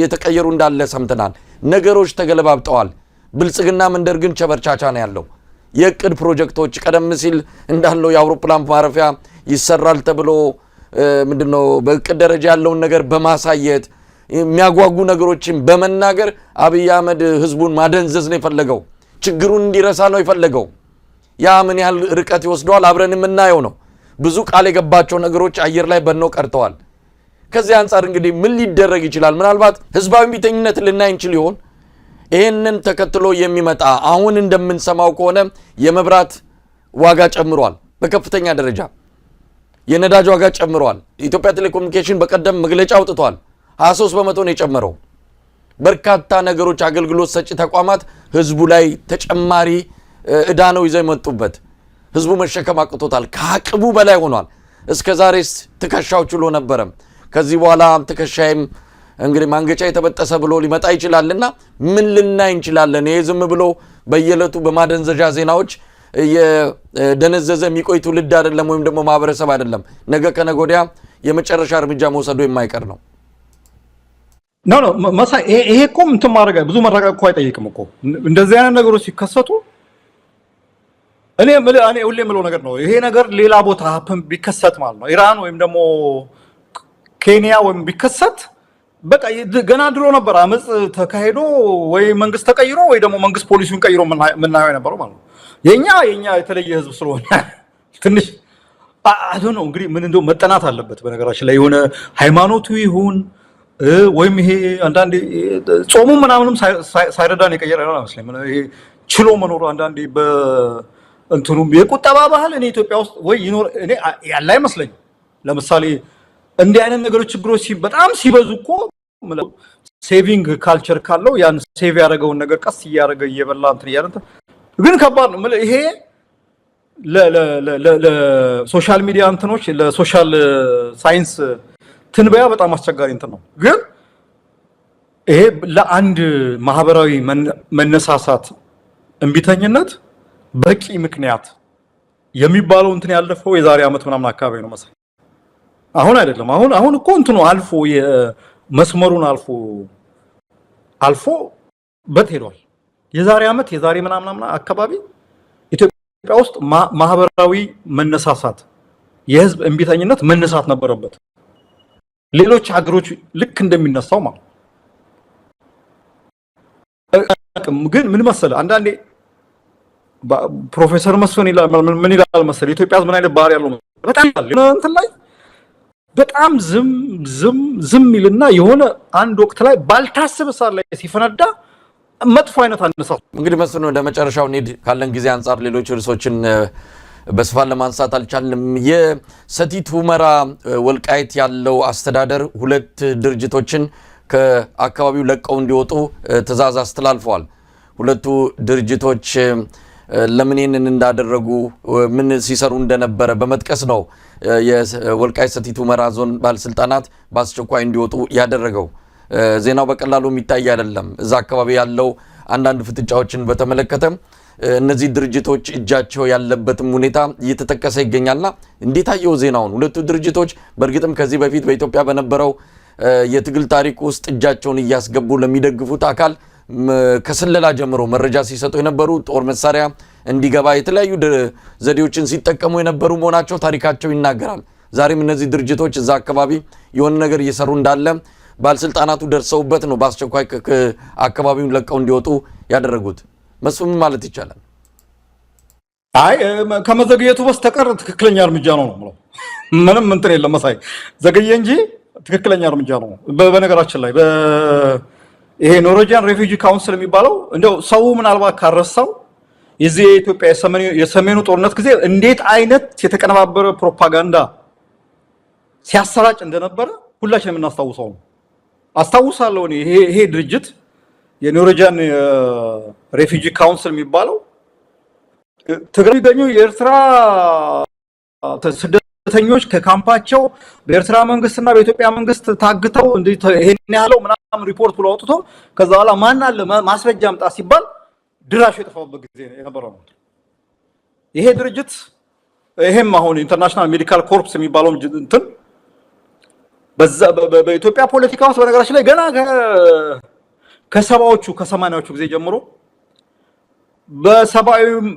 የተቀየሩ እንዳለ ሰምተናል ነገሮች ተገለባብጠዋል ብልጽግና መንደር ግን ቸበርቻቻ ነው ያለው የቅድ ፕሮጀክቶች ቀደም ሲል እንዳለው የአውሮፕላን ማረፊያ ይሰራል ተብሎ ምንድነው በቅድ ደረጃ ያለውን ነገር በማሳየት የሚያጓጉ ነገሮችን በመናገር አብይ አህመድ ህዝቡን ማደንዘዝ ነው የፈለገው ችግሩን እንዲረሳ ነው የፈለገው ያ ምን ያህል ርቀት ይወስደዋል አብረን የምናየው ነው ብዙ ቃል የገባቸው ነገሮች አየር ላይ በነው ቀርተዋል ከዚህ አንፃር እንግዲህ ምን ሊደረግ ይችላል ምናልባት ህዝባዊ ቢተኝነት ልናይ እንችል ይሆን ይሄንን ተከትሎ የሚመጣ አሁን እንደምንሰማው ከሆነ የመብራት ዋጋ ጨምሯል በከፍተኛ ደረጃ የነዳጅ ዋጋ ጨምሯል ኢትዮጵያ ቴሌኮሙኒኬሽን በቀደም መግለጫ አውጥቷል 23% ነው የጨመረው በርካታ ነገሮች አገልግሎት ሰጪ ተቋማት ህዝቡ ላይ ተጨማሪ ዕዳ ነው ይዘው መጡበት ህዝቡ መሸከም አቅቶታል ከአቅሙ በላይ ሆኗል እስከዛሬስ ትከሻው ችሎ ነበር ከዚህ በኋላ ትከሻይም እንግዲህ ማንገቻ የተበጠሰ ብሎ ሊመጣ ይችላልና ምን ልናይ እንችላለን ይሄ ዝም ብሎ በየለቱ በማደንዘዣ ዜናዎች የደነዘዘ የሚቆይ ትውልድ አይደለም ወይም ደግሞ ማህበረሰብ አይደለም ነገ ከነጎዲያ የመጨረሻ እርምጃ መውሰዱ የማይቀር ነው ኖ መሳይ ይሄ እኮ እንትን ማድረግ ብዙ መረጋጋት እኮ አይጠይቅም እኮ እንደዚህ አይነት ነገሮች ሲከሰቱ እኔ ሁሌ የምለው ነገር ነው ይሄ ነገር ሌላ ቦታ ሀፕን ቢከሰት ማለት ነው ኢራን ወይም ደግሞ ኬንያ ወይም ቢከሰት በቃ ገና ድሮ ነበር አመጽ ተካሄዶ ወይ መንግስት ተቀይሮ ወይ ደግሞ መንግስት ፖሊሲውን ቀይሮ ምናየው ነበር ማለት ነው የኛ የተለየ ህዝብ ስለሆነ ትንሽ አሁን ነው እንግዲህ ምን እንደው መጠናት አለበት በነገራችን ላይ የሆነ ሃይማኖቱ ይሁን ወይም ይሄ አንዳንዴ ጾሙ ምናምንም ሳይረዳን የቀየረ ነው አይመስልም ይሄ ችሎ መኖር አንዳንዴ በእንትኑም የቁጠባ ባህል እኔ ኢትዮጵያ ውስጥ ወይ ይኖር እኔ ያለ አይመስለኝ ለምሳሌ እንዲህ አይነት ነገሮች ችግሮች በጣም ሲበዙ እኮ ሴቪንግ ካልቸር ካለው ያን ሴቭ ያደረገውን ነገር ቀስ እያደረገ እየበላ እንትን እያደረገ ግን ከባድ ነው ይሄ ለሶሻል ሚዲያ እንትኖች ለሶሻል ሳይንስ ትንበያ በጣም አስቸጋሪ እንትን ነው ግን ይሄ ለአንድ ማህበራዊ መነሳሳት እንቢተኝነት በቂ ምክንያት የሚባለው እንትን ያለፈው የዛሬ አመት ምናምን አካባቢ ነው መሰለኝ አሁን አይደለም አሁን እኮ እንትኑ አልፎ የመስመሩን አልፎ ሄዷል የዛሬ አመት የዛሬ ምናምን አካባቢ ኢትዮጵያ ውስጥ ማህበራዊ መነሳሳት የህዝብ እንቢተኝነት መነሳት ነበረበት ሌሎች ሀገሮች ልክ እንደሚነሳው ማለት ግን ምን መሰለ አንዳንዴ ፕሮፌሰር መስፍን ምን ይላል መሰለ ኢትዮጵያ ምን አይነት ባህሪ ያለው በጣም እንትን ላይ በጣም ዝም ይልና የሆነ አንድ ወቅት ላይ ባልታሰበ ሰዓት ላይ ሲፈነዳ መጥፎ አይነት አነሳስ እንግዲህ መስፍን ወደ መጨረሻው ኒድ ካለን ጊዜ አንፃር ሌሎች ርዕሶችን በስፋት ለማንሳት አልቻልንም የሰቲት ሁመራ ወልቃይት ያለው አስተዳደር ሁለት ድርጅቶችን ከአካባቢው ለቀው እንዲወጡ ትዕዛዝ አስተላልፈዋል ሁለቱ ድርጅቶች ለምን ይህንን እንዳደረጉ ምን ሲሰሩ እንደነበረ በመጥቀስ ነው የወልቃይት ሰቲት ሁመራ ዞን ባለስልጣናት በአስቸኳይ እንዲወጡ ያደረገው ዜናው በቀላሉ የሚታይ አይደለም እዛ አካባቢ ያለው አንዳንድ ፍጥጫዎችን በተመለከተ እነዚህ ድርጅቶች እጃቸው ያለበትም ሁኔታ እየተጠቀሰ ይገኛልና እንዴት አየው ዜናውን ሁለቱ ድርጅቶች በእርግጥም ከዚህ በፊት በኢትዮጵያ በነበረው የትግል ታሪክ ውስጥ እጃቸውን እያስገቡ ለሚደግፉት አካል ከስለላ ጀምሮ መረጃ ሲሰጡ የነበሩ ጦር መሳሪያ እንዲገባ የተለያዩ ዘዴዎችን ሲጠቀሙ የነበሩ መሆናቸው ታሪካቸው ይናገራል ዛሬም እነዚህ ድርጅቶች እዛ አካባቢ የሆነ ነገር እየሰሩ እንዳለ ባለስልጣናቱ ደርሰውበት ነው በአስቸኳይ አካባቢውን ለቀው እንዲወጡ ያደረጉት መስፍን ማለት ይቻላል አይ ከመዘግየቱ በስተቀር ትክክለኛ እርምጃ ነው ምንም እንትን የለም መሳይ ዘገየ እንጂ ትክክለኛ እርምጃ ነው። በነገራችን ላይ ይሄ ኖርዌጂያን ሬፊጂ ካውንስል የሚባለው እንደው ሰው ምናልባት ካረሳው የዚህ የኢትዮጵያ የሰሜኑ ጦርነት ጊዜ እንዴት አይነት የተቀነባበረ ፕሮፓጋንዳ ሲያሰራጭ እንደነበረ ሁላችንም የምናስታውሰው ነው። አስታውሳለሁ ይሄ ድርጅት የኖርዌጂያን ሬፊጂ ካውንስል የሚባለው ትግራይ የሚገኙ የኤርትራ ስደተኞች ከካምፓቸው በኤርትራ መንግስትና በኢትዮጵያ መንግስት ታግተው ይሄን ያለው ምናምን ሪፖርት ብሎ አውጥቶ ከዛ በኋላ ማን አለ ማስረጃ አምጣ ሲባል ድራሽ የጠፋበት ጊዜ የነበረው ነው። ይሄ ድርጅት ይሄም አሁን ኢንተርናሽናል ሜዲካል ኮርፕስ የሚባለው እንትን በኢትዮጵያ ፖለቲካ ውስጥ በነገራችን ላይ ገና ከሰማንያዎቹ ጊዜ ጀምሮ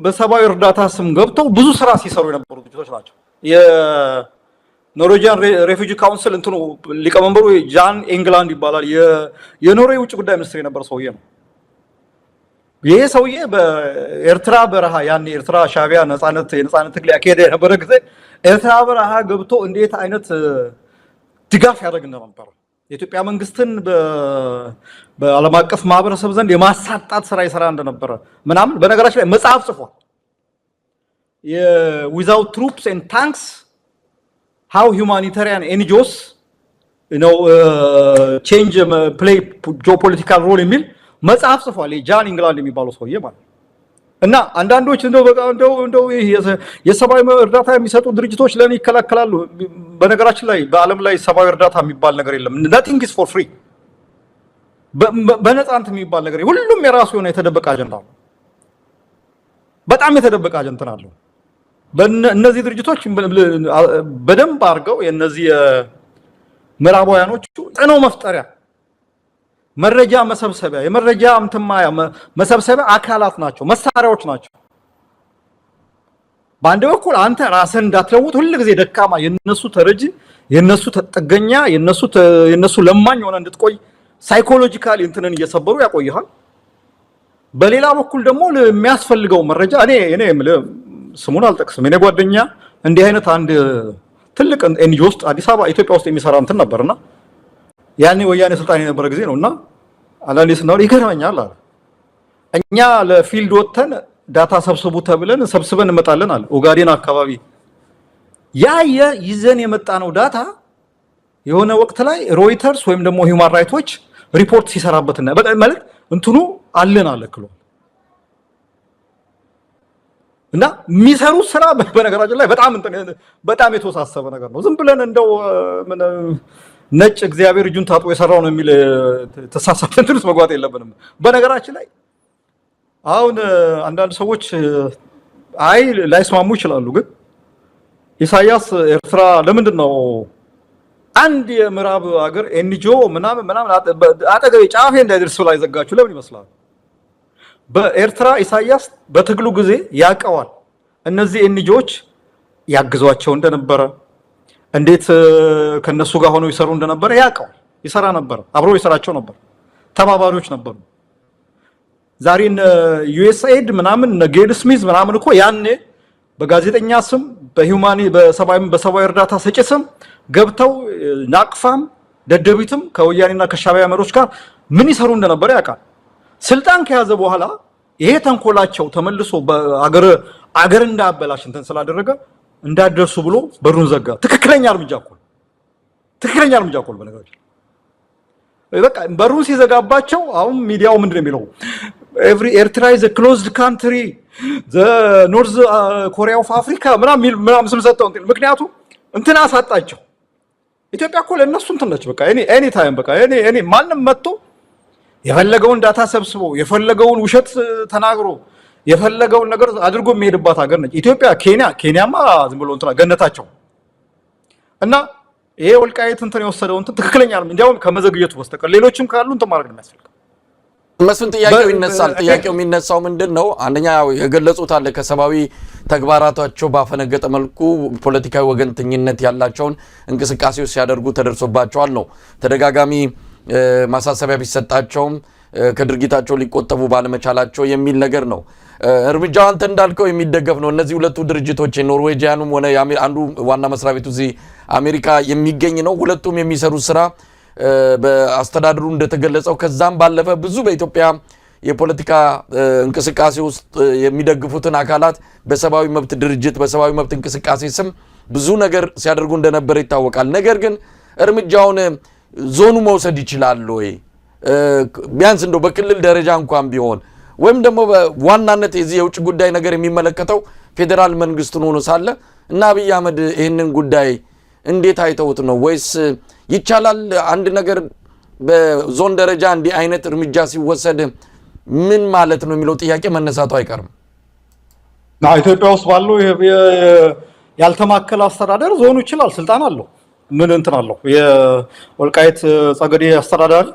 በሰብአዊ እርዳታ ስም ገብተው ብዙ ስራ ሲሰሩ የነበሩ ድርጅቶች ናቸው። የኖርዌጂያን ሬፊጂ ካውንስል እንትኑ ሊቀመንበሩ ጃን ኤንግላንድ ይባላል። የኖርዌይ ውጭ ጉዳይ ሚኒስትር የነበረ ሰውዬ ነው። ይሄ ሰውዬ በኤርትራ በረሃ ያን ኤርትራ ሻቢያ የነጻነት ትግል ያካሄደ የነበረ ጊዜ ኤርትራ በረሃ ገብቶ እንዴት አይነት ድጋፍ ያደርግ እንደነበረ የኢትዮጵያ መንግስትን በዓለም አቀፍ ማህበረሰብ ዘንድ የማሳጣት ስራ ይሰራ እንደነበረ ምናምን በነገራችን ላይ መጽሐፍ ጽፏል። የዊዛውት ትሩፕስ ኤንድ ታንክስ ሃው ሁማኒታሪያን ኤንጂኦስ ቼንጅ ፕሌይ ጂኦፖለቲካል ሮል የሚል መጽሐፍ ጽፏል። ጃን ኢንግላንድ የሚባለው ሰውዬ ማለት እና አንዳንዶች እንደው የሰብአዊ እርዳታ የሚሰጡ ድርጅቶች ለኔ ይከላከላሉ። በነገራችን ላይ በዓለም ላይ ሰብአዊ እርዳታ የሚባል ነገር የለም። nothing is for free። በነፃነት የሚባል ነገር ሁሉም የራሱ የሆነ የተደበቀ አጀንዳ ነው። በጣም የተደበቀ አጀንዳ አለው። እነዚህ ድርጅቶች በደንብ አድርገው የነዚህ ምዕራባውያኖቹ ጥኖ መፍጠሪያ መረጃ መሰብሰቢያ የመረጃ አምተማያ መሰብሰቢያ አካላት ናቸው፣ መሳሪያዎች ናቸው። በአንድ በኩል አንተ ራስን እንዳትለውጥ ሁሉ ጊዜ ደካማ የነሱ ተረጂ የነሱ ተጠገኛ የነሱ ለማኝ ሆነ እንድትቆይ ሳይኮሎጂካሊ እንትንን እየሰበሩ ያቆይሃል። በሌላ በኩል ደግሞ የሚያስፈልገው መረጃ እኔ ስሙን አልጠቅስም። እኔ ጓደኛ እንዲህ አይነት አንድ ትልቅ ኤንጂኦ ውስጥ አዲስ አበባ ኢትዮጵያ ውስጥ የሚሰራ እንትን ነበርና ያኔ ወያኔ ስልጣን የነበረ ጊዜ ነውና አንዳንዴ ስናወራ ይገርመኛል አለ። እኛ ለፊልድ ወጥተን ዳታ ሰብስቡ ተብለን ሰብስበን እንመጣለን አለ። ኦጋዴን አካባቢ ይዘን የመጣ ነው ዳታ የሆነ ወቅት ላይ ሮይተርስ ወይም ደግሞ ሂውማን ራይቶች ሪፖርት ሲሰራበትና ማለት እንትኑ አለን አለክሎ እና የሚሰሩ ስራ በነገራችን ላይ በጣም የተወሳሰበ ነገር ነው። ዝም ብለን እንደው ነጭ እግዚአብሔር እጁን ታጥቦ የሰራው ነው የሚል ተሳሳተ እንትን ውስጥ መግባት የለብንም። በነገራችን ላይ አሁን አንዳንድ ሰዎች ላይስማሙ ይችላሉ። ግን ኢሳያስ ኤርትራ ለምንድን ነው አንድ የምዕራብ ሀገር ኤንጂኦ ምናምን አጠገቤ ጫፌ እንዳይደርስ ላይ ዘጋችሁ ለምን ይመስላል? በኤርትራ ኢሳያስ በትግሉ ጊዜ ያቀዋል። እነዚህ ኤንጂኦዎች ያግዟቸው እንደነበረ እንዴት ከነሱ ጋር ሆነው ይሰሩ እንደነበረ ያቀዋል። ይሰራ ነበር፣ አብሮ ይሰራቸው ነበር፣ ተባባሪዎች ነበሩ። ዛሬ ዩኤስኤድ ምናምን ጌል ስሚዝ ምናምን እኮ ያኔ በጋዜጠኛ ስም በሰብአዊ እርዳታ ሰጪ ስም ገብተው ናቅፋም ደደቢትም ከወያኔና ከሻዕቢያ መሪዎች ጋር ምን ይሰሩ እንደነበረ ያውቃል። ስልጣን ከያዘ በኋላ ይሄ ተንኮላቸው ተመልሶ አገር እንዳበላሽ እንትን ስላደረገ እንዳደርሱ ብሎ በሩን ዘጋ። ትክክለኛ እርምጃ እኮ በነገራችን በቃ በሩን ሲዘጋባቸው አሁን ሚዲያው ምንድነው የሚለው ኤርትራ is a closed country the North Korea of Africa ምናምን ስም ሰጠው። ምክንያቱም እንትን አሳጣቸው። ኢትዮጵያ እኮ ለእነሱ እንትን ነች። በቃ ኤኒ ታይም በቃ እኔ ማንም መጥቶ የፈለገውን ዳታ ሰብስቦ የፈለገውን ውሸት ተናግሮ የፈለገውን ነገር አድርጎ የሚሄድባት ሀገር ነች ኢትዮጵያ። ኬንያማ ዝም ብሎ እንትና ገነታቸው እና ይሄ ወልቃይት እንትን የወሰደው እንትን ትክክለኛ ነው። እንዲያውም ከመዘግየቱ በስተቀር ሌሎችም ካሉ እንትን ማድረግ ነው የሚያስፈልገው። መስፍን ጥያቄው የሚነሳው ምንድነው? አንደኛ የገለጹት አለ ከሰባዊ ተግባራታቸው ባፈነገጠ መልኩ ፖለቲካዊ ወገንተኝነት ያላቸውን እንቅስቃሴዎች ሲያደርጉ ተደርሶባቸዋል ነው። ተደጋጋሚ ማሳሰቢያ ቢሰጣቸውም ከድርጊታቸው ሊቆጠቡ ባለመቻላቸው የሚል ነገር ነው። እርምጃው አንተ እንዳልከው የሚደገፍ ነው። እነዚህ ሁለቱ ድርጅቶች ኖርዌጂያኑም ሆነ አንዱ ዋና መስሪያ ቤቱ እዚህ አሜሪካ የሚገኝ ነው። ሁለቱም የሚሰሩት ስራ በአስተዳደሩ እንደተገለጸው ከዛም ባለፈ ብዙ በኢትዮጵያ የፖለቲካ እንቅስቃሴ ውስጥ የሚደግፉትን አካላት በሰብአዊ መብት ድርጅት በሰብአዊ መብት እንቅስቃሴ ስም ብዙ ነገር ሲያደርጉ እንደነበር ይታወቃል። ነገር ግን እርምጃውን ዞኑ መውሰድ ይችላል ወይ? ቢያንስ እንደው በክልል ደረጃ እንኳን ቢሆን ወይም ደግሞ በዋናነት የዚህ የውጭ ጉዳይ ነገር የሚመለከተው ፌዴራል መንግስቱን ሆኖ ሳለ እና አብይ አህመድ ይህንን ጉዳይ እንዴት አይተውት ነው? ወይስ ይቻላል አንድ ነገር በዞን ደረጃ እንዲህ አይነት እርምጃ ሲወሰድ ምን ማለት ነው የሚለው ጥያቄ መነሳቱ አይቀርም። ኢትዮጵያ ውስጥ ባለው ያልተማከለ አስተዳደር ዞኑ ይችላል፣ ስልጣን አለው፣ ምን እንትን አለው። የወልቃይት ጸገዴ አስተዳዳሪ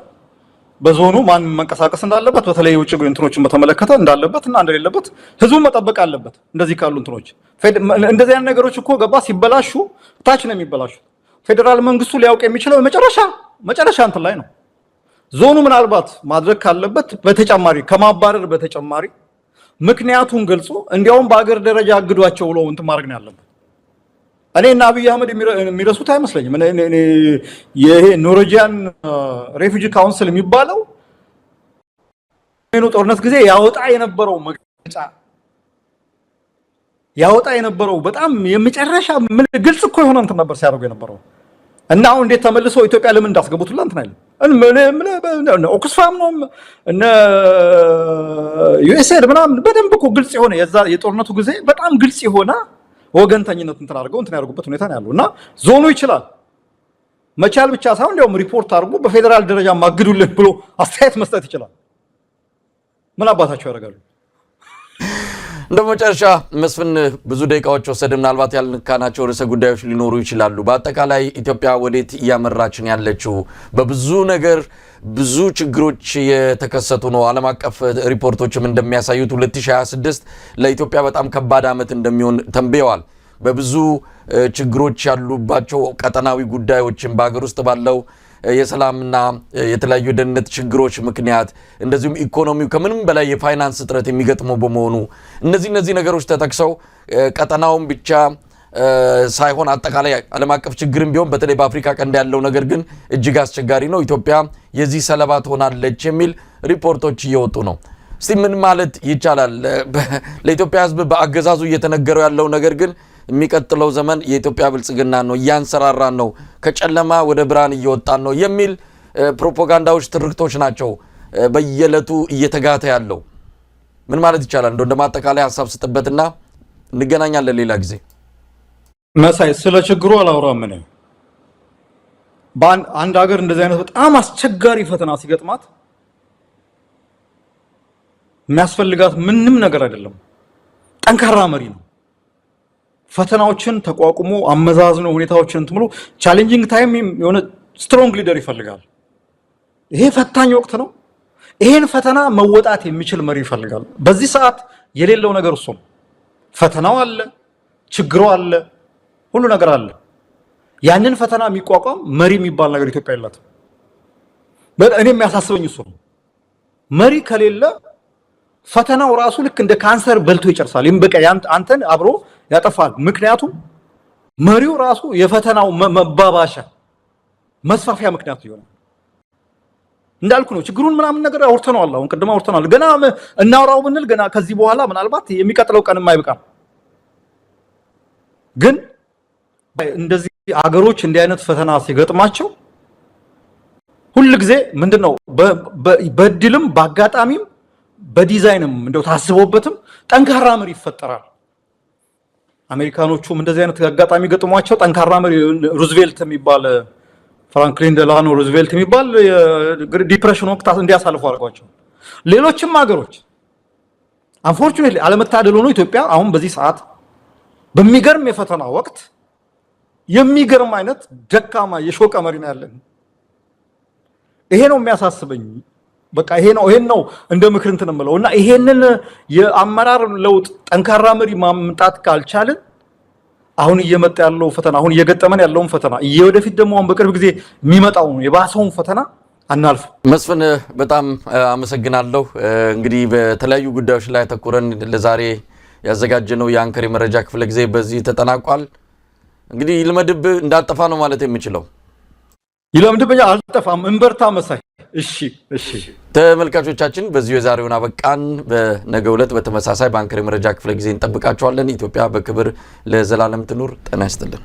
በዞኑ ማን መንቀሳቀስ እንዳለበት በተለይ የውጭ እንትኖችን በተመለከተ እንዳለበት እና እንደሌለበት ህዝቡ መጠበቅ አለበት። እንደዚህ ካሉ እንትኖች እንደዚህ አይነት ነገሮች እኮ ገባ ሲበላሹ ታች ነው የሚበላሹ። ፌዴራል መንግስቱ ሊያውቅ የሚችለው መጨረሻ እንትን ላይ ነው። ዞኑ ምናልባት ማድረግ ካለበት በተጨማሪ ከማባረር በተጨማሪ ምክንያቱን ገልጾ እንዲያውም በአገር ደረጃ አግዷቸው ብሎ እንትን ማድረግ ነው ያለበት። እኔና አብይ አህመድ የሚረሱት አይመስለኝም። ይሄ ኖርዌጂያን ሬፊጂ ካውንስል የሚባለው ጦርነት ጊዜ ያወጣ የነበረው መግለጫ በጣም የመጨረሻ ግልጽ እኮ የሆነ እንትን ነበር ሲያደርጉ የነበረው እና አሁን እንዴት ተመልሰው ኢትዮጵያ ለምን እንዳስገቡትላ እንትን አይደለም። ኦክስፋም ነው እነ ዩኤስኤድ ምናምን በደንብ እኮ ግልጽ የሆነ የጦርነቱ ጊዜ በጣም ግልጽ የሆነ ወገንተኝነት እንትን አድርገው እንትን ያደርጉበት ሁኔታ ነው ያለው እና ዞኑ ይችላል መቻል ብቻ ሳይሆን እንዲያውም ሪፖርት አድርጎ በፌዴራል ደረጃ ማግዱልን ብሎ አስተያየት መስጠት ይችላል። ምን አባታቸው ያደርጋሉ? እንደመጨረሻ መስፍን ብዙ ደቂቃዎች ወሰደ። ምናልባት ያልነካናቸው ርዕሰ ጉዳዮች ሊኖሩ ይችላሉ። በአጠቃላይ ኢትዮጵያ ወዴት እያመራች ነው ያለችው? በብዙ ነገር ብዙ ችግሮች የተከሰቱ ነው። ዓለም አቀፍ ሪፖርቶችም እንደሚያሳዩት 2026 ለኢትዮጵያ በጣም ከባድ ዓመት እንደሚሆን ተንብየዋል። በብዙ ችግሮች ያሉባቸው ቀጠናዊ ጉዳዮችን በአገር ውስጥ ባለው የሰላምና የተለያዩ ደህንነት ችግሮች ምክንያት እንደዚሁም ኢኮኖሚው ከምንም በላይ የፋይናንስ እጥረት የሚገጥመው በመሆኑ እነዚህ ነገሮች ተጠቅሰው ቀጠናውን ብቻ ሳይሆን አጠቃላይ ዓለም አቀፍ ችግርም ቢሆን በተለይ በአፍሪካ ቀንድ ያለው ነገር ግን እጅግ አስቸጋሪ ነው። ኢትዮጵያ የዚህ ሰለባ ትሆናለች የሚል ሪፖርቶች እየወጡ ነው። እስቲ ምን ማለት ይቻላል? ለኢትዮጵያ ሕዝብ በአገዛዙ እየተነገረው ያለው ነገር ግን የሚቀጥለው ዘመን የኢትዮጵያ ብልጽግና ነው፣ እያንሰራራን ነው፣ ከጨለማ ወደ ብርሃን እየወጣን ነው የሚል ፕሮፓጋንዳዎች፣ ትርክቶች ናቸው በየዕለቱ እየተጋተ ያለው። ምን ማለት ይቻላል? እንደ ማጠቃላይ ሀሳብ ስጥበትና እንገናኛለን ሌላ ጊዜ። መሳይ ስለ ችግሩ አላወራም። ምን በአንድ ሀገር እንደዚህ አይነት በጣም አስቸጋሪ ፈተና ሲገጥማት የሚያስፈልጋት ምንም ነገር አይደለም፣ ጠንካራ መሪ ነው። ፈተናዎችን ተቋቁሞ አመዛዝኖ ሁኔታዎችን እንትምሎ ቻሌንጂንግ ታይም የሆነ ስትሮንግ ሊደር ይፈልጋል። ይሄ ፈታኝ ወቅት ነው። ይሄን ፈተና መወጣት የሚችል መሪ ይፈልጋል። በዚህ ሰዓት የሌለው ነገር እሱ ነው። ፈተናው አለ፣ ችግሩ አለ፣ ሁሉ ነገር አለ። ያንን ፈተና የሚቋቋም መሪ የሚባል ነገር ኢትዮጵያ የላትም። እኔ የሚያሳስበኝ እሱ ነው። መሪ ከሌለ ፈተናው ራሱ ልክ እንደ ካንሰር በልቶ ይጨርሳል። በቃ አንተን አብሮ ያጠፋል። ምክንያቱም መሪው ራሱ የፈተናው መባባሻ መስፋፊያ ምክንያት ይሆናል። እንዳልኩ ነው። ችግሩን ምናምን ነገር አውርተናል። አሁን ቅድም አውርተናል። ገና እናውራው ብንል ገና ከዚህ በኋላ ምናልባት የሚቀጥለው ቀንም አይበቃም። ግን እንደዚህ አገሮች እንዲህ አይነት ፈተና ሲገጥማቸው ሁልጊዜ ምንድነው በድልም በአጋጣሚም በዲዛይንም እንደው ታስቦበትም ጠንካራ መሪ ይፈጠራል። አሜሪካኖቹም እንደዚህ አይነት አጋጣሚ ገጥሟቸው ጠንካራ መሪ ሩዝቬልት የሚባል ፍራንክሊን ዴላኖ ሩዝቬልት የሚባል ዲፕሬሽን ወቅት እንዲያሳልፉ አድርጓቸው። ሌሎችም ሀገሮች አንፎርቹኔትሊ አለመታደል ሆኖ ኢትዮጵያ አሁን በዚህ ሰዓት በሚገርም የፈተና ወቅት የሚገርም አይነት ደካማ የሾቀ መሪ ነው ያለን። ይሄ ነው የሚያሳስበኝ። በቃ ይሄን ነው እንደ ምክር እንትን እምለው እና ይሄንን የአመራር ለውጥ ጠንካራ መሪ ማምጣት ካልቻልን አሁን እየመጣ ያለው ፈተና አሁን እየገጠመን ያለውን ፈተና ወደፊት ደግሞ አሁን በቅርብ ጊዜ የሚመጣው የባሰውን ፈተና አናልፍ። መስፍን በጣም አመሰግናለሁ። እንግዲህ በተለያዩ ጉዳዮች ላይ ተቆረን ለዛሬ ያዘጋጀነው የአንከር የመረጃ ክፍለ ጊዜ በዚህ ተጠናቋል። እንግዲህ ይልመድብ እንዳልጠፋ ነው ማለት የምችለው። ይልመድብኛ አልጠፋም፣ እንበርታ መሳይ። እሺ ተመልካቾቻችን በዚሁ የዛሬውን አበቃን። በነገው ዕለት በተመሳሳይ በአንከር የመረጃ ክፍለ ጊዜ እንጠብቃችኋለን። ኢትዮጵያ በክብር ለዘላለም ትኑር። ጤና ይስጥልን።